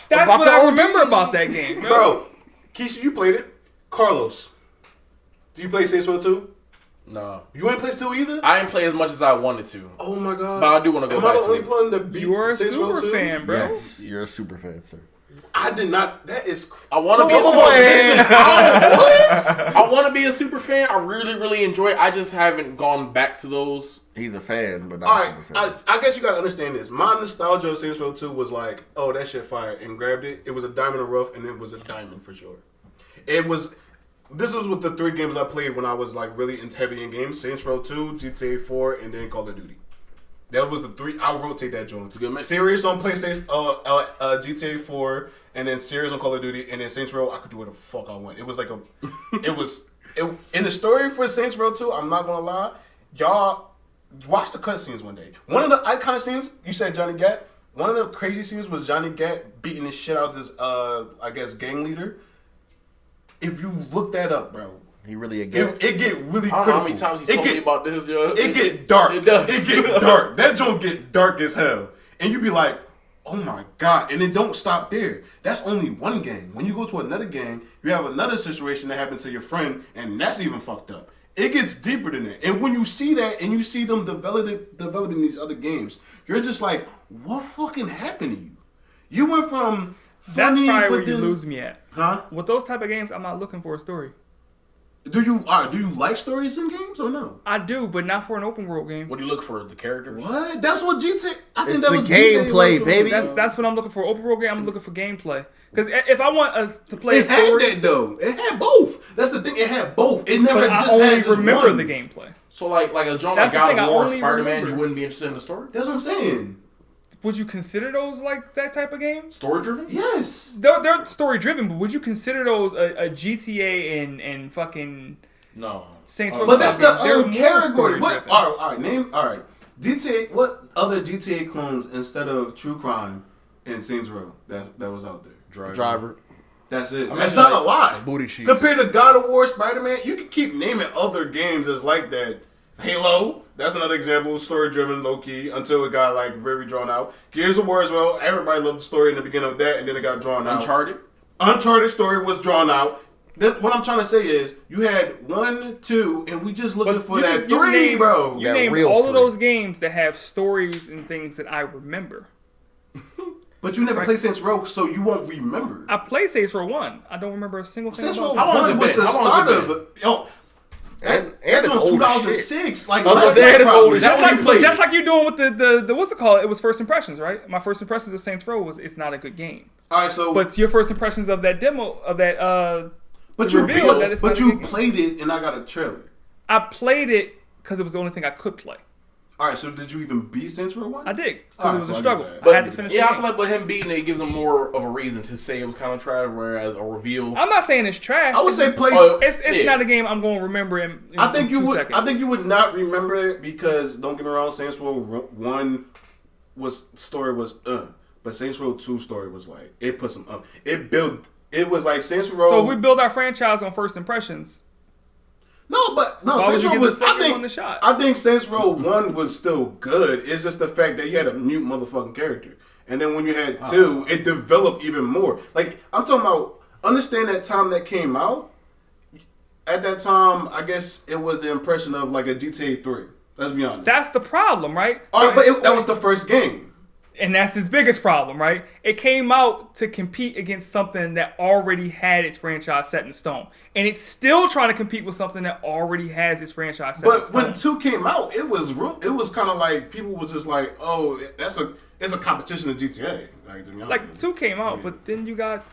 That's About what the I OG. remember about that game, bro. Bro, Keisha, you played it. Carlos, do you play Saints Row 2? No. You ain't play 2 either? I didn't play as much as I wanted to. Oh my god. But I do want to go Am back I the to only it. playing the beat You are a Saints Row super 2? fan, bro. Yes, you're a super fan, sir. I did not. That is. I want to be a Whoa, super listen, fan. I want to be a super fan. I really, really enjoy it. I just haven't gone back to those. He's a fan, but not All a right, super fan. I guess you gotta understand this. My nostalgia of Saints Row 2 was like, oh, that shit fire, and grabbed it. It was a diamond in the rough, and it was a diamond for sure. It was. This was with the 3 games I played when I was like really heavy in games: Saints Row 2, GTA 4, and then Call of Duty. That was the 3. I'll rotate that joint. Serious on PlayStation, GTA 4, and then Serious on Call of Duty, and then Saints Row. I could do what the fuck I want. It was like in the story for Saints Row 2. I'm not gonna lie, y'all watch the cutscenes one day. One of the iconic scenes, you said Johnny Gat. One of the crazy scenes was Johnny Gat beating the shit out of this, I guess, gang leader. If you look that up, bro, He really a guy. it get really I don't critical. know how many times he told me about this, yo. It get dark. It does. It get dark. That joint get dark as hell. And you be like, oh my God. And it don't stop there. That's only one gang. When you go to another gang, you have another situation that happened to your friend, and that's even fucked up. It gets deeper than that. And when you see that and you see them developing these other games, you're just like, what fucking happened to you? You went from That's funny, probably but where you then, lose me at. Huh? With those type of games, I'm not looking for a story. Do you like stories in games or no? I do, but not for an open world game. What do you look for? The characters? What? That's what GTA. I think It's that the was gameplay, GTA baby. That's what I'm looking for. Open world game, I'm looking for gameplay. Because if I want to play a It had story, that though. It had both. That's the thing. It had both. It never but I just only had just remember one. the gameplay. So like a genre That's like the thing, God I of War, only Spider-Man, remember. you wouldn't be interested in the story? That's what I'm saying. Would you consider those like that type of games? Story driven? Yes. They're story driven, but would you consider those a GTA and fucking No. Saints Row? But that's the They're more category. What? story-driven. All right. GTA. What other GTA clones instead of True Crime and Saints Row that was out there? Driver. That's it. I That's mean, not like, a lot. Booty sheets. Compared to God of War, Spider-Man, you can keep naming other games that's like that. Halo, that's another example, story-driven, low-key, until it got like very drawn out. Gears of War as well. Everybody loved the story in the beginning of that, and then it got drawn out. Uncharted story was drawn out. What I'm trying to say is, you had 1, 2, and we just looking for that 3, bro. You That name real all free. of those games that have stories and things that I remember. But you never played Saints Row, so you won't remember. I played Saints Row 1. I don't remember a single thing Saints Row about it. How long has it 1 was been? the How long start has it of it. Yo, And that's it's on old as 2006. Like, Oh, that's that is probably- old as Just That's like, you played just it. like you're doing with the what's it called? It was first impressions, right? My first impressions of Saints Row was it's not a good game. All right, so But your first impressions of that demo of that but the you reveal that it's not a good game. played it, and I got a trailer. I played it because it was the only thing I could play. All right, so did you even beat Saints Row 1? I did because Alright, it was a well, I struggle. get that. I had to finish. Yeah, the I game. feel like with him beating it gives him more of a reason to say it was kind of trash, whereas a reveal. I'm not saying it's trash. I would It's say just- play. It's Yeah. not a game I'm going to remember in I think you 2 would. seconds. I think you would not remember it because don't get me wrong, Saints Row 1 story was but Saints Row 2 story was like it put some it built. It was like Saints Row. So if we build our franchise on first impressions, No, why would Saints you Row give the was. I second think. one a shot? I think Saints Row 1 was still good. It's just the fact that you had a mute motherfucking character, and then when you had 2, it developed even more. Like I'm talking about. Understand that time that came out. At that time, I guess it was the impression of like a GTA 3. Let's be honest. That's the problem, right? All right, but that was the first game. And that's his biggest problem, right? It came out to compete against something that already had its franchise set in stone. And it's still trying to compete with something that already has its franchise set in But stone. when 2 came out, it was kind of like people was just like, oh, it's a competition to GTA. Like, to be honest Like, with 2 came out, Yeah. but then you got...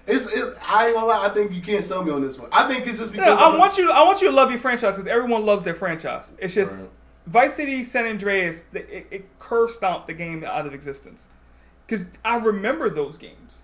It's I ain't gonna lie. I think you can't sell me on this one. I think it's just Yeah, because I want you to love your franchise because everyone loves their franchise. It's just Right. Vice City, San Andreas, it curve stomped the game out of existence. Because I remember those games.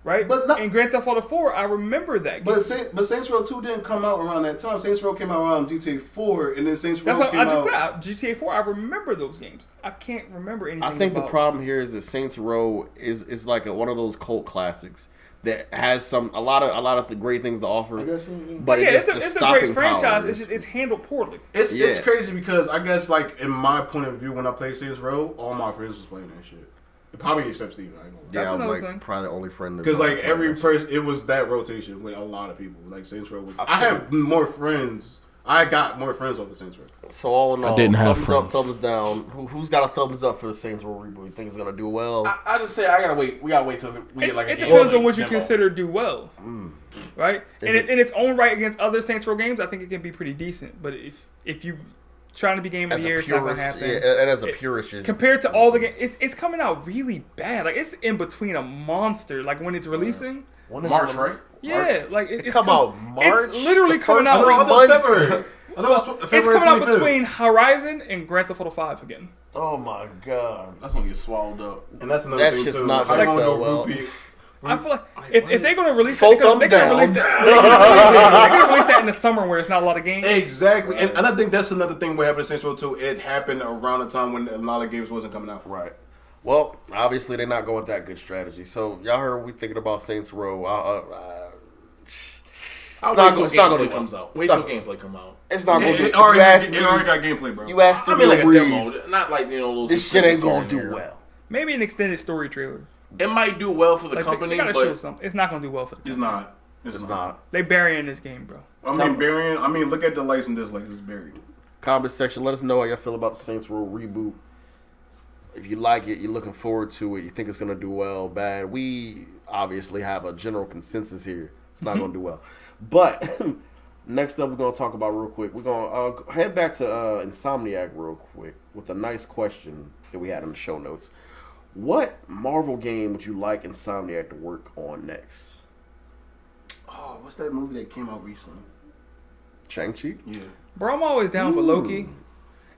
right? But in Grand Theft Auto 4, I remember that game. But Saints Row 2 didn't come out around that time. Saints Row came out around GTA 4, and then Saints Row That's what came I just out. said. GTA 4, I remember those games. I can't remember anything. I think about the problem here is that Saints Row is like one of those cult classics that has a lot of the great things to offer. I guess so, But yeah, it's a great franchise. It's handled poorly. It's crazy because I guess like in my point of view when I played Saints Row, all my friends was playing that shit. Probably except Steve. I ain't gonna lie. Yeah, I'm another like thing. probably the only friend. Because like every person, it was that rotation with a lot of people. Like Saints Row was. I have more friends. I got more friends over Saints Row. So all in all, I didn't have thumbs friends. up, thumbs down. Who's got a thumbs up for the Saints Row reboot? You think it's gonna do well? I just say I gotta wait. We gotta wait till we get like a It game depends on like what you demo. consider do well, right? And in its own right against other Saints Row games, I think it can be pretty decent. But if you trying to be game of As the a year, it's not gonna purist, happen. yeah, and as a purist, it's- Compared to all the games, it's coming out really bad. Like it's in between a monster. Like when it's releasing, when is March, it right? released? yeah, like it's come out March. It's literally The coming first out. three I thought it was months. February. I thought it was It's February coming out 25th. between Horizon and Grand Theft Auto 5 again. Oh my god, That's gonna get swallowed up. And that's another that thing shit's too. not How gonna you gonna sell go well. repeat? I feel like if they're gonna release Full that, they're gonna thumbs release down. they're gonna release that in the summer where it's not a lot of games. Exactly, and I think that's another thing what happened in Saints Row 2. It happened around the time when a lot of games wasn't coming out. right? Well, obviously they're not going with that good strategy. So y'all heard we thinking about Saints Row. I'll not wait till it's not gonna gameplay do comes well. out. It's Wait not- till gameplay come out. It's not going to do. It If you ask it me, already got gameplay, bro. you asked I mean, like a Breeze, demo, not like those. this shit ain't going going to do well. Maybe an extended story trailer. It might do well for the Like company, they gotta show but something. It's not gonna do well for the It's company. not. It's not. They burying this game, bro. I mean, look at the likes and dislikes. It's buried. Comment section. Let us know how y'all feel about the Saints Row reboot. If you like it, you're looking forward to it, you think it's going to do well, bad. We obviously have a general consensus here. It's not going to do well. But next up, we're going to talk about real quick. We're going to head back to Insomniac real quick with a nice question that we had in the show notes. What Marvel game would you like Insomniac to work on next? Oh, what's that movie that came out recently? Shang-Chi? Yeah. Bro, I'm always down for Loki.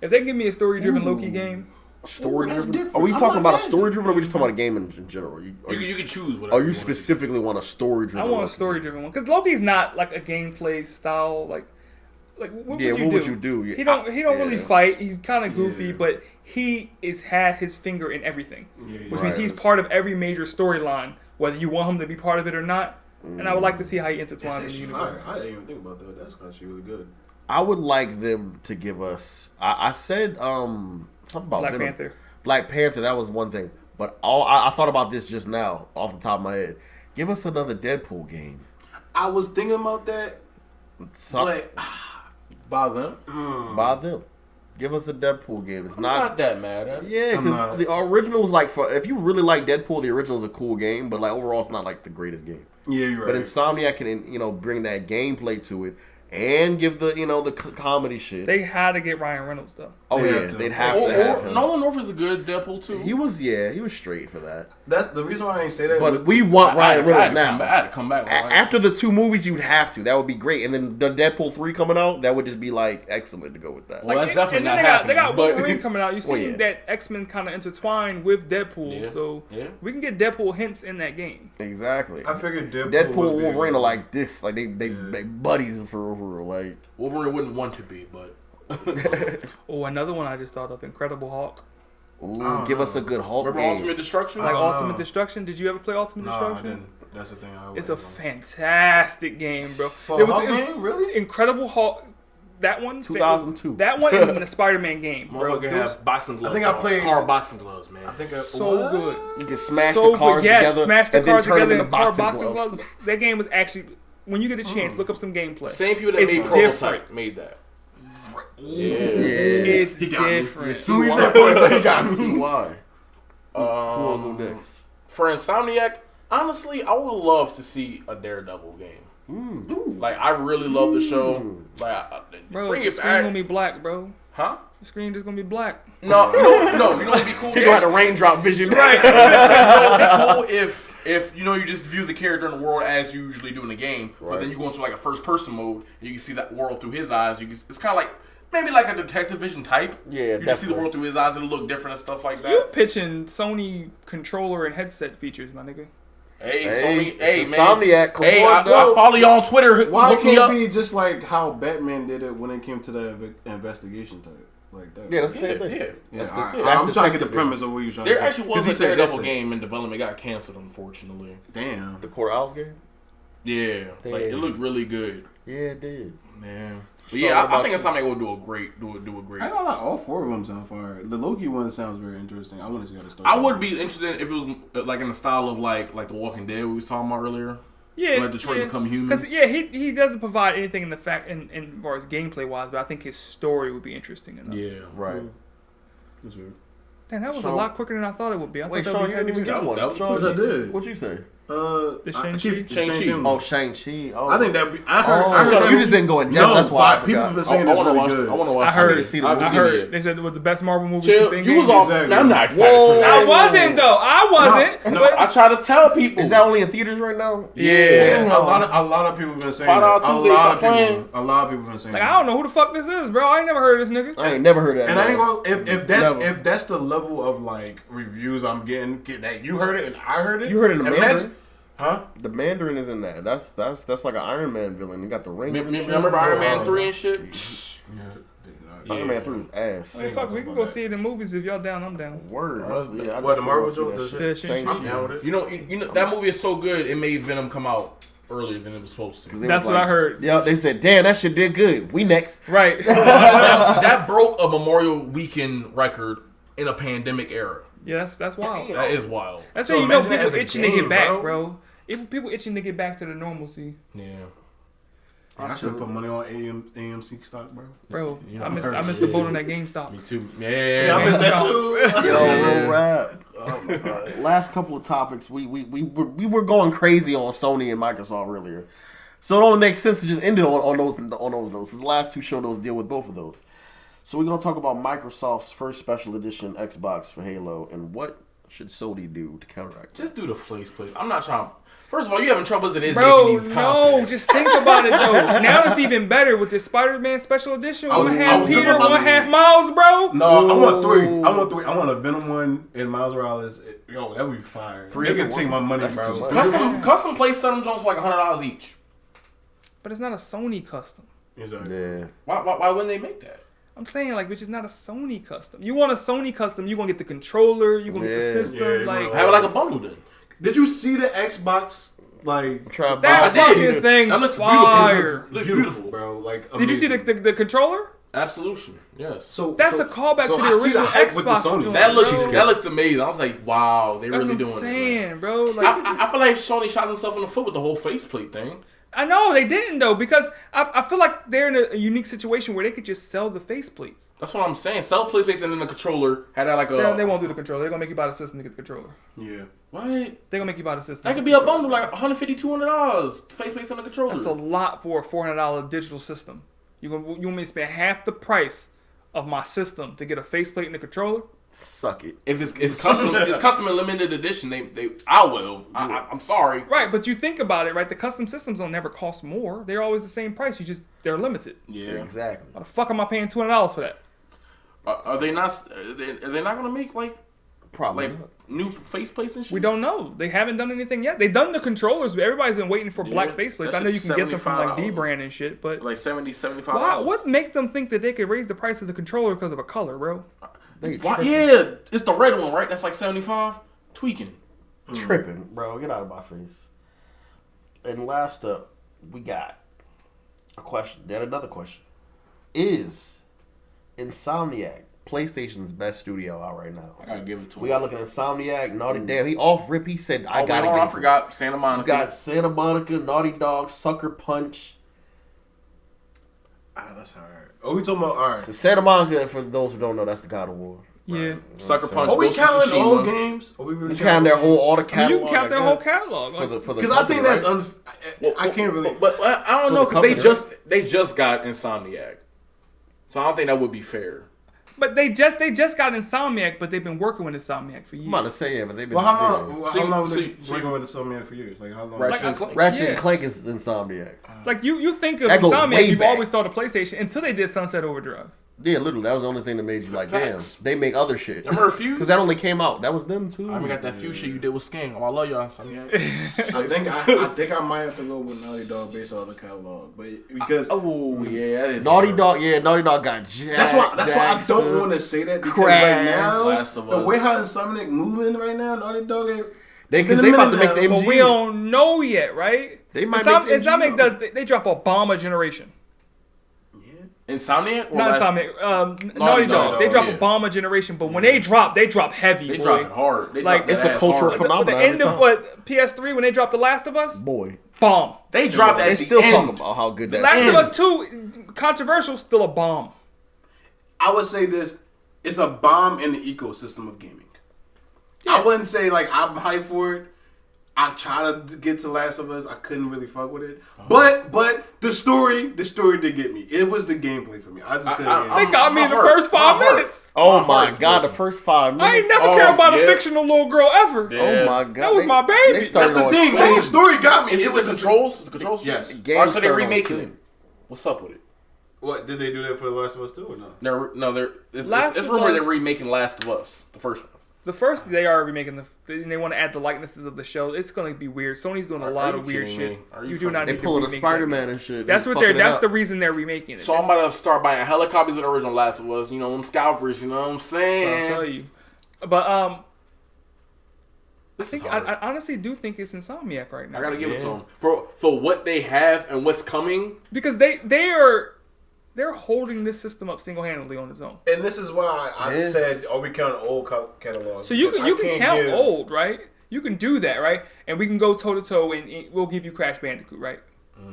If they give me a story-driven Loki game, Story that's driven? different. Are we I'm talking not about a mad. story driven or are we just talking about a game in general? you can choose whatever. Oh, you want. specifically want a story driven? I want a story-driven one because Loki's not like a gameplay style. Like what Yeah, would you what do? would you do? Yeah, He don't really yeah. fight. He's kind of goofy, Yeah. but he had his finger in everything, Yeah, which right. means he's part of every major storyline, whether you want him to be part of it or not. And I would like to see how he That's intertwines in the actually fire. universe. I didn't even think about that. That's actually really good. I would like them to give us. I said something about Black Venom. Panther. Black Panther. That was one thing, but I thought about this just now off the top of my head. Give us another Deadpool game. I was thinking about that, but By them. By them. Give us a Deadpool game. It's I'm not not. that mad at it. Yeah, I'm because not. the original was like if you really like Deadpool, the original is a cool game, but like overall, it's not like the greatest game. yeah, you're But right. Insomniac can bring that gameplay to it and give the the comedy shit. They had to get Ryan Reynolds though. Oh They yeah, have to. they'd have to have him. Nolan North is a good Deadpool too. He was straight for that. That's the reason why I ain't say that. But we want Ryan Reynolds now. I had to come back. After the two movies, you'd have to. That would be great. And then the Deadpool 3 coming out, that would just be like excellent to go with that. Well, that's and definitely then not they happening. got but Wolverine coming out. You see Well, yeah. that X-Men kind of intertwined with Deadpool, Yeah. so Yeah. we can get Deadpool hints in that game. Exactly. I figured Deadpool Deadpool and would be Wolverine a- are like this. Like they buddies for real. Like Wolverine wouldn't want to be, but Oh, another one I just thought of: Incredible Hulk. ooh, give us a good Hulk remember game. Ultimate Destruction? Like Oh, Ultimate no. Destruction. Did you ever play Ultimate Nah, I Destruction? didn't. That's the thing. It's a fantastic game, bro. For There was, Hulk it was game? Really? Incredible Hulk. That one, 2002. That one and the Spider-Man game, bro. Motherfucker Those- have boxing gloves. I think I played- car boxing gloves, man. I think so what? good. You can smash So the cars good. Yes, together smash the and then cars turn them together into in car boxing gloves. That game was actually, when you get a chance, look up some gameplay. Same people that It's made different. Prototype made that. Yeah. It's He got me. different. You Soon as that point, he got See me. why? Who will go next? For Insomniac, honestly, I would love to see a Daredevil game. Like, I really love the show. Like, Bro, bring the it screen back. gonna be black, bro. Huh? The screen just gonna be black. No, you know what'd be cool? He gonna have a raindrop vision. Right. You know, it'd be cool if you just view the character in the world as you usually do in the game, but then you go into like a first person mode and you can see that world through his eyes. It's kind of like maybe like a Detective Vision type. Yeah, you just see the definitely. world through his eyes. It'll look different and stuff like that. You pitching Sony controller and headset features, my nigga. Hey, Sony. Hey, it's man. Insomniac. Come Hey, on, I though. follow you on Twitter. Why Hook me can't up. it be just like how Batman did it when it came to the investigation type? Like that. Yeah, that's the same thing. Yeah. Yeah, That's I'm trying to get the detective premise of what you're trying to There say. actually was 'Cause he a said Daredevil essay. game in development. Got canceled, unfortunately. Damn. The Courthouse game. Yeah, like it Damn. looked really good, Yeah, it did. man. But So yeah, what I about think you? Insomniac will do a great. I don't like all 4 of them sound fire. The Loki one sounds very interesting. I want to see how the story. I would be interested if it was like in the style of like The Walking Dead we was talking about earlier. Yeah, Like Detroit Become Human. Because he doesn't provide anything in the fact in far as gameplay wise, but I think his story would be interesting enough. Yeah, Right. That's weird. Damn, that was a Sean- lot quicker than I thought it would be. I Wait, thought Sean, that you would didn't be even that get was- that one. was- Sean, Yes, I did. What'd you say? Shang-Chi? Shang-Chi. Oh, Shang-Chi. Oh. I think that. I heard. Oh, I heard so that you just didn't go in depth. No, That's why I but people forgot. have been I saying it's want to really watch. good. I want to watch. I heard. see the I haven't I seen it heard yet. they said it was the best Marvel movie Chill, since you was Endgame. off. Exactly. I'm not excited Whoa. for that. I wasn't though. I wasn't. No, but I try to tell people. Is that only in theaters right now? yeah. A lot of people have been saying Find that. out Tuesday, stop playing. A lot of people have been saying Like that. I don't know who the fuck this is, bro. I ain't never heard of this nigga. I ain't never heard of that. And I ain't man. gonna Never. if that's the level of like reviews I'm getting that you heard it and I heard it. You heard it in the imagine- Mandarin? Huh? The Mandarin is in that. That's like an Iron Man villain. You got the ring. and shit. Remember Iron Man 3 and shit? Iron Man 3 was ass. I mean, fuck, we can go see it in movies if y'all down. I'm down. Word. Yeah, I What, the Marvel definitely joke? wanna see The that shit? shit. I'm Shang-Chi. down with it. You know that movie is so good. It made Venom come out earlier than it was supposed to. 'Cause they That's was what I heard. Yeah, they said, "Damn, that shit did good. We next." Right. that broke a Memorial Weekend record in a pandemic era. Yeah, that's wild. That is wild. That's So how you know imagine that people as a itching to game, get back, bro. bro. People itching to get back to the normalcy, Yeah. I should have put money on AMC stock, bro. bro. You know, I missed I the heard boat on that GameStop. Me too. Yeah, I missed that too. Yo, real rap. Oh my god. Last couple of topics, we were going crazy on Sony and Microsoft earlier, so it only makes sense to just end it on those notes. The last 2 show notes deal with both of those. So we're gonna talk about Microsoft's first special edition Xbox for Halo and what should Sony do to counteract. Just do the place, please. I'm not trying. First of all, you having trouble as it is Bro, making these no, concepts. just think about it though. Now it's even better with this Spider-Man special edition. I was- One I half was just Peter, about one to- half Miles, bro. No, I want 3. Ooh. I want a Venom one and Miles Morales. Yo, that would be fire. 3 They can different take my ones? money, That's bro. too much. Custom play Southern Jones for like $100 each. But it's not a Sony custom. Exactly. Yeah, Why wouldn't they make that? I'm saying like, which is not a Sony custom. You want a Sony custom, you gonna get the controller, you gonna get the Yeah. system, Yeah, like bro. Have it like a bundle then. Did you see the Xbox? Like try that I did. fucking thing That looks fire. Looks beautiful, bro. Like, Did you see amazing. the controller? Absolution. Yes. So That's a callback to the I see original hype with the Xbox Sony. joint. That looks Bro. that looked amazing. I was like, wow, they That's really what I'm doing it. saying, Man. bro. Like, I feel like Sony shot himself in the foot with the whole faceplate thing. I know they didn't though, because I feel like they're in a unique situation where they could just sell the faceplates. That's what I'm saying. Self play plates and then the controller had that like a. They won't do the controller. They're gonna make you buy the system to get the controller. Yeah. What? They're gonna make you buy the system. That could be a bundle like $150, $200. Faceplates and the controller. That's a lot for a $400 digital system. You want me to spend half the price of my system to get a faceplate and a controller? suck it. If it's custom, it's custom and limited edition. I will. I'm sorry. Right, but you think about it, right? The custom systems don't never cost more. They're always the same price. They're limited. Yeah. Exactly. Why the fuck am I paying $200 for that? Are they not? Are they not gonna make like Probably like not. new faceplates and shit? We don't know. They haven't done anything yet. They've done the controllers, but everybody's been waiting for black Yeah, faceplates. that I know you shit's can get them from like $75. D-brand and shit, but Like $70, $75. why? What makes them think that they could raise the price of the controller because of a color, bro? They Why? tripping. Yeah, it's the red one, right? That's like 75. Tweaking. Tripping, bro. Get out of my face. And last up, we got a question. Then another question. Is Insomniac PlayStation's best studio out right now? I gotta give it to him. We got looking at Insomniac, Naughty Damn. He off rip. He said, I gotta I get it. forgot Santa We Monica. got Santa Monica, Naughty Dog, Sucker Punch. That's hard. Oh, we talking about all right. The Santa Monica, for those who don't know, that's the God of War. Yeah. Sucker Punch. Are we Ghost of counting Tsushima. old games? Are we really You count their whole, all the I mean, catalog. you can count their whole guess, catalog. for the Because I think company, that's right? I can't really. But I don't For know the because company, they just got Insomniac, so I don't think that would be fair. But they just got Insomniac, but they've been working with Insomniac for years. I'm about to say, yeah, but they've been. Well, how long? yeah. How long was So they you- working with Insomniac for years? Like how long? Ratchet and Clank. Ratchet Yeah. and Clank is Insomniac. Like you think of That goes way Insomniac, you've back. always thought of PlayStation until they did Sunset Overdrive. Yeah, literally, that was the only thing that made you like, Facts. damn, they make other shit. Remember Fuse? Because that only came out. That was them too. I got that Fuse shit you did with Skang. Oh, I love y'all. I think I might have to go with Naughty Dog based on the catalog, but because Naughty Dog got jacked. That's why I don't want to say that because right now Last of the Us. way how Insomniac moving right now, Naughty Dog ain't. Because they about to make the MG. But we don't know yet, right? They might make the MG. Insomniac they drop a bomber generation. Insomniac? Or Not Insomniac. Naughty Dog. They drop a bomber generation, but when they drop heavy. They boy. drop it hard. They Like, drop that it's a ass cultural hard. phenomenon. The end of what PS3 when they dropped The Last of Us, Boy. bomb. They dropped that They at the still end. talk about how good that Last is. of Us 2, controversial, still a bomb. I would say this: it's a bomb in the ecosystem of gaming. I wouldn't say like I'm hyped for it. I tried to get to Last of Us. I couldn't really fuck with it. But the story did get me. It was the gameplay for me. I just couldn't get They it. got me in the heart- first 5 my heart. minutes. Oh My my heart's god, broken. the first 5 minutes. I ain't never cared about a yeah. fictional little girl ever. Yeah. Oh my god. That was They- my baby. They started That's the on thing. twin. Like, the story got me. Is It it was the a controls? The controls? Yes. Game Or so they're started on remaking twin. it. What's up with it? What did they do that for The Last of Us 2 or no? It's Last it's of rumored Us- they're remaking Last of Us, the first one. The first, they are remaking they want to add the likenesses of the show. It's going to be weird. Sony's doing a lot you of weird kidding shit. me? Are You you do not They need to pulling a remake Spider-Man that. and shit. That's Just what they're. fucking it That's up. the reason they're remaking it. So I'm about to start buying hella copies of the original Last of Us. You know, them scalpers. You know what I'm So I'll show saying? you. But This is I hard. honestly do think it's Insomniac right now. I gotta give it to them for what they have and what's coming. Because they're holding this system up single handedly on its own. And this is why I Yeah. said, "Are we counting old catalogs?" So you Because can I can't count give- old, right? You can do that, right? And we can go toe to toe, and we'll give you Crash Bandicoot, right?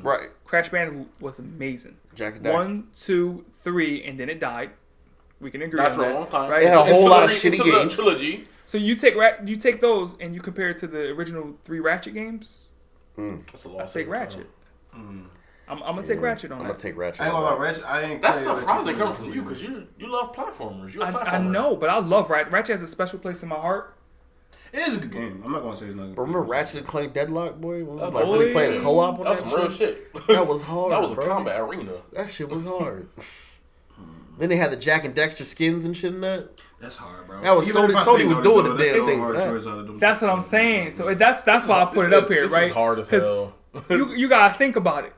Right. Crash Bandicoot was amazing. Jack and Daxter. 1, 2, 3, and then it died. We can agree Not on for that, a long time. right? It had a whole lot of Into shitty the games. trilogy. So you take those and you compare it to the original 3 Ratchet games. That's a I loss. take Ratchet. I'm gonna take Ratchet on I'm that. gonna take Ratchet. I ain't gonna lie, Ratchet. I ain't. That's played surprising Ratchet coming for from you because you love platformers. You're a platformer. I know, but I love Ratchet. Ratchet has a special place in my heart. It is a good game. I'm not gonna say it's not. Good. But remember Ratchet and Clank Deadlock, boy? We was That's like boy. really playing co-op on That was that some real shit. shit. That was hard, That was a bro. combat arena. That shit was hard. Then they had the Jack and Dexter skins and shit in that. That's hard, bro. That was Even if I Sony say was Naughty doing Dog, the that's damn still a thing hard for that. choice out of them. That's what I'm saying. So that's why I put it up here, This right? is hard as 'Cause hell. You gotta think about it.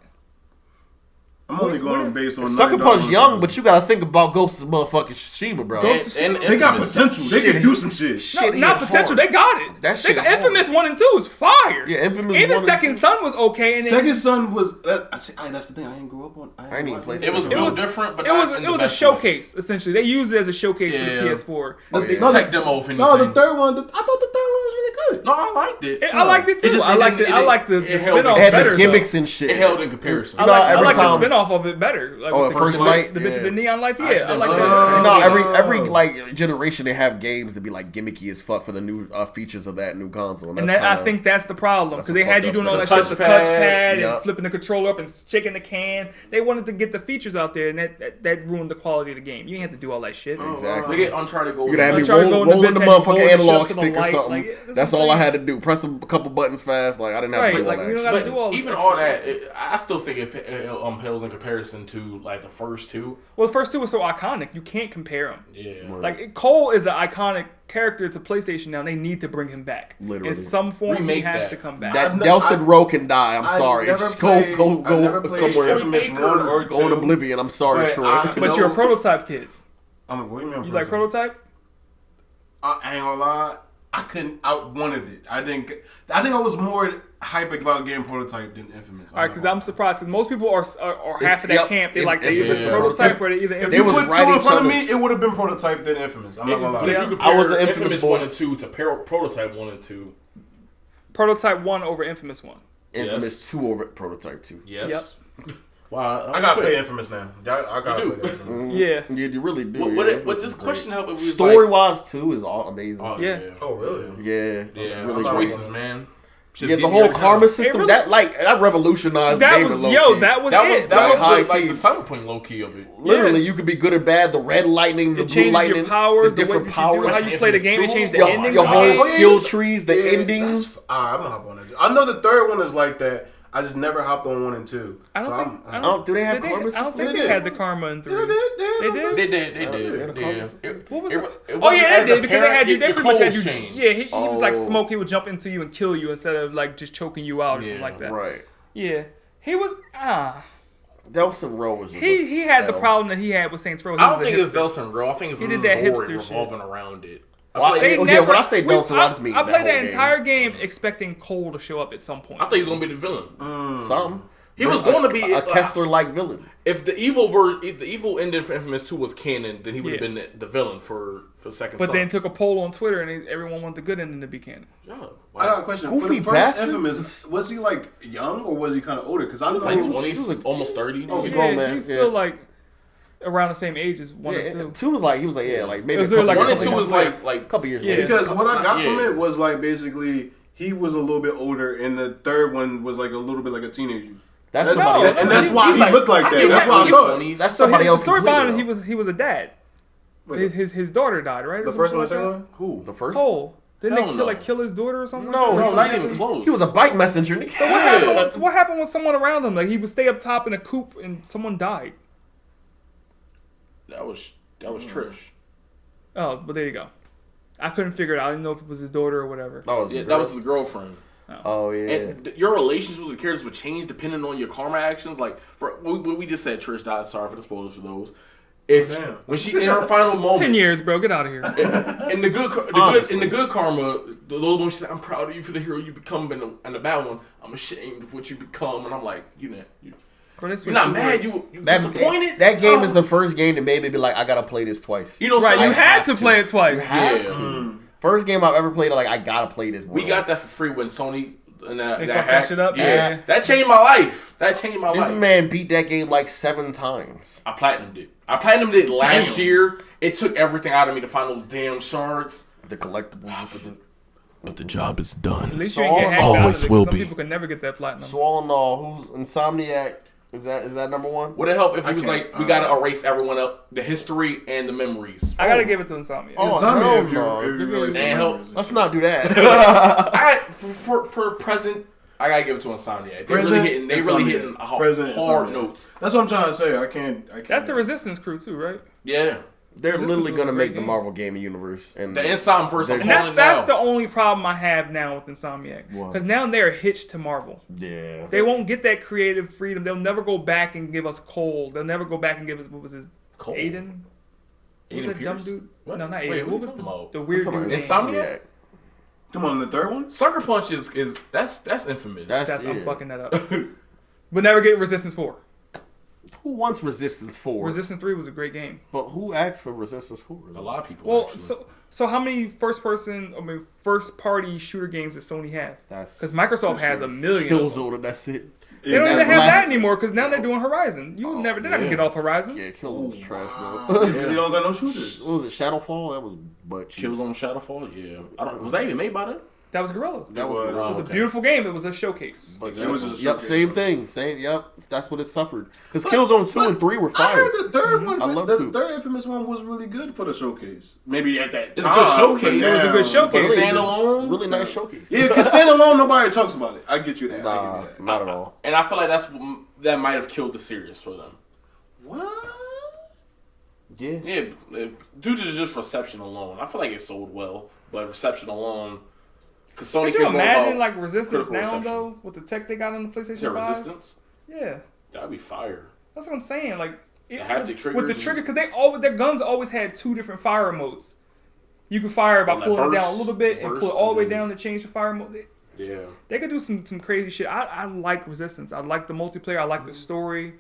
I'm only going based on Sucker Naughty Punch Dog young, ones. but you gotta think about Ghost of motherfucking Tsushima, bro. Ghost of And They got Infamous. potential. They Shit. can do some shit. No, Shit not hit potential. hard. They got it. That shit They got hard. Infamous 1 and 2 is fire. Yeah, Infamous Even 1 and Second 2. Son was okay. And then Second Son was. That's the thing. I didn't grow up on. I ain't even played It was Second real was- different, but it was not in it the was a best showcase essentially. They used it as a showcase for Yeah. the PS4. Oh, yeah. No, Tech demo, if No, the anything. third one. I thought the third one was really good. No, I liked it. I liked it too. It just- I it liked it. didn't- I liked the it held spinoff It had better. the gimmicks and shit. It held in comparison. I You know, like every the time- spinoff of it better. Like Oh, with at first night? the bitch with the Yeah. neon lights. I Yeah, I like actually that. You know, Oh. every like generation they have games to be like gimmicky as fuck for the new features of that new console, And that's that, I kinda- think that's the problem because what they had fucked you up doing all that stuff. shit, the The touchpad, touchpad yeah. and flipping the controller up and shaking the can. They wanted to get the features out there, and that ruined the quality of the game. You didn't have to do all that shit. exactly. They get Uncharted Gold. You gotta have me Uncharted rolling Golden the Abyss had you motherfucking holding the analog shit to the stick or light, something. like, yeah, that's that's what all I'm I had to saying. do. Press a couple buttons fast. Like I didn't have Right, to do all like, that you don't shit. gotta do all But this even extra all shit. that, I still think it pales in comparison to like the first two. Well, the first two were so iconic, you can't compare them. Yeah. Like Cole is an iconic character to PlayStation now. They need to bring him back Literally. in some form. Remake he has that. to come back. That I've ne- Delson I- Rowe can die. I'm sorry. never Just played- go I never played somewhere. Infamous 1 or 2. Go in oblivion. I'm sorry, But Troy. But you're a prototype kid. I'm like, what do you mean? You like prototype? I ain't gonna lie. I wanted it. I think I was more hype about getting prototype than Infamous. All right, because I'm surprised because most people are half of that Yep, camp. They like they either Infamous prototype is or they either If They you was put right two in each front of other. me, it would have been prototype than Infamous. I'm not gonna lie. But if Yeah. you compare I was an Infamous Infamous boy. 1 and 2 to Prototype 1 and 2. prototype 1 over Infamous 1. Infamous 2 over Prototype 2. Yes. Wow. I gotta play Infamous now. I gotta You play do. that. Infamous. Yeah. Yeah, you really do. What, yeah, what, Infamous what is this great. question help if we was Story like, wise too is all amazing. oh, Yeah. Oh really? Yeah, it's Yeah, really choices, great. man. Yeah, the whole karma system really- that revolutionized That gaming was low-key. that was That it. was that was high like key. the Cyberpunk low key of it. Literally, Yeah. you could be good or bad. The red lightning, the It blue changes lightning, your powers, the the way different you powers, do, how you play the Infamous game. It 2, changed the your, endings. your of the whole game. Oh, yeah, skill yeah. trees, the Yeah, endings. I'm gonna hop on that. I know the third one is like that. I just never hopped on 1 and 2. I don't think. Do they have karma I don't system? think they had the karma in 3. Yeah, They did. They did. What was It that? wasn't Oh yeah, as they did because they had you. They apparent, pretty much had you. the codes Yeah, he was like Oh. smoke. He would jump into you and kill you instead of like just choking you out or something like that. Right. Yeah, he was. Delson Rowe was just He had the L. problem that he had with Saints Row. He I was don't a think it's hipster. Delson Rowe. I think it's He the did that story hipster shit. revolving around it. Well, They when never- I say Delson, I just mean I the played whole that game. entire game expecting Cole to show up at some point. I thought he was gonna be the villain. Something. He was going to be a Kessler-like villain. If the evil ending for Infamous 2 was canon, then he would have been the villain for Second But Son. then took a poll on Twitter and everyone wanted the good ending to be canon. Yeah. I got a question. Goofy For the first bastards? Infamous, was he like young or was he kind of older? Because I know Like he was 20s, almost 30. Oh, He's a grown Yeah, man. he's Yeah. still like around the same age as 1 Yeah, and 2. 2 was like, he was like, like maybe Was a there couple like years 1 and 2 later. was like a couple years Yeah. later. Because what I got from Yeah. it was like basically he was a little bit older, and the third one was like a little bit like a teenager. That's And somebody else. and that's why He's he like- looked like I that. give That's him why I his thought. 20s. That's So somebody else. the story behind it, completely, he was a dad. Wait, His daughter died, right? the first one or second one? Who? The first? Cole. Didn't Hell they no. kill his daughter or something? No, like No, that? not even close. He was a bike messenger. Nigga. So what happened with someone around him? Like he would stay up top in a coop and someone died. That was Trish. Oh, but there you go. I couldn't figure it out. I didn't know if it was his daughter or whatever. Yeah, that was his girlfriend. Oh yeah. And your relations with the characters would change depending on your karma actions. Like, for what we just said, Trish died. Sorry for the spoilers for those. When she in her final moments, 10 years, bro. Get out of here. in the good karma, the little one she said, "I'm proud of you for the hero you become," and the bad one, "I'm ashamed of what you become," and I'm like, you're not mad, you disappointed. That game is the first game that made me be like, I gotta play this twice. You know, Right, so you I had to to. play it twice. You have Yeah. to. First game I've ever played, like I gotta play this. We got that for free when Sony and They that fucked hack. that shit up? Yeah. That changed my life. This This man beat that game like 7 times. I platinumed it last year. It took everything out of me to find those damn shards. The collectibles. But the job is done. At least So you ain't get all- hacked out of it, always 'cause will some be. people can never get that platinum. So all in all, who's Insomniac? Is that number one? Would it help if he was can't- like, we gotta erase everyone else, the history and the memories? I gotta give it to Insomnia. Oh, Insomnia, hell if you no. really And help. Let's not do that. For present, I gotta give it to Insomniac. They Present, really hitting Present, hard Insomniac. notes. That's what I'm trying to say. I can't. That's the Resistance crew too, right? Yeah. They're Resistance literally was a gonna great make the game. Marvel gaming universe, and The Insomniac verse. And And that's the only problem I have now with Insomniac. What? Because now they're hitched to Marvel. yeah. They won't get that creative freedom. They'll never go back and give us Cole. They'll never go back and give us, what was his, Cole. Aiden? What was Aiden that dumb Pierce? dude? What? No, not Wait, Aiden. what What are was you talking about? the weird Somebody- dude? Insomniac? Come on, the third one. Sucker Punch is that's infamous. That's I'm yeah. fucking that up. But never get Resistance 4. Who wants Resistance 4? Resistance 3 was a great game. But who asked for Resistance 4? a lot of people. Well, actually. so how many first party shooter games does Sony have? That's Because Microsoft has a million. of them. Killzone, and that's it. They don't even that's have last- that anymore because now they're doing Horizon. They're not gonna get off Horizon. Yeah, Killzone's trash, bro. Yeah, you don't got no shooters. What was it? Shadowfall? That was butt cheeks. Killzone Shadowfall. Yeah. Was that even made by them? That was Guerrilla. That was It good. It was a okay. beautiful game. It was a showcase. But It was a yep, showcase. same thing. Yep, that's what it suffered. Because Killzone 2 and 3 were I fire. heard the third one. I love The to. third Infamous one was really good for the showcase. Maybe at that It's a time. good showcase. but It was a now- good showcase. but Standalone. Really nice showcase. Yeah, because standalone, nobody talks about it. I get you that. I Nah, give you that. not at all. And I feel like that might have killed the series for them. What? Yeah. Yeah, due to just reception alone. I feel like it sold well, but reception alone. Because Sony Could you cares more imagine about like Resistance critical now reception. though with the tech they got on the Is PlayStation there 5? Resistance? Yeah, That'd be fire. that's what I'm saying. Like haptic with triggers the and- trigger because their guns always had 2 different fire modes. You could fire by Like pulling it burst, down a little bit and burst, pull it all the way and then- down to change the fire mode. Yeah. They could do some crazy shit. I like Resistance. I like the multiplayer. I like the story.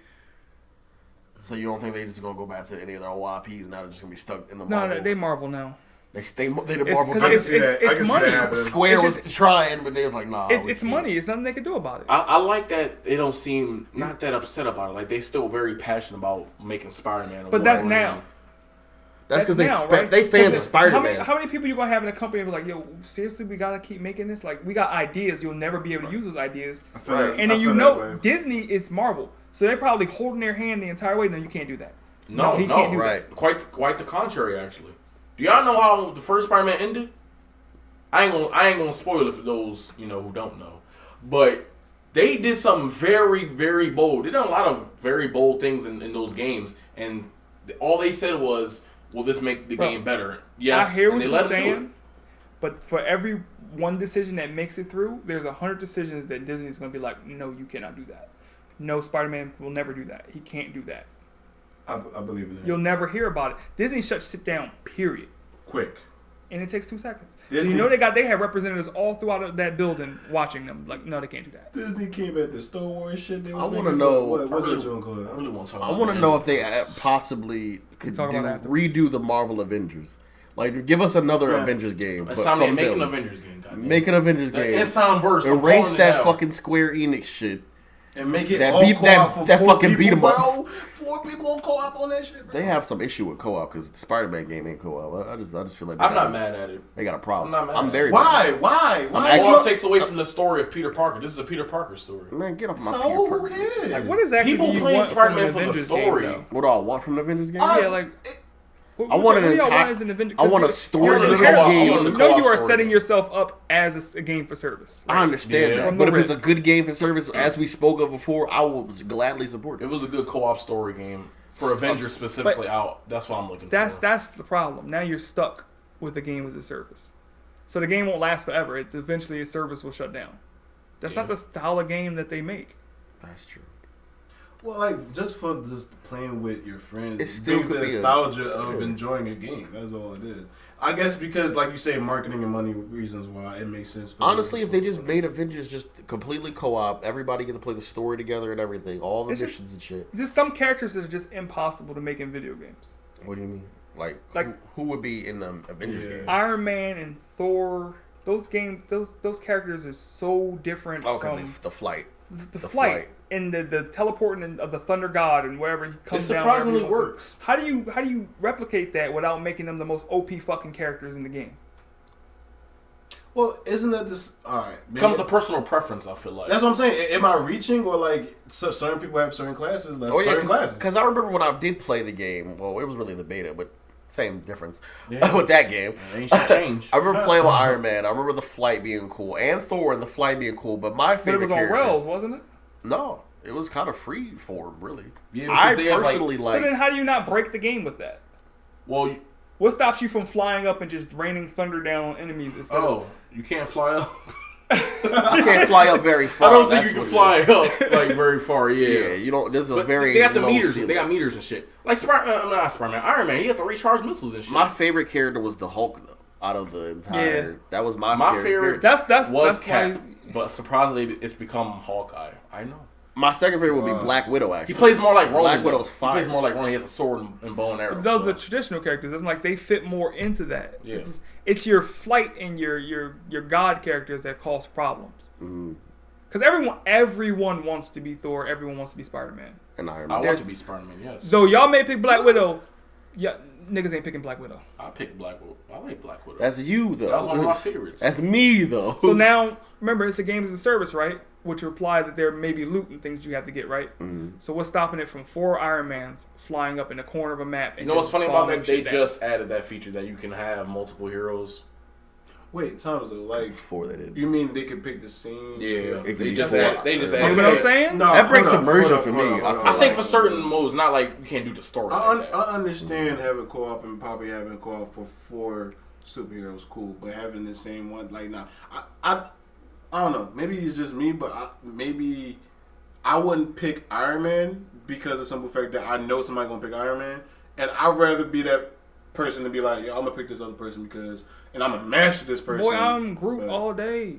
So you don't think they just gonna go back to any of their old IPs now? They're just gonna be stuck in the No, Marvel. they Marvel now. They the It's- Marvel. 'cause I can it's- see that. I it's can see money. that happening. Square it's was just- trying, but they was like, nah. we It's can't. money. It's nothing they can do about it. I like that they don't seem not that upset about it. Like they still very passionate about making Spider-Man. But that's now. That's because they now, right? They fans of How Spider-Man. many people you gonna have in a company and be like, yo, seriously, we gotta keep making this? Like, we got ideas. You'll never be able to use those ideas. I feel Right. that- And I then you feel that know way. Disney is Marvel, so they're probably holding their hand the entire way. No, you can't do that. No, he can't do right. that. Quite the contrary, actually. Do y'all know how the first Spider-Man ended? I ain't gonna spoil it for those who don't know. But they did something very, very bold. They did a lot of very bold things in those games, and all they said was, "Will this make the game better?" Yes, I hear what they you're let them do it. saying, but for every one decision that makes it through, there's 100 decisions that Disney's going to be like, "No, you cannot do that. No, Spider-Man will never do that. He can't do that." I believe in that. You'll never hear about it. Disney shuts shit down. Period. Quick. And it takes 2 seconds. Disney, So you know they had representatives all throughout that building watching them. Like, no, they can't do that. Disney came at the Star Wars shit. I want to know. What's that joint called? I really want to talk I about want to that. know if they possibly could talk about it afterwards. redo the Marvel Avengers. Like, give us another Avengers game. It's but time to from make an them. Avengers game. Goddamn. Make an Avengers The game. Ensign verse. Erase that fucking Square Enix shit. And make it That all beat- co-op for that 4 fucking people, beat 'em up. bro. 4 people co-op on that shit, bro. They have some issue with co-op because the Spider-Man game ain't co-op. I just feel like I'm not mad at it. They got a problem. I'm not mad at very it. Why? mad. Why? All it takes away from the story of Peter Parker. This is a Peter Parker story. Man, get off my So Peter who Parker. cares? Like, what exactly People do you playing want from Spider-Man an for the Avengers story. game, though? What do I want from the Avengers game? Yeah, like... I want an entire. I want a story-driven game. You know you are setting yourself up as a game for service. I understand Yeah. that, From but the if it's a rip. good game for service, as we spoke of before, I will gladly support It it. was a good co-op story game for Avengers specifically out. That's what I'm looking for. That's the problem. Now you're stuck with the game as a service. So the game won't last forever. It's eventually a service will shut down. That's not the style of game that they make. That's true. Well, like, just for just playing with your friends, It it still brings could the be a- nostalgia of yeah. enjoying a game. That's all it is. I guess because, like you say, marketing and money reasons why it makes sense. For Honestly, them if to they just sort made Avengers just completely co-op, everybody get to play the story together and everything, all the It's just- missions and shit. There's some characters that are just impossible to make in video games. What do you mean? Like Like- who would be in the Avengers Yeah. game? Iron Man and Thor, those characters are so different Oh, from because the flight. the the flight flight. and the teleporting of the Thunder God and wherever he comes down. surprisingly wherever he wants works. to. How do you replicate that without making them the most OP fucking characters in the game? Well, isn't that this? All right, maybe- Comes to personal preference, I feel like. That's what I'm saying. Am I reaching, or like certain people have certain classes? That's Oh yeah, certain classes. because I remember when I did play the game. Well, it was really the beta, but same difference Yeah. with that game. Ain't shit changed. I remember playing with Iron Man. I remember the flight being cool, and Thor and the flight being cool. But my But favorite it was on character, rails, wasn't it? No, it was kind of free form, really. Yeah, I because they have, like- personally So like. then how do you not break the game with that? Well, What stops you from flying up and just raining thunder down on enemies instead of... you can't fly up. You can't fly up very far. I don't think that's you can what it fly is. up like very far. Yeah, Yeah. you don't. There's a But very they got the low meters. ceiling. They got meters and shit. Like not Spider-Man, Iron Man. He had to recharge missiles and shit. My favorite character was the Hulk, though. Out of the entire, Yeah. that was my favorite That's was why... Cap, but surprisingly, it's become Hawkeye. I know. My second favorite would be Black Widow. Actually, He plays more like Ronan. Black though. Widow's He fire. plays more like Ronan. He has a sword and bow and arrow. Those so. are traditional characters. It's like they fit more into that. Yeah. It's your flight and your god characters that cause problems. Mhm. Because everyone wants to be Thor. Everyone wants to be Spider-Man. and Iron I Man. want to be Spider-Man. Yes. So y'all may pick Black Widow. Yeah, niggas ain't picking Black Widow. I pick Black Widow. I like Black Widow. That's you though. That was one of my favorites. That's me though. So now, remember, it's a game as a service, right? Which imply that there may be loot and things you have to get, right? Mhm. So what's stopping it from 4 Iron Mans flying up in the corner of a map? And You know what's just funny about bombing that? They shit down? just added that feature that you can have multiple heroes. Wait, Thomas, though, like, Before they did. you mean they could pick the scene? Yeah, It could they be just four. added. They just Okay. You know added. what I'm saying? No, That breaks hold up, immersion hold up, for hold me. up, hold I up. feel I think like- for certain modes, not like you can't do the story. I like that. understand having co-op and probably having co-op for 4 superheroes, cool. But having the same one, like, nah, I don't know. Maybe it's just me, but maybe I wouldn't pick Iron Man because of the simple fact that I know somebody gonna pick Iron Man, and I'd rather be that person to be like, yo, I'm gonna pick this other person because, and I'm gonna master this person. Boy, I'm Groot But all day.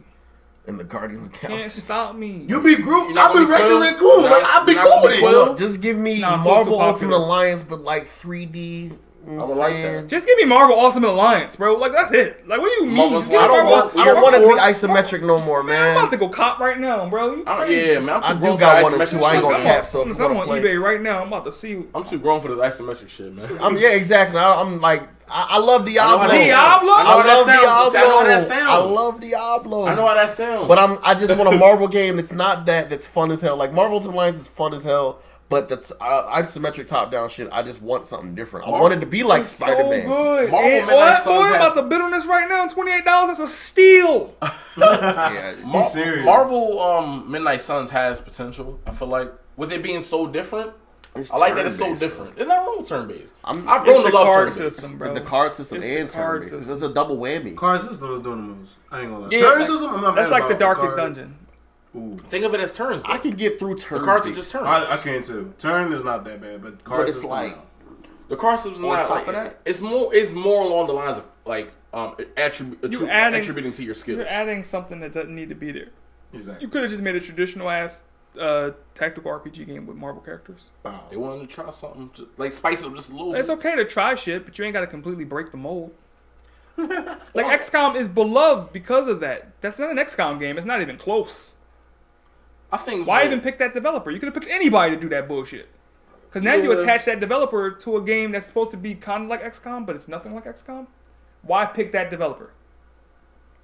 in the Guardians of the Can't Galaxy. stop me. You be Groot, You're not I'll be gonna be regular Quill? cool. You're Like, not- I'll be you're not cool gonna with be it. Quill? Well, just give me Nah, Marvel Postal Ultimate Popular. Alliance, but like 3D. I would like that. Just give me Marvel Ultimate Alliance, bro. Like, that's it. Like, what do you mean? Marvel's Just give me I don't Marvel- want. I don't want it to be isometric no more, I'm about man. to go cop right now, bro. You crazy. Yeah, man. I'm too I grown do for got this one or isometric two. I ain't shit, gonna man. cap. So if I'm you wanna on play, eBay right now. I'm about to see. I'm too grown for this isometric shit, man. Yeah, exactly. I'm like, I love I know Diablo. how that Diablo? sounds. I I know how love that sounds. I know how that Diablo. sounds. I love Diablo. I know how that sounds. But I just want a Marvel game that's not that's fun as hell. Like Marvel Ultimate Alliance is fun as hell, But that's isometric top-down shit. I just want something different. I want it to be like Spider-Man. So good. Marvel And Midnight what, boy? Suns About the bitterness right now, $28. That's a steal. Yeah, serious. Marvel Midnight Suns has potential. I feel like with it being so different. I like that it's so different. It's not wrong turn-based. I've grown to love card turn-based. system, bro. The card system It's and the card turn-based. system. It's a double whammy. Card system is doing the moves. I ain't gonna lie. Yeah, Turn like- system, I'm not That's mad like the about darkest card. dungeon. Ooh. Think of it as turns. I Though. can get through The turn. cards are just turns. I can too. Turn is not that bad, but card But it's system, like no. The card system's On not top like of that? It's more along the lines of like attributing to your skills. You're adding something that doesn't need to be there. Exactly. You could have just made a traditional ass tactical RPG game with Marvel characters. Wow. They wanted to try something, like spice it up just a little. It's okay to try shit, but you ain't got to completely break the mold. Like XCOM is beloved because of that. That's not an XCOM game. It's not even close. I think. Why even pick that developer? You could have picked anybody to do that bullshit. Because now you attach that developer to a game that's supposed to be kind of like XCOM, but it's nothing like XCOM. Why pick that developer?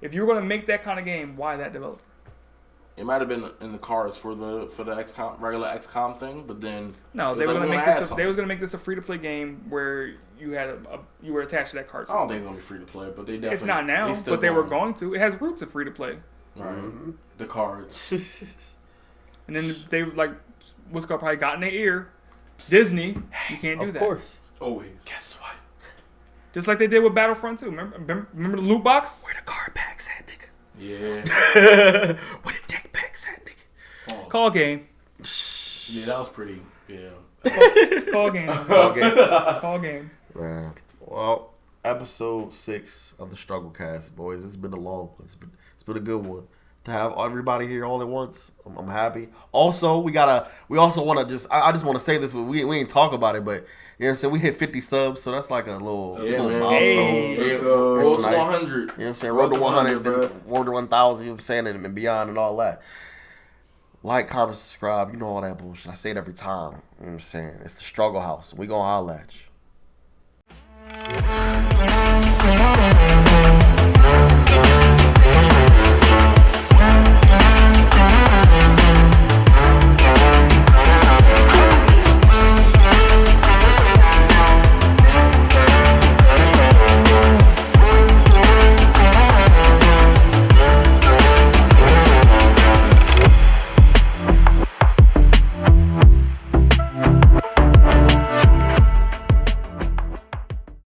If you were going to make that kind of game, why that developer? It might have been in the cards for the XCOM regular XCOM thing, but then No, they were going to make this. They was going to make this a free to play game where you had you were attached to that card I system. don't think it's gonna be free to play, but they definitely. It's not now, but they were going to. It has roots of free to play. Right. The cards. And then they like, what's called probably got in their ear. Disney, you can't do Of that. course. Oh, Guess what? Just like they did with Battlefront 2. Remember the loot box? Where the card packs at, nigga? Yeah. Where the deck packs at, nigga? Call game. Yeah, that was pretty. Yeah. Call game. Okay. Call game. Man. Well, episode 6 of the Struggle Cast, boys. It's been a long one. It's been a good one. To have everybody here all at once, I'm happy. Also, we also want to I just want to say this, but we ain't talk about it, but you know what I'm saying? We hit 50 subs, so that's like a little, Yeah, man. milestone. Hey. Let's go. Road to nice. 100. You know what I'm saying? Road to 100, bro. road to 1,000, you know what I'm saying, and beyond and all that. Like, comment, subscribe, you know all that bullshit. I say it every time. You know what I'm saying? It's the Struggle House. We gonna holla at you.